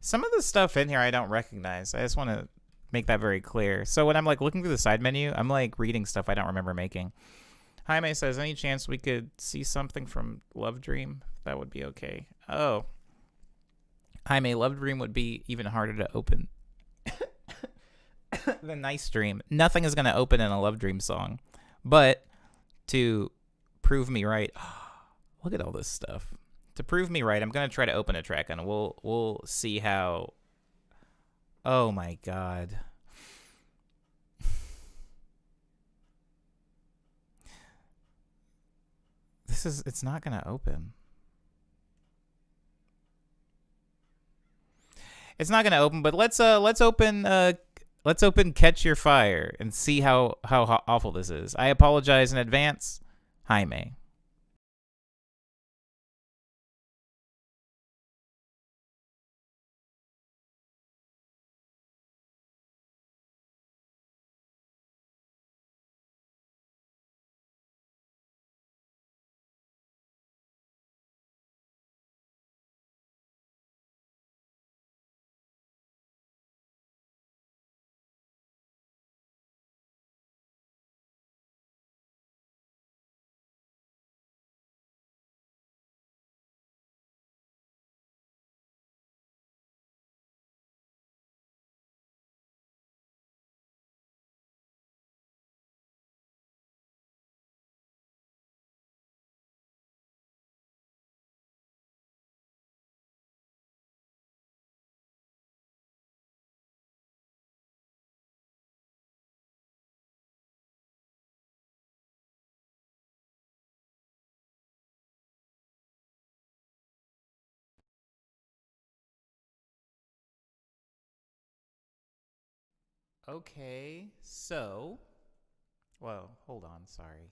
Some of the stuff in here I don't recognize. I just want to make that very clear. So when I'm like looking through the side menu, I'm like reading stuff I don't remember making. Jaime says, any chance we could see something from Love Dream? That would be okay. Oh. Jaime, Love Dream would be even harder to open than Nice Dream. Nothing is going to open in a Love Dream song. But to prove me right, look at all this stuff. To prove me right, I'm going to try to open a track and we'll see how. Oh my god. It's not going to open. It's not going to open, but let's open Catch Your Fire and see how awful this is. I apologize in advance, Jaime. Okay, so, well, hold on, sorry.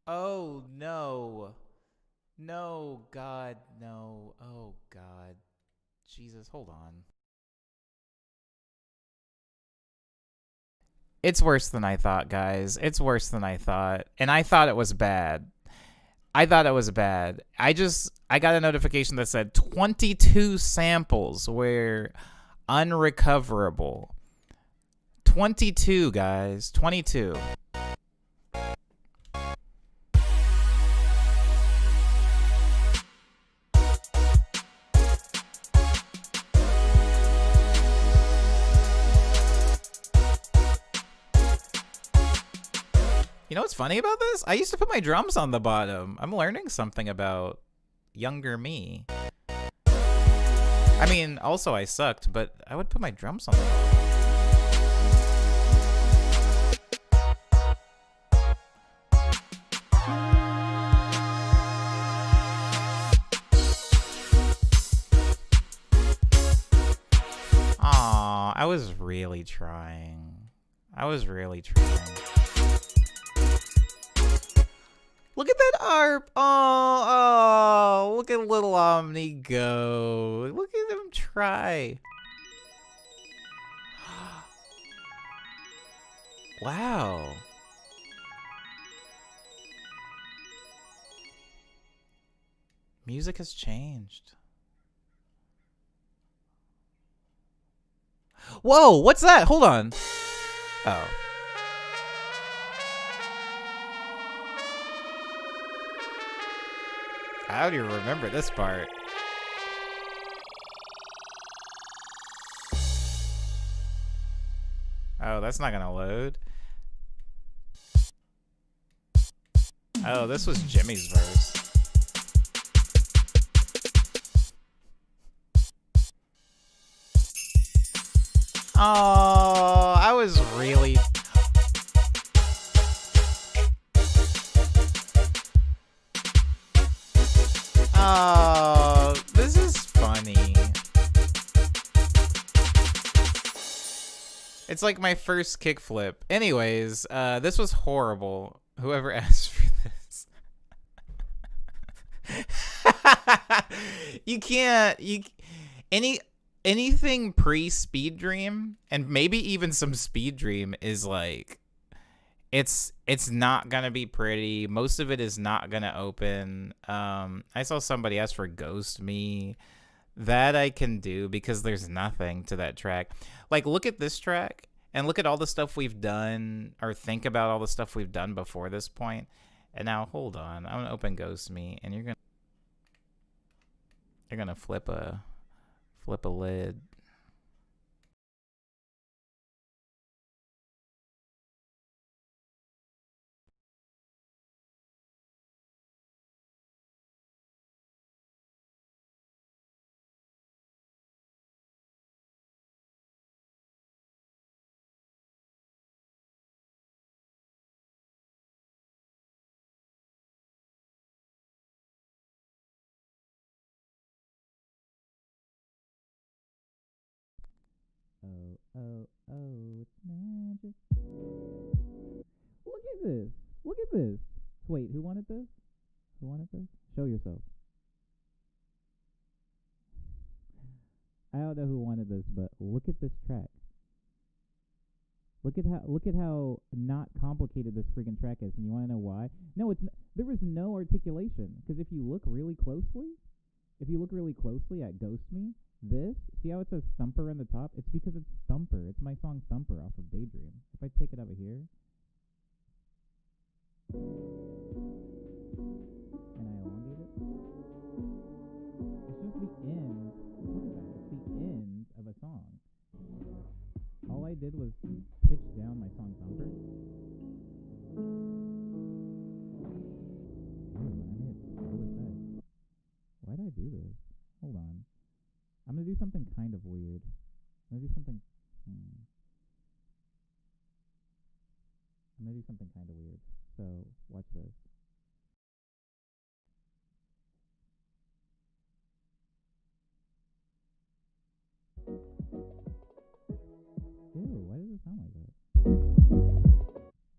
Oh no. No, God, no. Oh God. Jesus, hold on. It's worse than I thought, guys. It's worse than I thought. And I thought it was bad. I got a notification that said 22 samples were unrecoverable. 22, guys. 22. You know what's funny about this? I used to put my drums on the bottom. I'm learning something about younger me. I mean, also I sucked, but I would put my drums on the bottom. Aw, I was really trying. Look at that ARP. Oh, look at little Omni go. Look at him try. Wow. Music has changed. Whoa, what's that? Hold on. Oh. How do you remember this part? Oh, that's not gonna load. Oh, this was Jimmy's verse. Oh, I was really... Oh, this is funny. It's like my first kickflip. Anyways, this was horrible. Whoever asked for this. You can't... Anything pre-Speed Dream, and maybe even some Speed Dream, is like... It's not gonna be pretty. Most of it is not gonna open. I saw somebody ask for Ghost Me. That I can do because there's nothing to that track. Like, look at this track and look at all the stuff we've done, or think about all the stuff we've done before this point. And now, hold on. I'm gonna open Ghost Me, and you're gonna flip a lid. Oh, it's magic. Look at this. Look at this. Wait, who wanted this? Who wanted this? Show yourself. I don't know who wanted this, but look at this track. Look at how not complicated this freaking track is, and you want to know why? No, there was no articulation, because if you look really closely at Ghost Me, see how it says Thumper in the top? It's because it's Thumper. It's my song Thumper off of Daydream. If I take it over here, and I elongate it, it's just the end. Look at that. It's the end of a song. All I did was pitch down my song Thumper. Damn, I made it slow as heck. Why'd I do this? Hold on. I'm gonna do something kind of weird. I'm gonna do something kind of weird. So, watch this. Ew, why does it sound like that?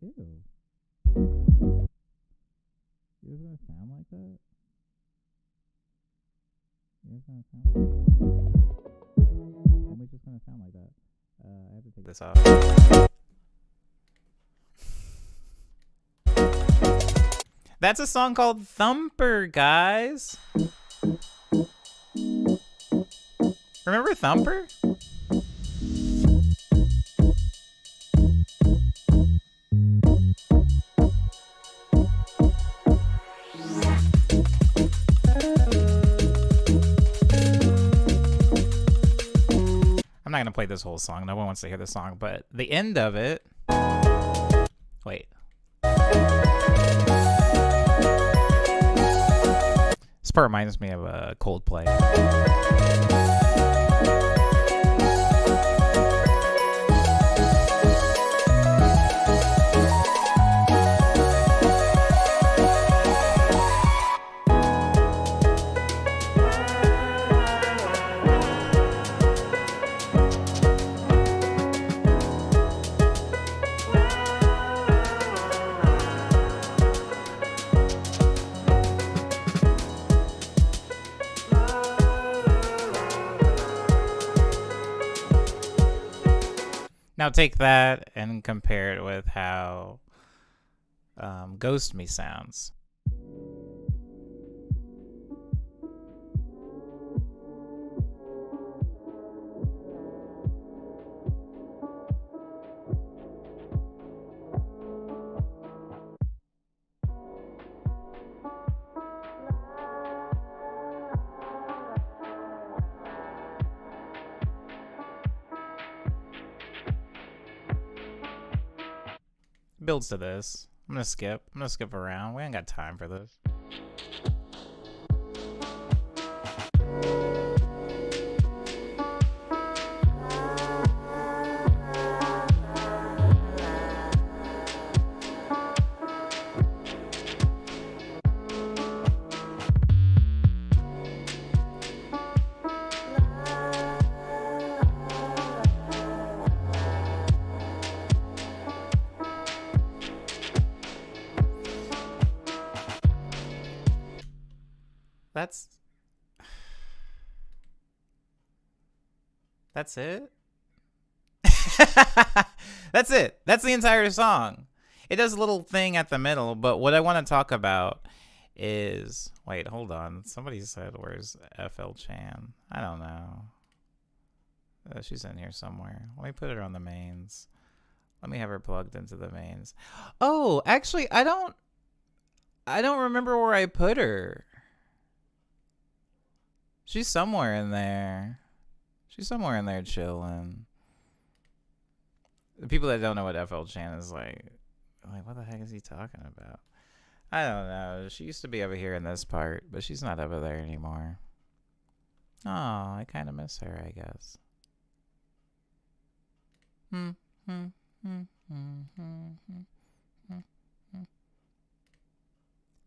Ew. Yours gonna sound like that? Yours gonna sound like that? Only just gonna sound like that. I have to take this off. That's a song called Thumper, guys. Remember Thumper? I'm not gonna play this whole song. No one wants to hear this song, but the end of it. Wait. This part reminds me of Coldplay. Now take that and compare it with how Ghost Me sounds. Builds to this. I'm gonna skip around. We ain't got time for this. That's it? That's it. That's the entire song. It does a little thing at the middle, but what I want to talk about is... Wait, hold on. Somebody said, where's FL Chan? I don't know. She's in here somewhere. Let me put her on the mains. Let me have her plugged into the mains. Oh, actually, I don't remember where I put her. She's somewhere in there. She's somewhere in there chilling. The people that don't know what FL Chan is like, what the heck is he talking about? I don't know. She used to be over here in this part, but she's not over there anymore. Oh, I kind of miss her, I guess.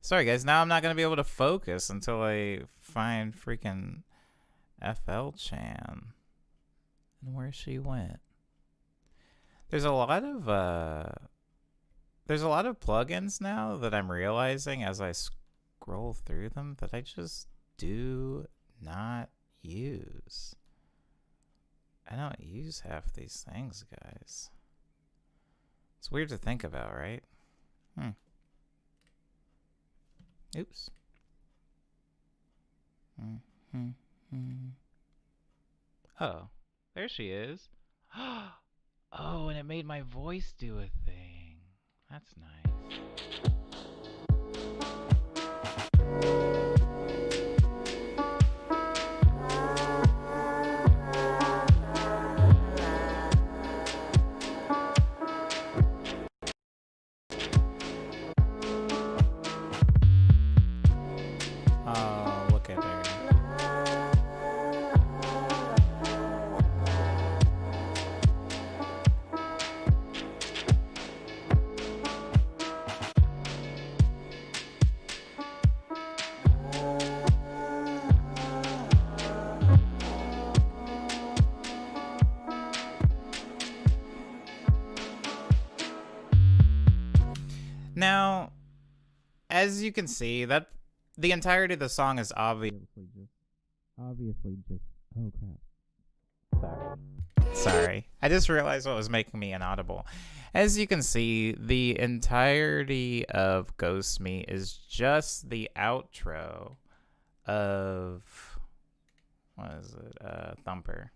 Sorry, guys. Now I'm not going to be able to focus until I find freaking FL Chan and where she went. There's a lot of plugins now that I'm realizing as I scroll through them that I just do not use. I don't use half these things, guys. It's weird to think about, right? Oops. Oh, there she is. Oh, and it made my voice do a thing. That's nice. Oh, look at her. Now, as you can see, that the entirety of the song is obviously just oh crap. Sorry. I just realized what was making me inaudible. As you can see, the entirety of Ghost Me is just the outro of what is it? Thumper.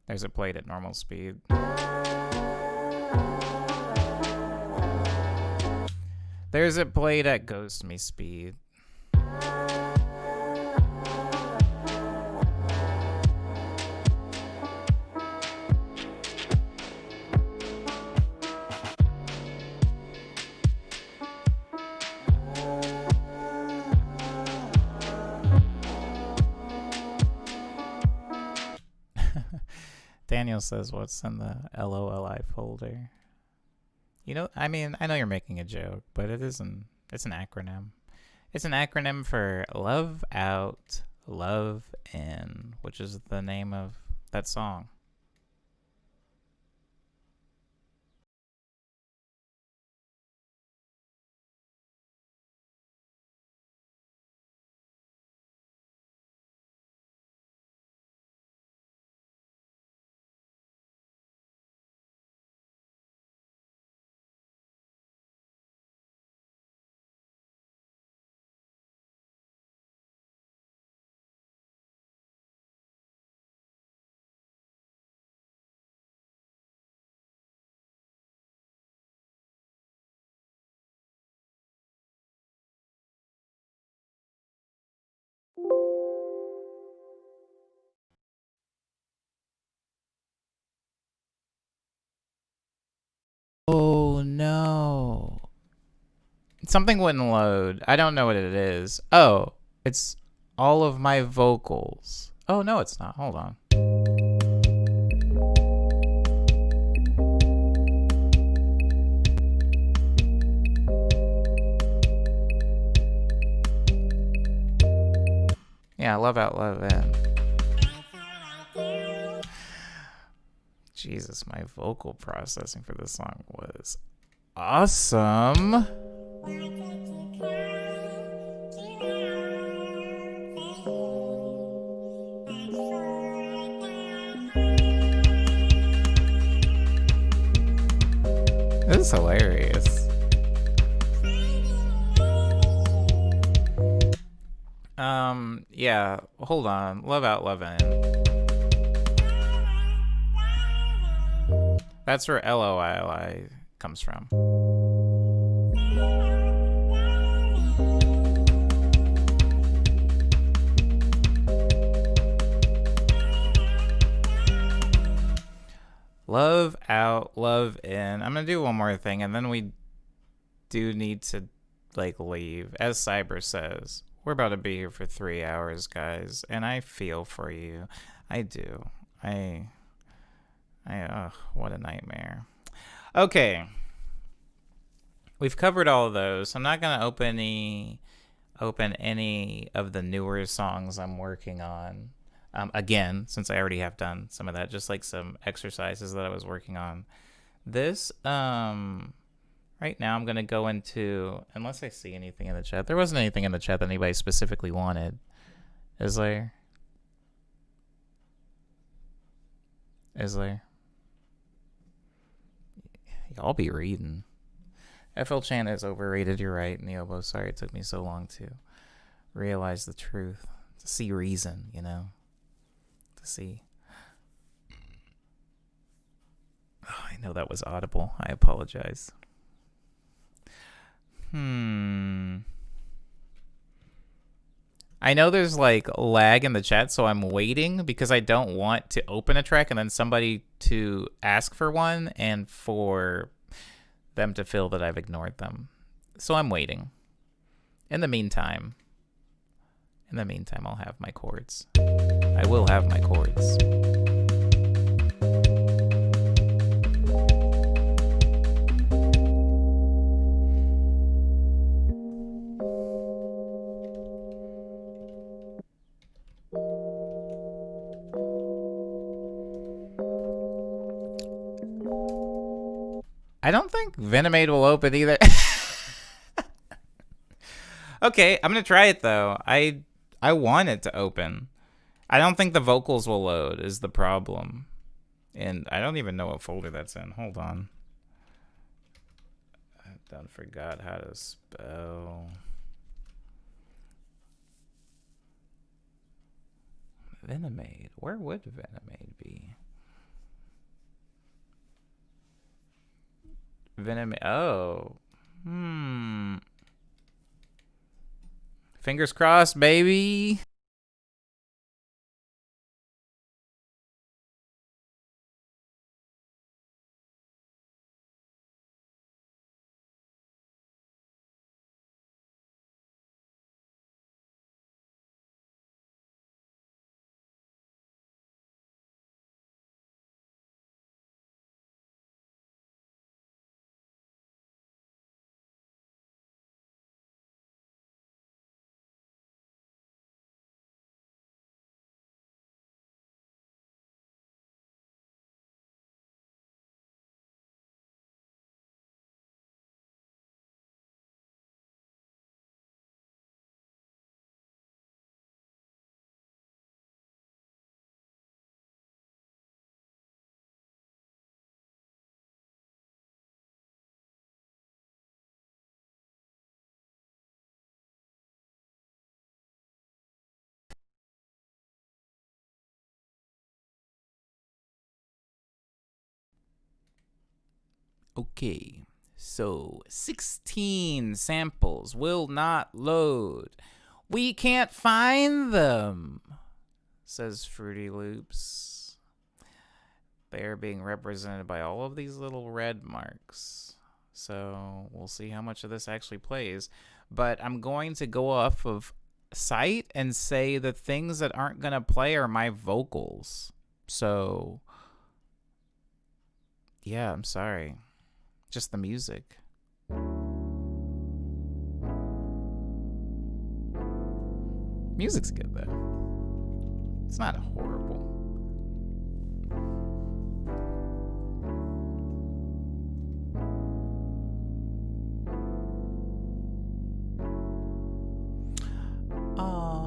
There's it played at normal speed. There's it played at Ghost Me speed. Daniel says, what's in the LOLI folder? You know, I mean, I know you're making a joke, but it's an acronym. It's an acronym for Love Out, Love In, which is the name of that song. Something wouldn't load. I don't know what it is. Oh, it's all of my vocals. Oh, no, it's not. Hold on. Yeah, love out, love in. Jesus, my vocal processing for this song was awesome. This is hilarious. Yeah, hold on. Love out, love in. That's where LOILI comes from. Love out, love in. I'm gonna do one more thing, and then we do need to like leave. As Cyber says, we're about to be here for 3 hours, guys, and I feel for you. I do. What a nightmare. Okay. We've covered all of those. I'm not going to open any of the newer songs I'm working on. Again, since I already have done some of that, just like some exercises that I was working on. This, right now I'm going to go into, unless I see anything in the chat. There wasn't anything in the chat that anybody specifically wanted. Is there? Y'all be reading. FL Chan is overrated, you're right, Neobo. Sorry it took me so long to realize the truth. To see reason, you know? To see. Oh, I know that was audible. I apologize. I know there's like lag in the chat, so I'm waiting because I don't want to open a track and then somebody to ask for one and for them to feel that I've ignored them. So I'm waiting. In the meantime, I'll have my chords. I will have my chords. I don't think Venomade will open either. Okay, I'm gonna try it though. I want it to open. I don't think the vocals will load is the problem. And I don't even know what folder that's in. Hold on. I done forgot how to spell. Venomade. Where would Venomade be? Venomade. Oh. Fingers crossed, baby. Okay, so 16 samples will not load. We can't find them, says Fruity Loops. They are being represented by all of these little red marks. So we'll see how much of this actually plays. But I'm going to go off of sight and say the things that aren't going to play are my vocals. So, yeah, I'm sorry. Just the music. Music's good, though. It's not horrible.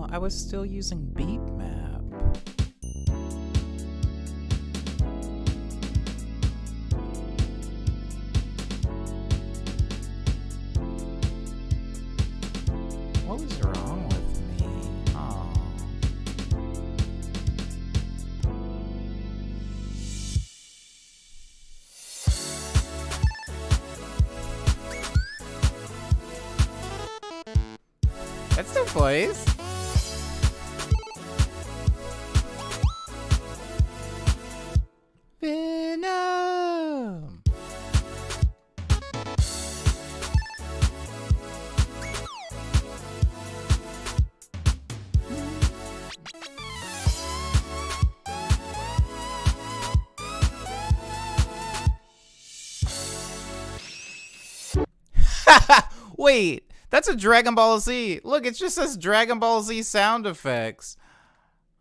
I was still using beat map. What was wrong with me? Oh. That still plays. Venom. Wait, that's a Dragon Ball Z. Look, it just says Dragon Ball Z sound effects.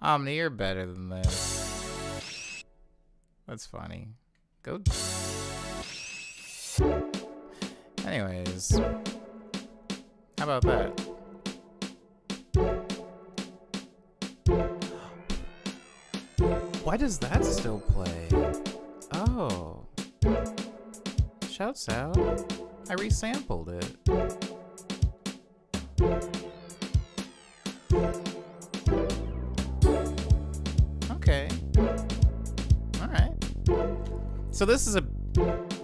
Omni, you're better than this. That's funny. Go. Anyways, how about that? Why does that still play? Oh. Shouts out. I resampled it. Okay. Alright. So this is a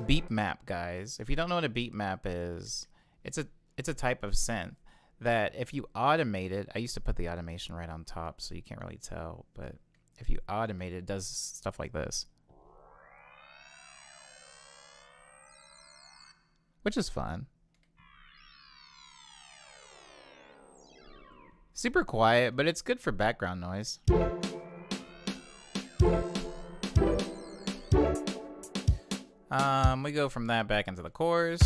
beat map, guys. If you don't know what a beat map is, it's a type of synth that if you automate it, I used to put the automation right on top so you can't really tell, but if you automate it, it does stuff like this. Which is fun. Super quiet, but it's good for background noise. We go from that back into the chorus.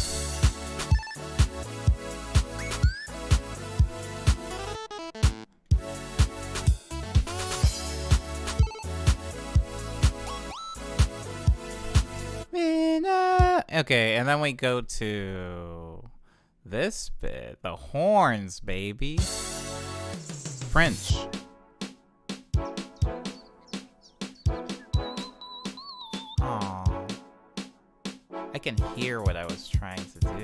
Okay, and then we go to this bit. The horns, baby. French. Aww. I can hear what I was trying to do.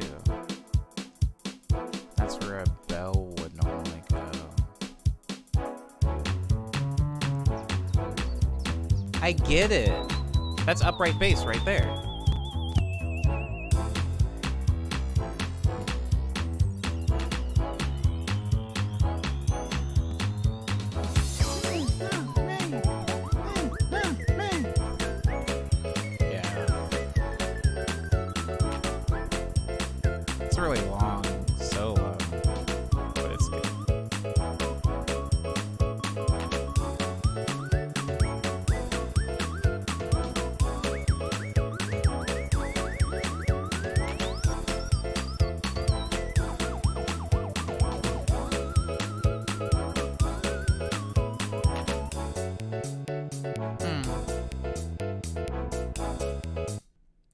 That's where a bell would normally go. I get it. That's upright bass right there. Really long solo, but it's good.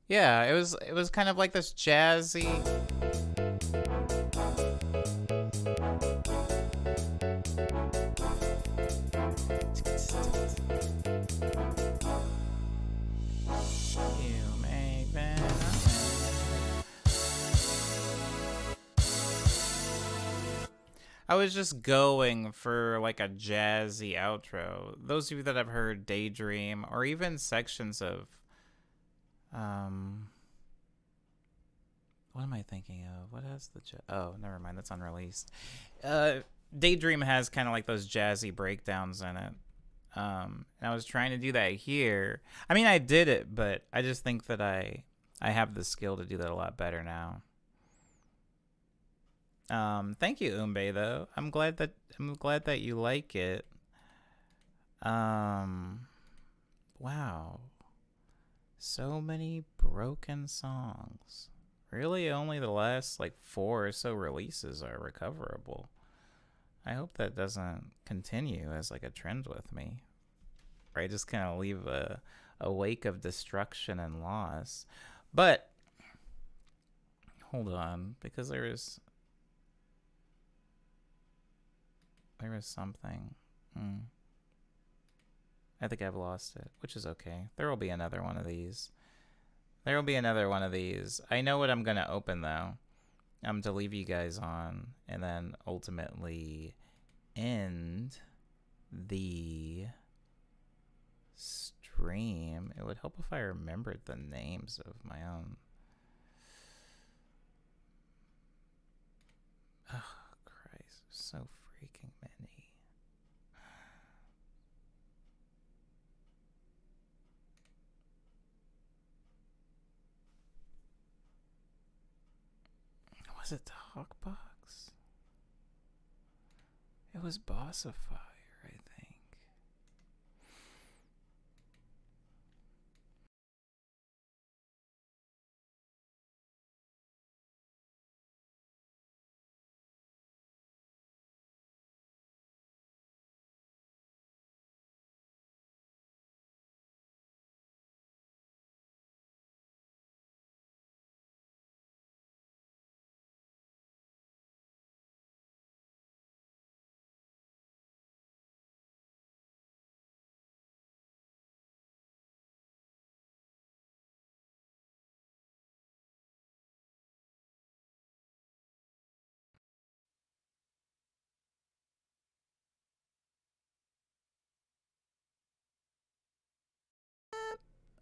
Yeah, it was kind of like this jazzy. I was just going for like a jazzy outro. Those of you that have heard Daydream or even sections of what am I thinking of? What has the oh, never mind, that's unreleased. Daydream has kind of like those jazzy breakdowns in it. And I was trying to do that here. I mean, I did it, but I just think that I I have the skill to do that a lot better now. Thank you, Umbe, though. I'm glad that you like it. Wow. So many broken songs. Really, only the last like 4 or so releases are recoverable. I hope that doesn't continue as like a trend with me. Or I just kind of leave a wake of destruction and loss. But hold on, because there is something. I think I've lost it, which is okay. There will be another one of these. There will be another one of these. I know what I'm going to open, though. To leave you guys on, and then ultimately end the stream. It would help if I remembered the names of my own. Oh, Christ. So freaking many. Was it Talkbox? It was Bossifier, I think.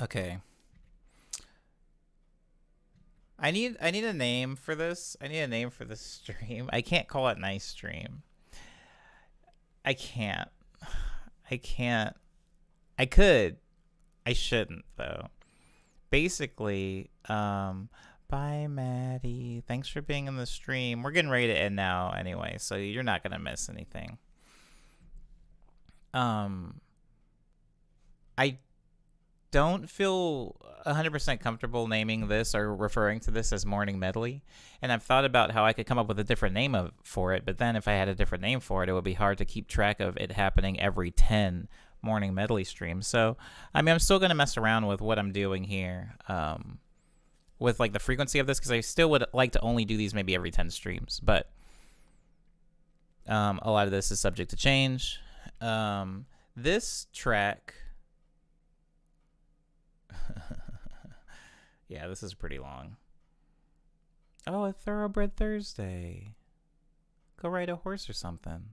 Okay. I need a name for this. I need a name for this stream. I can't call it Nice Stream. I can't. I can't. I could. I shouldn't, though. Basically, bye, Maddie. Thanks for being in the stream. We're getting ready to end now anyway, so you're not going to miss anything. I don't feel 100% comfortable naming this or referring to this as Morning Medley, and I've thought about how I could come up with a different name for it, but then if I had a different name for it, it would be hard to keep track of it happening every 10 Morning Medley streams. So, I mean, I'm still going to mess around with what I'm doing here with like the frequency of this, because I still would like to only do these maybe every 10 streams, but a lot of this is subject to change. This track... Yeah, this is pretty long. Oh, a Thoroughbred Thursday. Go ride a horse or something.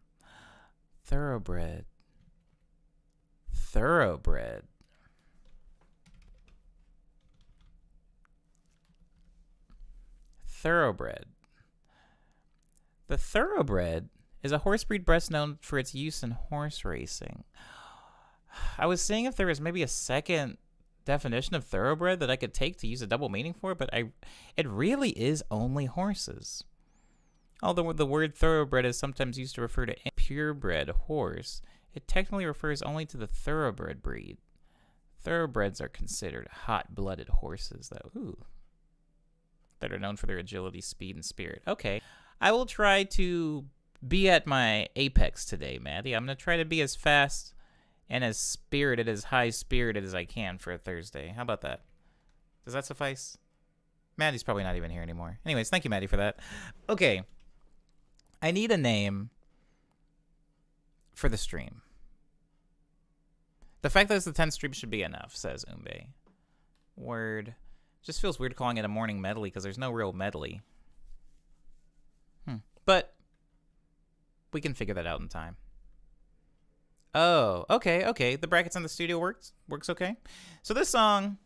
Thoroughbred. Thoroughbred. Thoroughbred. The Thoroughbred is a horse breed best known for its use in horse racing. I was seeing if there was maybe a second definition of thoroughbred that I could take to use a double meaning for, but it really is only horses. Although the word thoroughbred is sometimes used to refer to a purebred horse, it technically refers only to the thoroughbred breed. Thoroughbreds are considered hot-blooded horses, though, that are known for their agility, speed, and spirit. Okay, I will try to be at my apex today, Maddie. I'm going to try to be as fast and as spirited, as high-spirited as I can for a Thursday. How about that? Does that suffice? Maddie's probably not even here anymore. Anyways, thank you, Maddie, for that. Okay. I need a name for the stream. The fact that it's the 10th stream should be enough, says Umbe. Word. Just feels weird calling it a morning medley because there's no real medley. But we can figure that out in time. Oh, okay. The brackets on the studio works okay. So this song,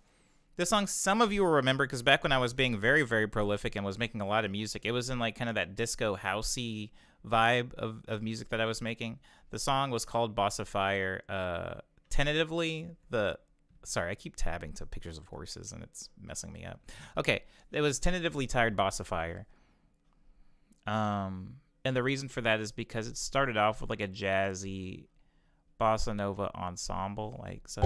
some of you will remember because back when I was being very, very prolific and was making a lot of music, it was in like kind of that disco housey vibe of music that I was making. The song was called Bossifier. Tentatively, the Sorry, I keep tabbing to pictures of horses and it's messing me up. Okay, it was Tentatively Tired Bossifier. And the reason for that is because it started off with like a jazzy bossa nova ensemble, like such.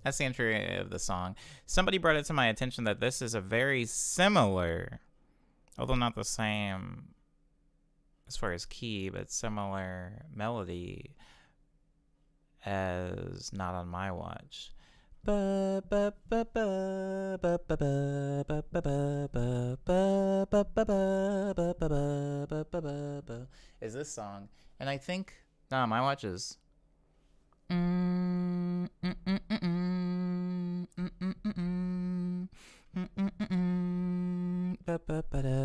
That's the entry of the song. Somebody brought it to my attention that this is a very similar, although not the same as far as key, but similar melody as Not on My Watch. Is this song. And I think Not on My Watch is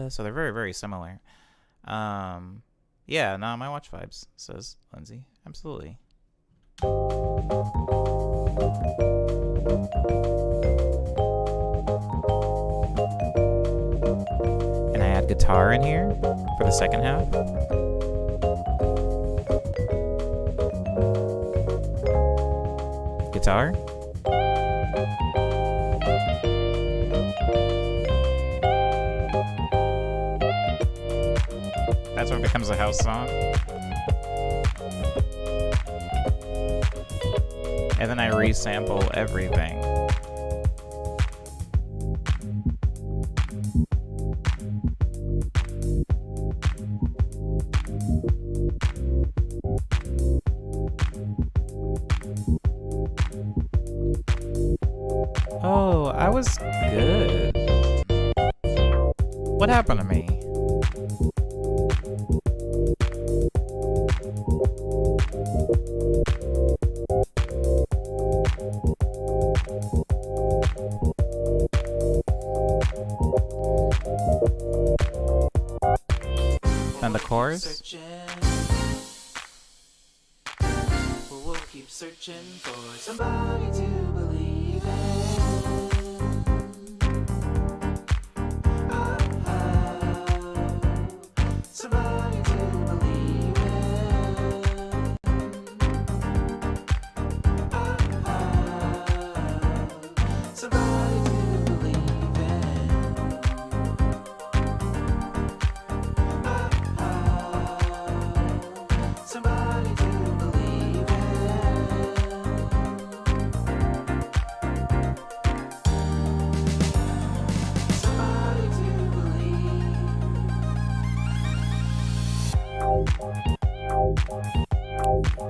so they're very, very similar. Yeah, Not on My Watch vibes, says Lindsay. Absolutely. And I add guitar in here for the second half. Guitar. That's when it becomes a house song. And then I resample everything. Oh, I was good. What happened to me? And the chorus? We'll keep searching for somebody to believe in. Somebody to believe in. Somebody to believe in. Somebody to believe somebody to believe.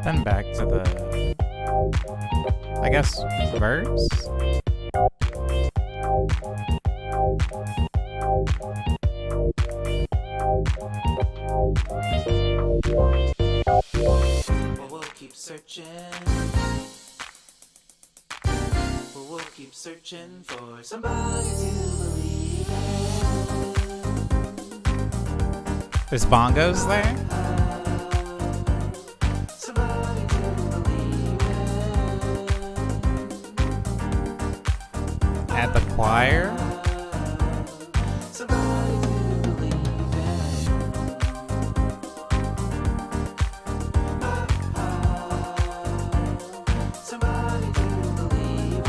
Then back to the, I guess, verse? Well, we'll keep searching. Well, we'll keep searching for somebody to believe There's bongos there? somebody to believe At the choir? somebody to believe somebody to believe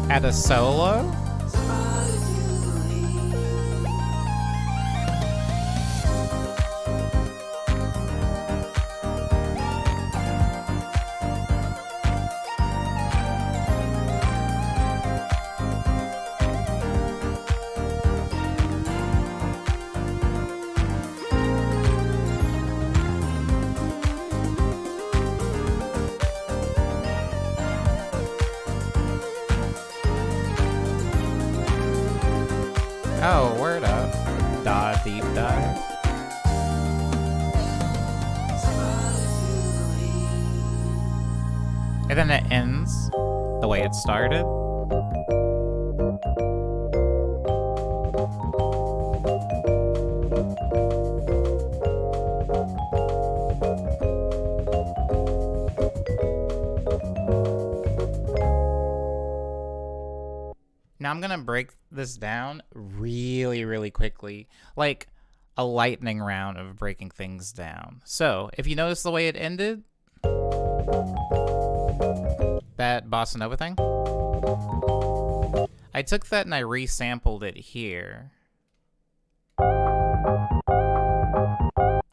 At a solo? somebody to believe. Oh, word up. Deep dive. And then it ends the way it started. Now I'm gonna break this down really, really quickly, like a lightning round of breaking things down. So if you notice the way it ended, that bossa nova thing, I took that and I resampled it here.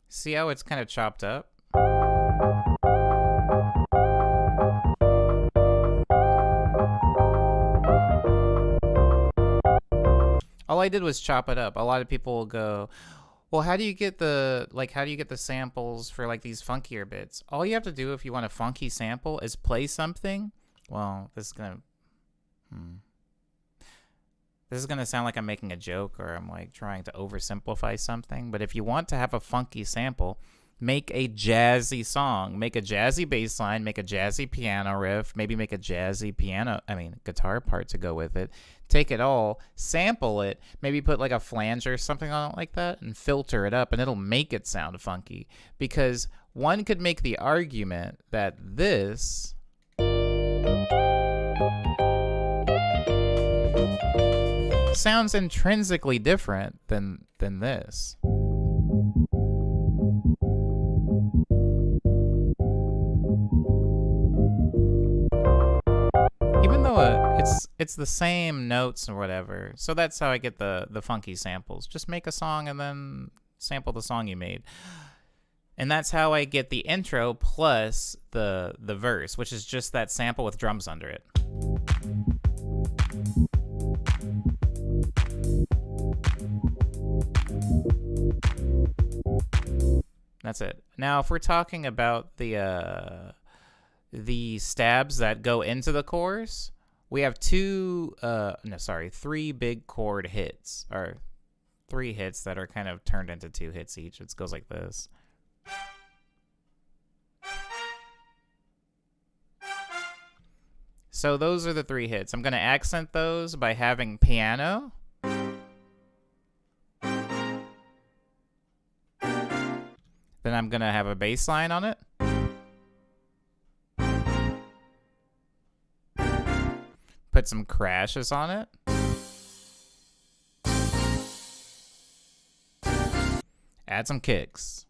See how it's kind of chopped up? All I did was chop it up. A lot of people will go, well, how do you get the samples for like these funkier bits? All you have to do if you want a funky sample is play something. Well, this is gonna sound like I'm making a joke or I'm like trying to oversimplify something. But if you want to have a funky sample, make a jazzy song, make a jazzy bass line, make a jazzy piano riff, maybe make a jazzy guitar part to go with it. Take it all, sample it, maybe put like a flange or something on it like that, and filter it up, and it'll make it sound funky. Because one could make the argument that this sounds intrinsically different than this. Even though it's the same notes or whatever. So that's how I get the funky samples. Just make a song and then sample the song you made. And that's how I get the intro plus the verse, which is just that sample with drums under it. That's it. Now, if we're talking about the stabs that go into the chorus, we have three big chord hits, or 3 hits that are kind of turned into 2 hits each. It goes like this. So those are the 3 hits. I'm going to accent those by having piano. Then I'm going to have a bass line on it. Put some crashes on it. Add some kicks.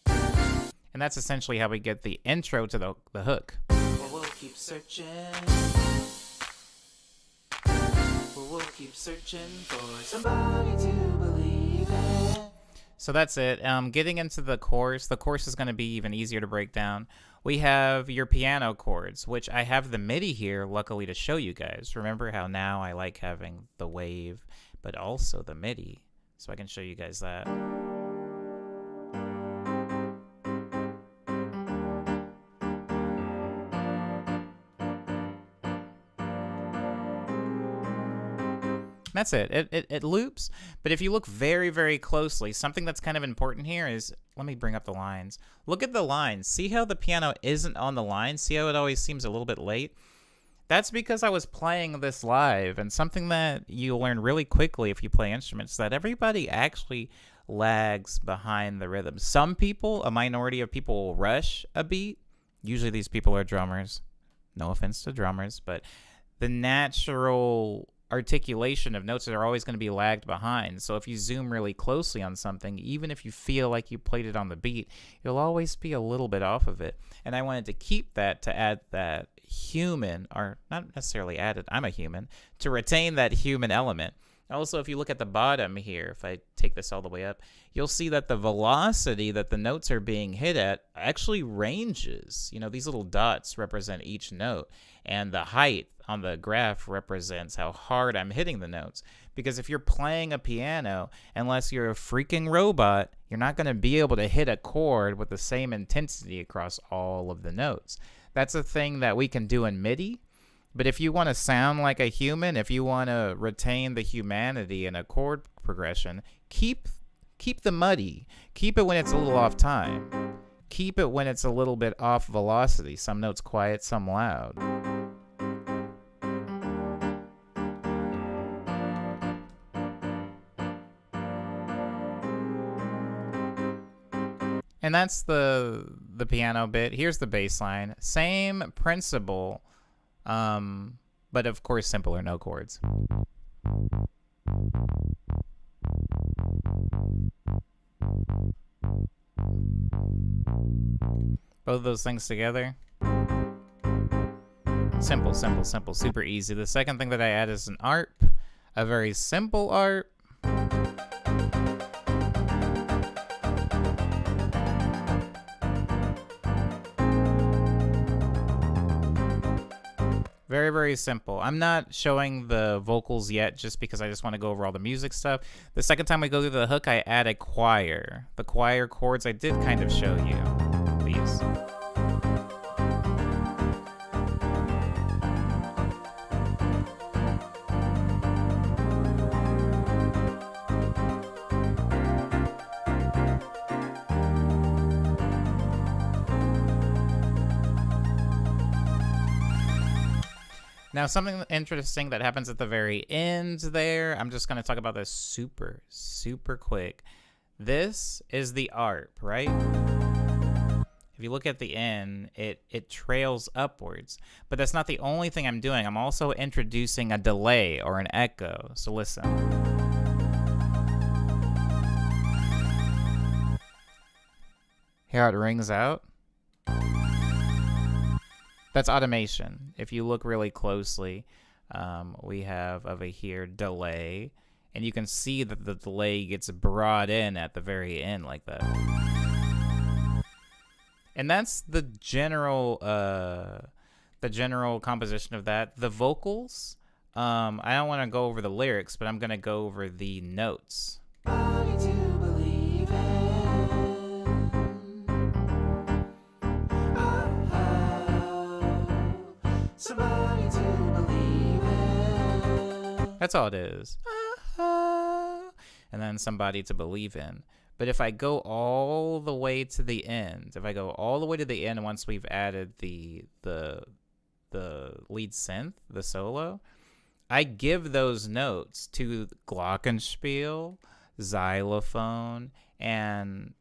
And that's essentially how we get the intro to the hook. Well, we'll keep searching. We'll keep searching for somebody to believe in. So that's it. Getting into the chorus is going to be even easier to break down. We have your piano chords, which I have the MIDI here, luckily, to show you guys. Remember how now I like having the wave, but also the MIDI, so I can show you guys that. That's it. It loops, but if you look very, very closely, something that's kind of important here is, let me bring up the lines. Look at the lines. See how the piano isn't on the line? See how it always seems a little bit late? That's because I was playing this live, and something that you'll learn really quickly if you play instruments, that everybody actually lags behind the rhythm. Some people, a minority of people, will rush a beat. Usually these people are drummers. No offense to drummers, but the natural articulation of notes are always going to be lagged behind. So if you zoom really closely on something, even if you feel like you played it on the beat, you'll always be a little bit off of it. And I wanted to keep that, to add that human, or not necessarily add it, I'm a human, to retain that human element. Also, if you look at the bottom here, if I take this all the way up, you'll see that the velocity that the notes are being hit at actually ranges. You know, these little dots represent each note, and the height on the graph represents how hard I'm hitting the notes. Because if you're playing a piano, unless you're a freaking robot, you're not going to be able to hit a chord with the same intensity across all of the notes. That's a thing that we can do in MIDI. But if you want to sound like a human, if you want to retain the humanity in a chord progression, keep the muddy. Keep it when it's a little off time. Keep it when it's a little bit off velocity. Some notes quiet, some loud. And that's the piano bit. Here's the bass line. Same principle, but of course simpler, no chords. Both of those things together. Simple, simple, simple, super easy. The second thing that I add is an ARP, a very simple ARP. Very, very simple. I'm not showing the vocals yet just because I just want to go over all the music stuff. The second time we go through the hook, I add a choir. The choir chords I did kind of show you. These. Now, something interesting that happens at the very end there, I'm just going to talk about this super, super quick. This is the ARP, right? If you look at the end, it trails upwards. But that's not the only thing I'm doing. I'm also introducing a delay or an echo. So listen. Hear how it rings out? That's automation. If you look really closely, we have over here delay, and you can see that the delay gets brought in at the very end like that. And that's the general composition of that. The vocals, I don't want to go over the lyrics, but I'm going to go over the notes. Somebody to believe in. That's all it is. And then somebody to believe in. But if I go all the way to the end, once we've added the lead synth, the solo, I give those notes to glockenspiel, xylophone, and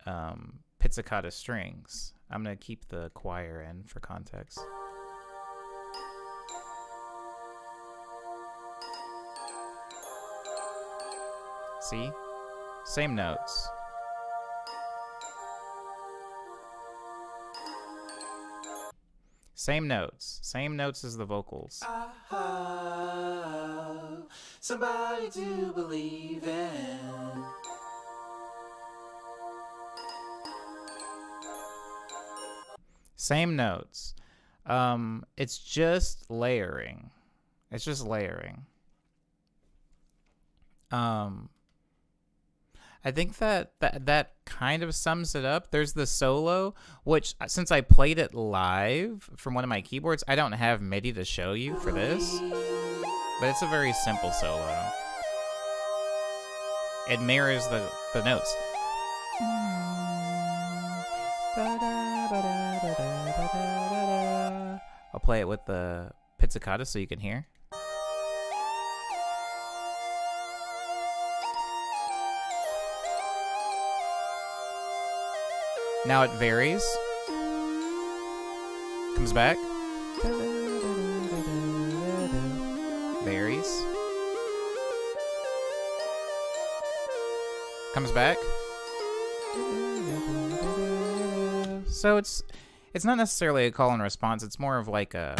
pizzicato strings. I'm going to keep the choir in for context. See? Same notes. Same notes. Same notes as the vocals. Somebody to believe in. Same notes. It's just layering. It's just layering. I think that kind of sums it up. There's the solo, which since I played it live from one of my keyboards, I don't have MIDI to show you for this, but it's a very simple solo. It mirrors the notes. I'll play it with the pizzicato so you can hear. Now it varies. Comes back. Varies. Comes back. So it's not necessarily a call and response. It's more of like a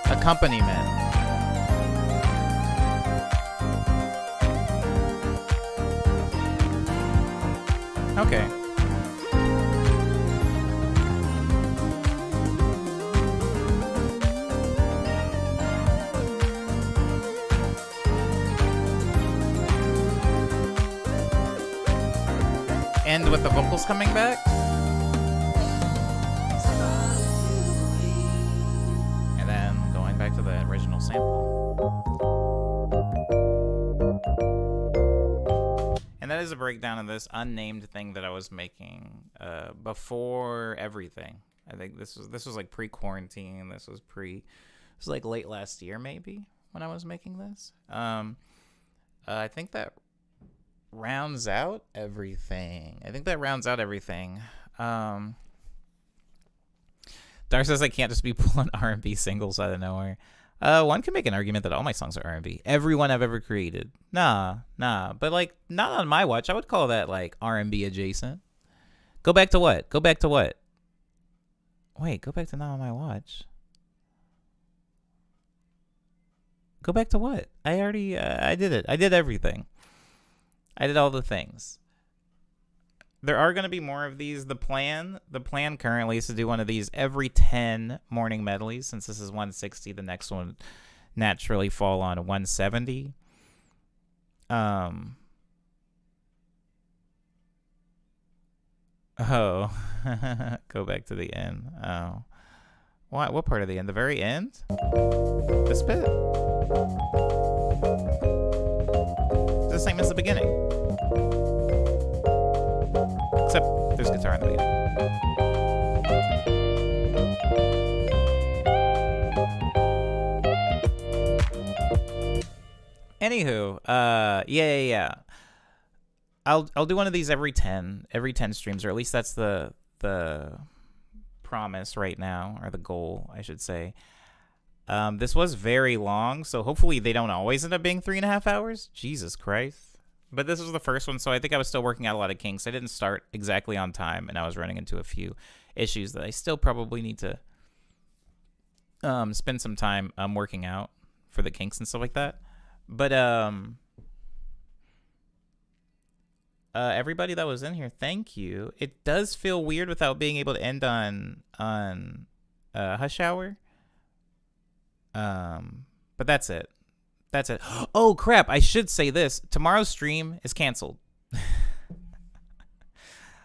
accompaniment. Okay. And with the vocals coming back. And then going back to the original sample. And that is a breakdown of this unnamed thing that I was making before everything. I think this was like pre-quarantine. This was like late last year maybe when I was making this. I think that rounds out everything. Dar says I can't just be pulling R&B singles out of nowhere. One can make an argument that all my songs are R&B. Everyone I've ever created. Nah. But, like, not on my watch. I would call that, like, R&B adjacent. Go back to what? Wait, go back to not on my watch. Go back to what? I already, I did it. I did everything. I did all the things. There are going to be more of these. The plan currently is to do one of these every 10 morning medleys. Since this is 160, the next one naturally fall on 170. Oh, go back to the end. Oh, what part of the end? The very end? This bit? It's the same as the beginning. Except there's guitar in the beginning. Anywho, yeah. I'll do one of these every 10 streams, or at least that's the promise right now, or the goal, I should say. This was very long, so hopefully they don't always end up being 3.5 hours. Jesus Christ. But this was the first one, so I think I was still working out a lot of kinks. I didn't start exactly on time, and I was running into a few issues that I still probably need to spend some time working out for the kinks and stuff like that. But everybody that was in here, thank you. It does feel weird without being able to end on Hush Hour. But that's it. Oh, crap. I should say this. Tomorrow's stream is canceled.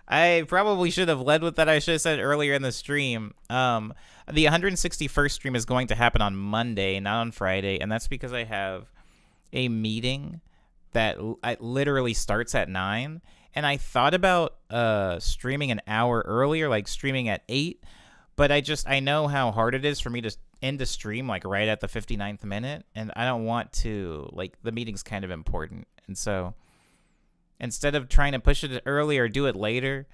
I probably should have led with that. I should have said earlier in the stream. The 161st stream is going to happen on Monday, not on Friday. And that's because I have a meeting that literally starts at 9. And I thought about streaming an hour earlier, like streaming at 8. But I know how hard it is for me to end a stream like right at the 59th minute, and I don't want to, like, the meeting's kind of important. And so instead of trying to push it early or do it later,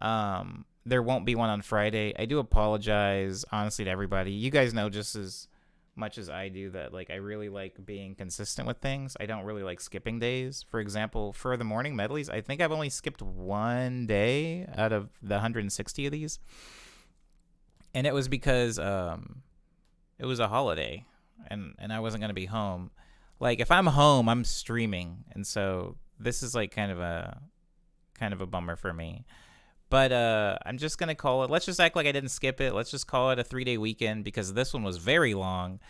there won't be one on Friday. I do apologize, honestly, to everybody. You guys know just as much as I do that, like, I really like being consistent with things. I don't really like skipping days. For example, for the morning medleys, I think I've only skipped one day out of the 160 of these. And it was because it was a holiday, and I wasn't going to be home. Like, if I'm home, I'm streaming, and so this is like kind of a bummer for me. But I'm just going to call it. Let's just act like I didn't skip it. Let's just call it a 3-day weekend, because this one was very long.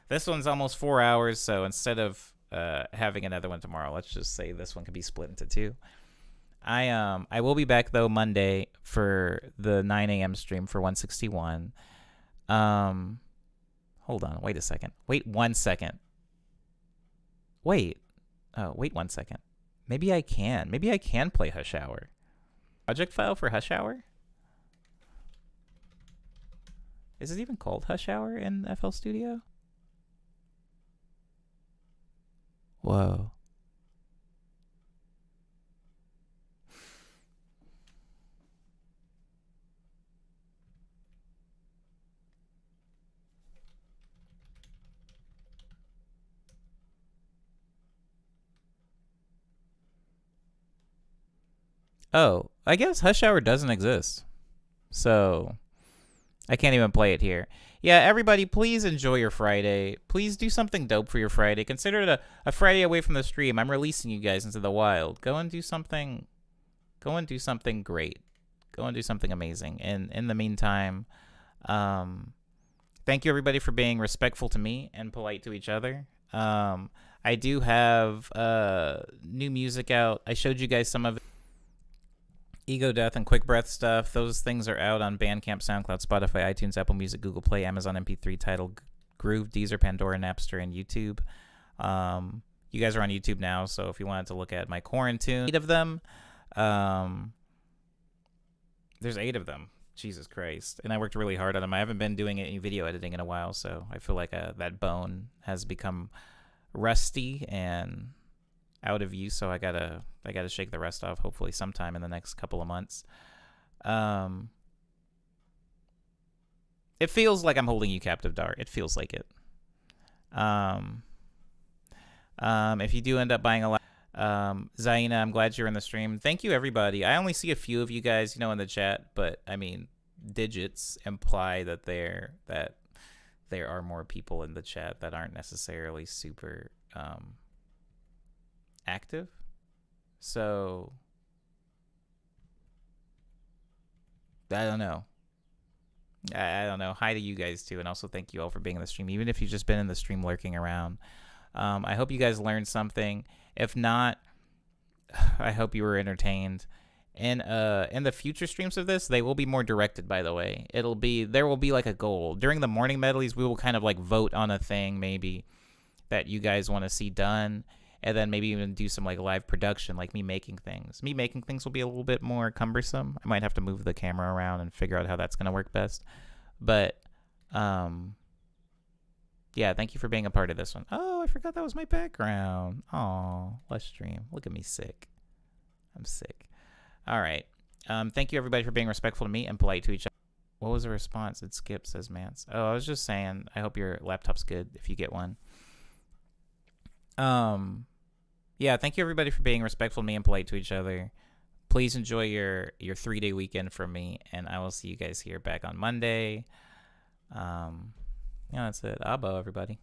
This one's almost 4 hours, so instead of having another one tomorrow, let's just say this one could be split into 2. I will be back though Monday for the 9 a.m. stream for 161. Hold on, wait a second. Wait 1 second. Wait 1 second. Maybe I can play Hush Hour. Project file for Hush Hour? Is it even called Hush Hour in FL Studio? Whoa. Oh, I guess Hush Hour doesn't exist. So I can't even play it here. Yeah, everybody, please enjoy your Friday. Please do something dope for your Friday. Consider it a Friday away from the stream. I'm releasing you guys into the wild. Go and do something great. Go and do something amazing. And in the meantime, thank you everybody for being respectful to me and polite to each other. I do have new music out. I showed you guys some of it. Ego Death and Quick Breath stuff. Those things are out on Bandcamp, SoundCloud, Spotify, iTunes, Apple Music, Google Play, Amazon MP3, Tidal, Groove, Deezer, Pandora, Napster, and YouTube. You guys are on YouTube now, so if you wanted to look at my quarantine, 8 of them. There's 8 of them. Jesus Christ. And I worked really hard on them. I haven't been doing any video editing in a while, so I feel like that bone has become rusty, and out of use, so I gotta shake the rest off. Hopefully, sometime in the next couple of months. It feels like I'm holding you captive, Dar. It feels like it. If you do end up buying a lot, Zaina, I'm glad you're in the stream. Thank you, everybody. I only see a few of you guys, in the chat, but I mean, digits imply that there are more people in the chat that aren't necessarily super active. So I don't know. I don't know. Hi to you guys too, and also thank you all for being in the stream, even if you've just been in the stream lurking around. I hope you guys learned something. If not, I hope you were entertained. And in the future streams of this, they will be more directed, by the way. There will be like a goal. During the morning medleys, we will kind of like vote on a thing maybe that you guys want to see done, and then maybe even do some like live production, like me making things. Me making things will be a little bit more cumbersome. I might have to move the camera around and figure out how that's going to work best. But yeah, thank you for being a part of this one. Oh, I forgot that was my background. Oh, let's stream. Look at me sick. I'm sick. All right. Thank you, everybody, for being respectful to me and polite to each other. What was the response? It skipped, says Mance. Oh, I was just saying, I hope your laptop's good if you get one. Yeah, thank you, everybody, for being respectful to me and polite to each other. Please enjoy your 3-day weekend from me, and I will see you guys here back on Monday. Yeah, that's it. Abo, everybody.